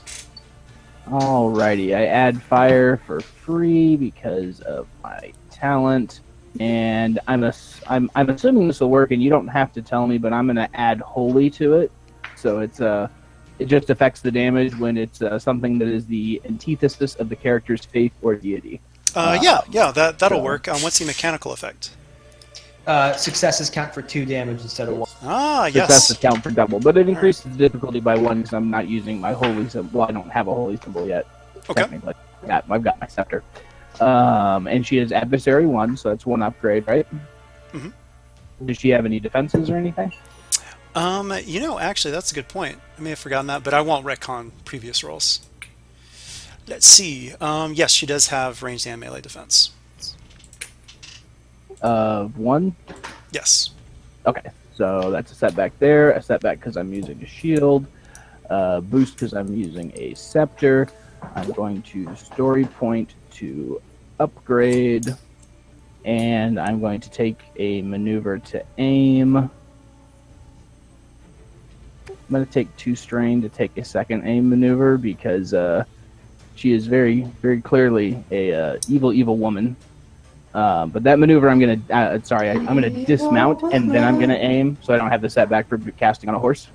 Alrighty. I add fire for free because of my talent, and I'm assuming this will work, and you don't have to tell me, but I'm gonna add holy to it. So it just affects the damage when it's something that is the antithesis of the character's faith or deity. That'll work. What's the mechanical effect? Successes count for 2 damage instead of 1. Successes Yes. count for double, but it increases the difficulty by 1 because I'm not using my holy symbol. Well, I don't have a holy symbol yet. Okay. Technically. Yeah, I've got my scepter. And she is adversary 1, so that's 1 upgrade, right? Mhm. Does she have any defenses or anything? Actually, that's a good point. I may have forgotten that, but I won't retcon previous rolls. Let's see. Yes, she does have ranged and melee defense. 1. Yes. Okay, so that's a setback there. A setback because I'm using a shield. Boost because I'm using a scepter. I'm going to story point to upgrade, and I'm going to take a maneuver to aim. I'm going to take 2 strain to take a second aim maneuver because she is very, very clearly a evil woman. But that maneuver, I'm going to I'm going to dismount and then I'm going to aim, so I don't have the setback for casting on a horse.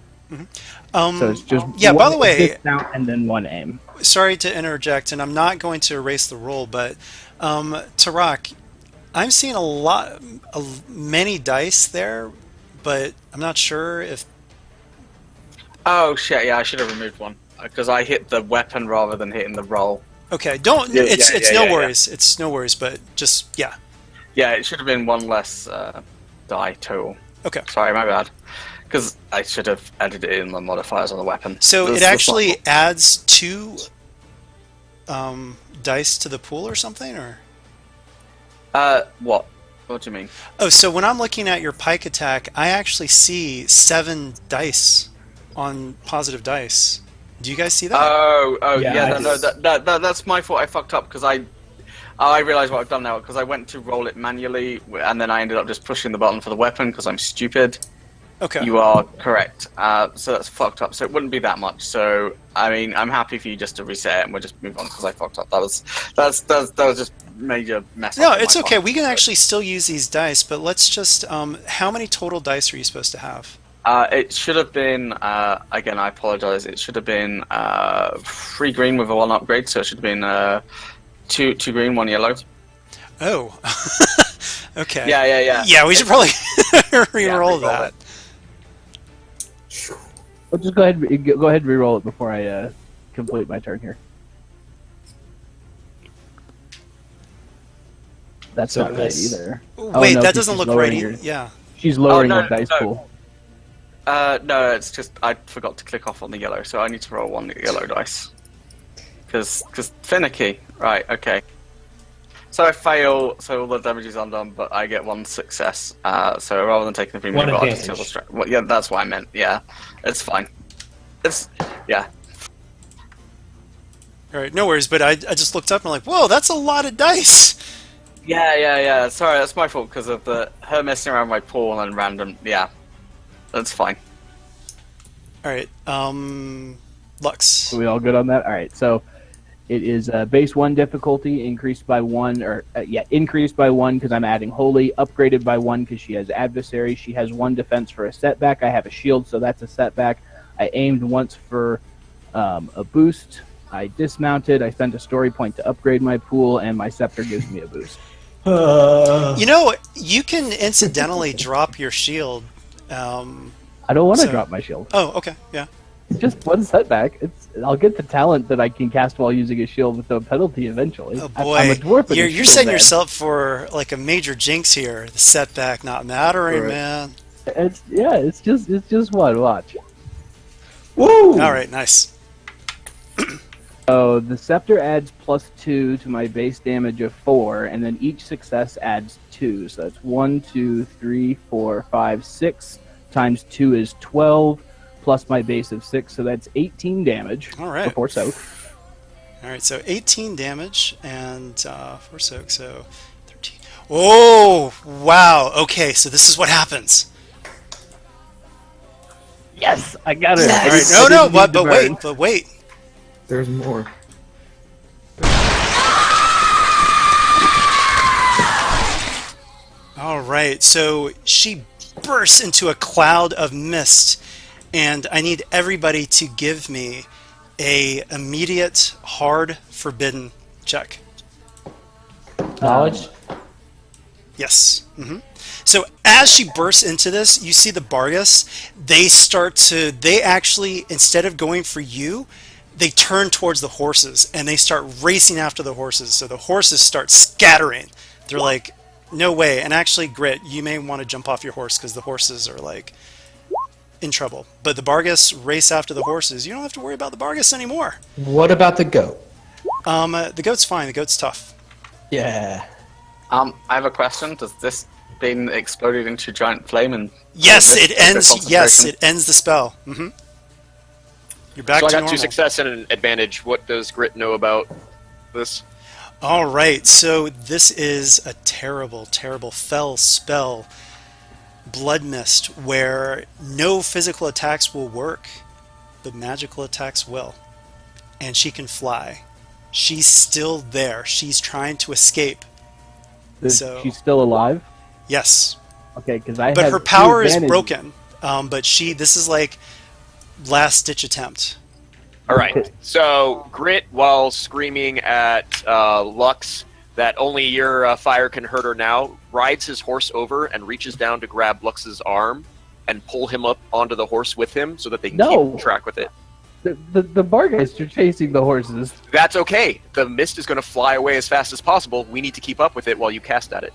So it's just yeah. By the way, dismount and then 1 aim. Sorry to interject, and I'm not going to erase the roll, but Tarak, I'm seeing many dice there, but I'm not sure if. Oh shit! Yeah, I should have removed one because I hit the weapon rather than hitting the roll. Okay, don't. Yeah, It's yeah, no yeah, worries. It's no worries, but just yeah. Yeah, it should have been 1 less die total. Okay. Sorry, my bad. Because I should have edited in the modifiers on the weapon. So This it actually adds 2 dice to the pool or something, or? What? What do you mean? Oh, so when I'm looking at your pike attack, I actually see 7 dice on positive dice. Do you guys see that? Yeah, that's my fault. I fucked up because I realized what I've done now because I went to roll it manually and then I ended up just pushing the button for the weapon because I'm stupid. Okay. You are correct. So that's fucked up. So it wouldn't be that much. So I mean, I'm happy for you just to reset it and we'll just move on because I fucked up. That was just major mess. No, up on it's my okay. part. We can actually still use these dice, but let's just. How many total dice are you supposed to have? It should have been, again, I apologize, it should have been 3 green with a 1 upgrade, so it should have been 2 green, 1 yellow. Oh. Okay. Yeah. Yeah, we should probably re-roll re-roll that. Well, just go ahead and re-roll it before I complete my turn here. That's So not right nice. either. Wait, no, that 'cause doesn't she's look lowering right. your- Yeah. She's lowering no, your dice no. pool. No, it's just, I forgot to click off on the yellow, so I need to roll 1 yellow dice. Because finicky. Right, okay. So I fail, so all the damage is undone, but I get 1 success. So rather than taking the premium, 1 I just advantage. steal the well, yeah, that's what I meant. Yeah, it's fine. Yeah. All right, no worries. But I just looked up and I'm like, whoa, that's a lot of dice. Yeah. Sorry, that's my fault because of her messing around my pool and random. Yeah, that's fine. All right, Lux. Are we all good on that? All right, so it is base 1 difficulty, increased by 1, increased by 1 because I'm adding holy, upgraded by 1 because she has adversary. She has 1 defense for a setback. I have a shield, so that's a setback. I aimed once for a boost. I dismounted. I spent a story point to upgrade my pool, and my scepter gives me a boost. You know, you can incidentally drop your shield. I don't want to So- drop my shield. Oh, okay, yeah. It's just 1 setback. I'll get the talent that I can cast while using a shield with no penalty eventually. Oh I'm boy, a dwarf. and a you're shield setting man. yourself for like a major jinx here. The setback not mattering, Right. man. It's just 1. Watch. Woo! All right, nice. So the scepter adds +2 to my base damage of 4, and then each success adds 2. So that's 1, 2, 3, 4, 5, 6 times 2 is 12, plus my base of 6, so that's 18 damage. All right. Before soak. All right, so 18 damage and for soak, so 13. Oh, wow. Okay, so this is what happens. Yes, I got it. All right, I no, didn't need to burn. but wait. There's more. All right, so she bursts into a cloud of mist, and I need everybody to give me a immediate hard forbidden check. Knowledge? Yes. So as she bursts into this, you see the Bargus. They actually, instead of going for you, they turn towards the horses and they start racing after the horses. So the horses start scattering. They're like, no way. And actually, Grit, you may want to jump off your horse because the horses are like in trouble. But the Bargus race after the horses. You don't have to worry about the Bargus anymore. What about the goat? The goat's fine. The goat's tough. Yeah. I have a question. Does this being exploded into a giant flame and Yes, this it ends. concentration? Yes, it ends the spell. You're back So I to got normal. 2 success and an advantage. What does Grit know about this? All right, so this is a terrible, terrible fell spell, Blood Mist, where no physical attacks will work, but magical attacks will. And she can fly. She's still there. She's trying to escape. So- She's still alive. Yes, Okay, because I. but have her two power is advantages. broken. But this is like last ditch attempt. All right. So Grit, while screaming at Lux that only your fire can hurt her now, rides his horse over and reaches down to grab Lux's arm and pull him up onto the horse with him so that they can keep track with it. The Bargeists are chasing the horses. That's okay. The mist is going to fly away as fast as possible. We need to keep up with it while you cast at it.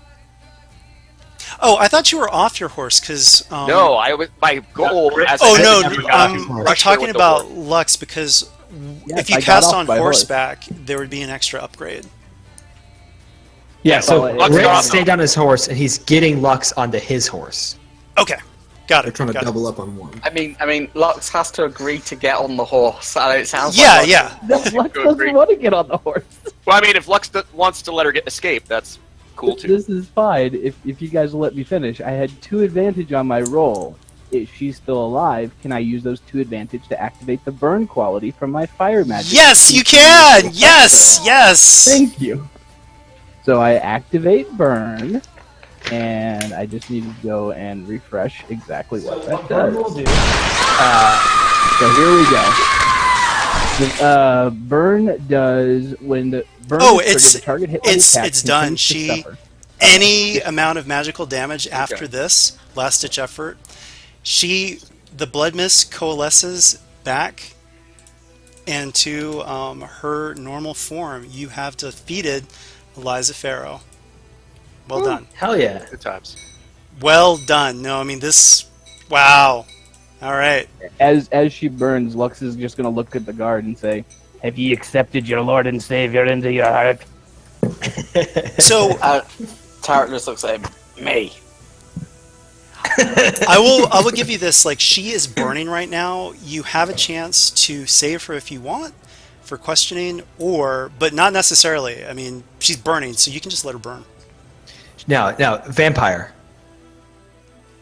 Oh, I thought you were off your horse because. No, my goal. As Oh a no, heavy guy, I'm rush her talking with the about horse. Lux because Yes, if you I got cast off on my horse. horseback, there would be an extra upgrade. Yeah, so well, Lux Rick got off stayed on his horse, and he's getting Lux onto his horse. Okay, got They're it. trying to got it. double up on one. I mean, Lux has to agree to get on the horse. And it sounds Yeah, like Lux yeah. Lux Go doesn't agree. want to get on the horse. Well, I mean, if Lux wants to let her escape, that's cool too. This is fine if you guys will let me finish. I had 2 advantage on my roll. If she's still alive, can I use those 2 advantage to activate the burn quality from my fire magic? Yes, you can. Yes, yes. Thank you. So I activate burn, and I just need to go and refresh exactly what that does. So here we go. The burn does when the burn Oh, is triggered, the target hit by the attack it's done. continues to She suffer. any amount of magical damage after this last ditch effort, the blood mist coalesces back into her normal form. You have defeated Eliza Farrow. Well done. Hell yeah. Good times. Well done. No, I mean this. Wow. All right. As she burns, Lux is just going to look at the guard and say, "Have ye accepted your Lord and Savior into your heart?" So Tarot just looks at me. I will give you this. Like, she is burning right now. You have a chance to save her if you want for questioning, but not necessarily. I mean, she's burning, so you can just let her burn. Now, vampire.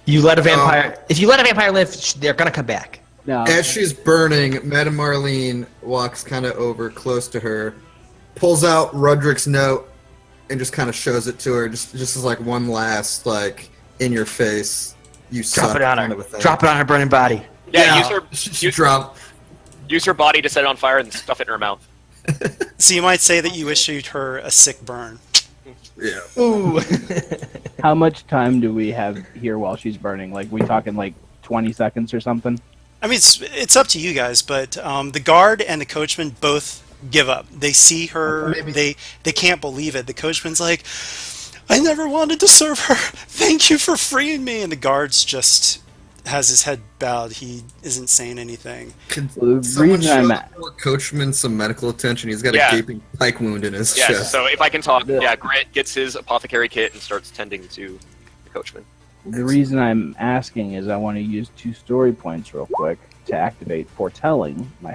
You let a vampire. If you let a vampire live, they're gonna come back. No. As she's burning, Madame Marlene walks kind of over close to her, pulls out Rudrick's note, and just kind of shows it to her, just as like one last like in your face. You Drop suck it on kind her. of a thing. Drop it on her burning body. Yeah, She drop. use her body to set it on fire and stuff it in her mouth. So you might say that you issued her a sick burn. Yeah. Ooh. How much time do we have here while she's burning? Like, we talking like 20 seconds or something? I mean, it's up to you guys, but the guard and the coachman both give up. They see her. They can't believe it. The coachman's like, "I never wanted to serve her. Thank you for freeing me." And the guard's just has his head bowed. He isn't saying anything. Well, the Someone reason show I'm poor Coachman some medical attention. He's got Yeah. a gaping pike wound in his Yeah, chest. so if I can talk, Yeah. Grit gets his apothecary kit and starts tending to the coachman. The reason I'm asking is I want to use 2 story points real quick to activate foretelling, my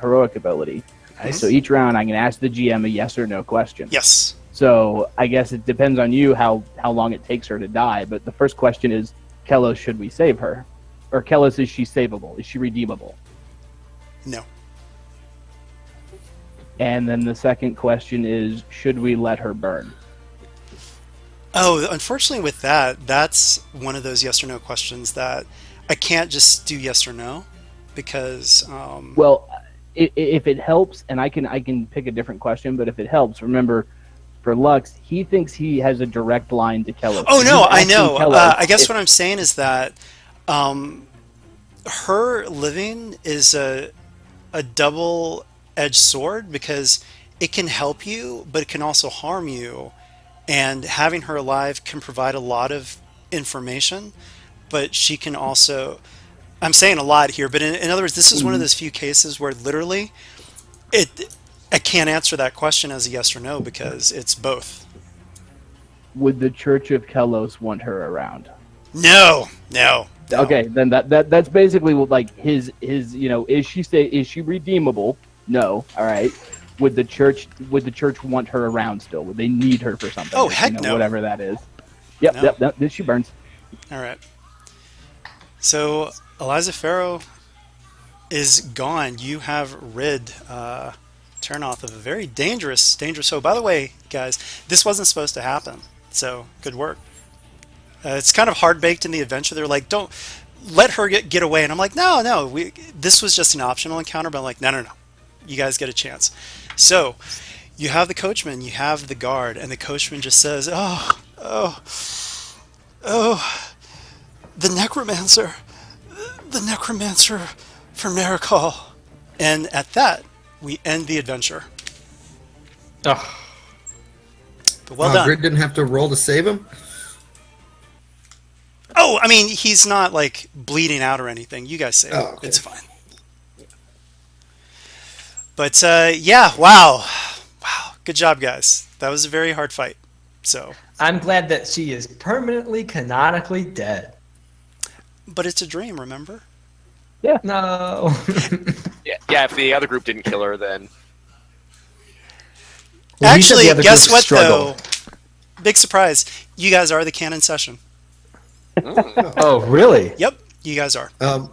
heroic ability. So each round I can ask the GM a yes or no question. Yes. So I guess it depends on you how long it takes her to die. But the first question is, Kellos, should we save her? Or Kellos, is she savable? Is she redeemable? No. And then the second question is, should we let her burn? Oh, unfortunately with that, that's one of those yes or no questions that I can't just do yes or no because Well, if it helps, and I can pick a different question, but if it helps, remember, for Lux, he thinks he has a direct line to Kellos. Oh no, He's I asking know. Kellos I guess if- what I'm saying is that her living is a double-edged sword because it can help you, but it can also harm you. And having her alive can provide a lot of information, but she can also. I'm saying a lot here, but in other words, this is one of those few cases where literally I can't answer that question as a yes or no because it's both. Would the Church of Kelos want her around? No, no. No. Okay, then that's basically what, like his is she redeemable? No. All right. Would the church want her around still? Would they need her for something? Oh, heck no. Whatever that is. Yep. Yep. She burns. All right. So Eliza Farrow is gone. You have rid Turnoff of a very dangerous foe. By the way, guys, this wasn't supposed to happen. So good work. It's kind of hard baked in the adventure. They're like, don't let her get away, and I'm like, no. This was just an optional encounter, but I'm like, no. You guys get a chance. So you have the coachman, you have the guard, and the coachman just says, oh, the necromancer from Naricol. And at that, we end the adventure. Oh. But well done. Grid didn't have to roll to save him? Oh, I mean, he's not like bleeding out or anything. You guys save him. Okay. It's fine. But yeah, wow. Good job, guys. That was a very hard fight. So I'm glad that she is permanently, canonically dead. But it's a dream, remember? Yeah. No. Yeah. If the other group didn't kill her, then Well, he said Actually, the other guess group what struggled. though? Big surprise. You guys are the canon session. Oh, really? Yep, you guys are. Really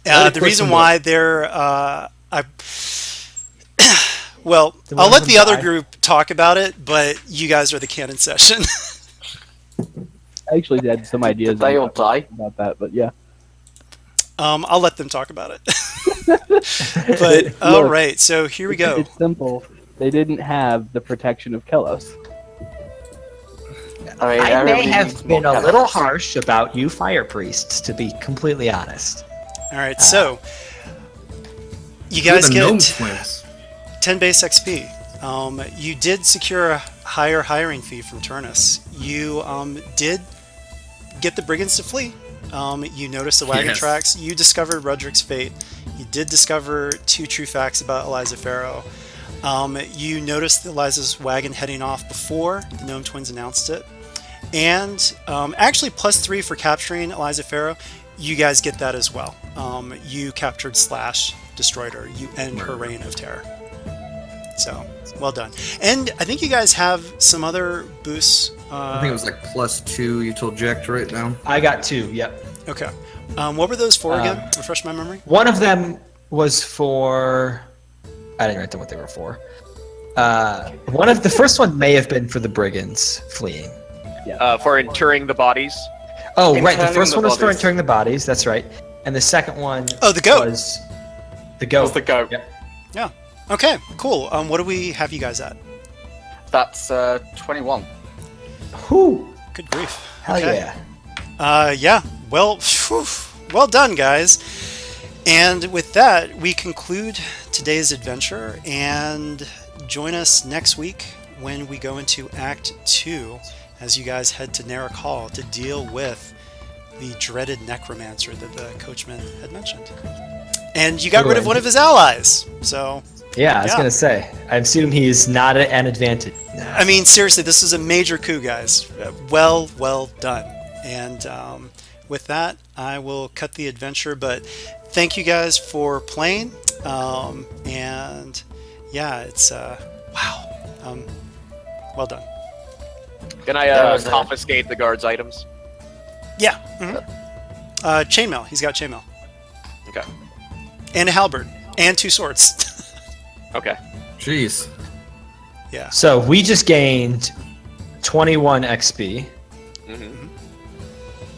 The quick reason one. why they're well, The I'll one let who the other died? group talk about it, but you guys are the canon session. I actually had some ideas Did they all die? about that, but yeah. I'll let them talk about it. But all Look, right, so here we go. It's simple. They didn't have the protection of Kelos. I mean, I may everybody needs have more been a colours. little harsh about you fire priests, to be completely honest. All right, so you You're guys the get gnome twins. 10 base XP. You did secure a higher hiring fee from Turnus. You did get the brigands to flee. You noticed the wagon Yes. tracks. You discovered Rudrick's fate. You did discover 2 true facts about Eliza Farrow. You noticed Eliza's wagon heading off before the gnome twins announced it. And actually +3 for capturing Eliza Farrow. You guys get that as well. You captured / destroyed her. You end her reign of terror. So, well done. And I think you guys have some other boosts. I think it was like +2 you told Jack to write down. I got 2, yep. Okay. What were those for again? Refresh my memory. One of them was for... I didn't write down what they were for. The first one may have been for the brigands fleeing. for interring the bodies. Oh, right. The Interring first the one was for bodies. interring the bodies. That's right. And the second one Oh, the goat. was the goat. Was the goat. Yep. Yeah. Okay, cool. What do we have you guys at? That's 21. Whew. Good grief. Hell Okay. yeah. Yeah. Well, phew, well done, guys. And with that, we conclude today's adventure. And join us next week when we go into Act 2 as you guys head to Narrock Hall to deal with the dreaded necromancer that the coachman had mentioned. And you got rid of one of his allies. So, Yeah, I was Yeah. going to say. I assume he's not at an advantage. I mean, seriously, this is a major coup, guys. Well done. And with that, I will cut the adventure. But thank you guys for playing. And yeah, it's wow. Well done. Can I That was a- confiscate the guard's items? Yeah. Chainmail. He's got chainmail Okay. and a halberd and 2 swords. Okay. Jeez. Yeah. So we just gained 21 XP. hmm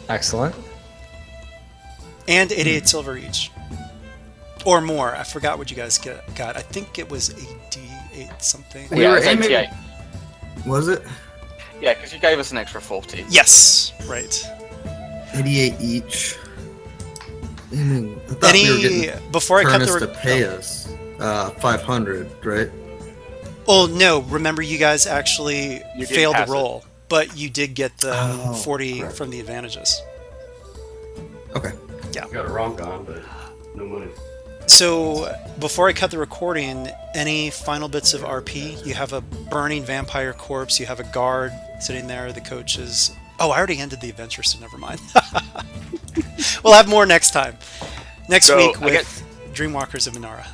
Excellent. And 88 silver each. Or more. I forgot what you guys got. I think it was 88 something. We Yeah, were it's aiming- 88. Was it? Yeah, because you gave us an extra 40. Yes. Right. 88 each. I thought we were getting Before I cut Turnus the to pay us 500, right? Oh no! Remember, you guys actually You didn't failed pass the it. roll, but you did get the Oh, 40 correct. from the advantages. Okay. Got a ronk on, but no money. So before I cut the recording, any final bits of RP? You have a burning vampire corpse. You have a guard sitting there. The coach is... Oh, I already ended the adventure, so never mind. We'll have more next time. Next So, week I with guess- Dreamwalkers of Mennara.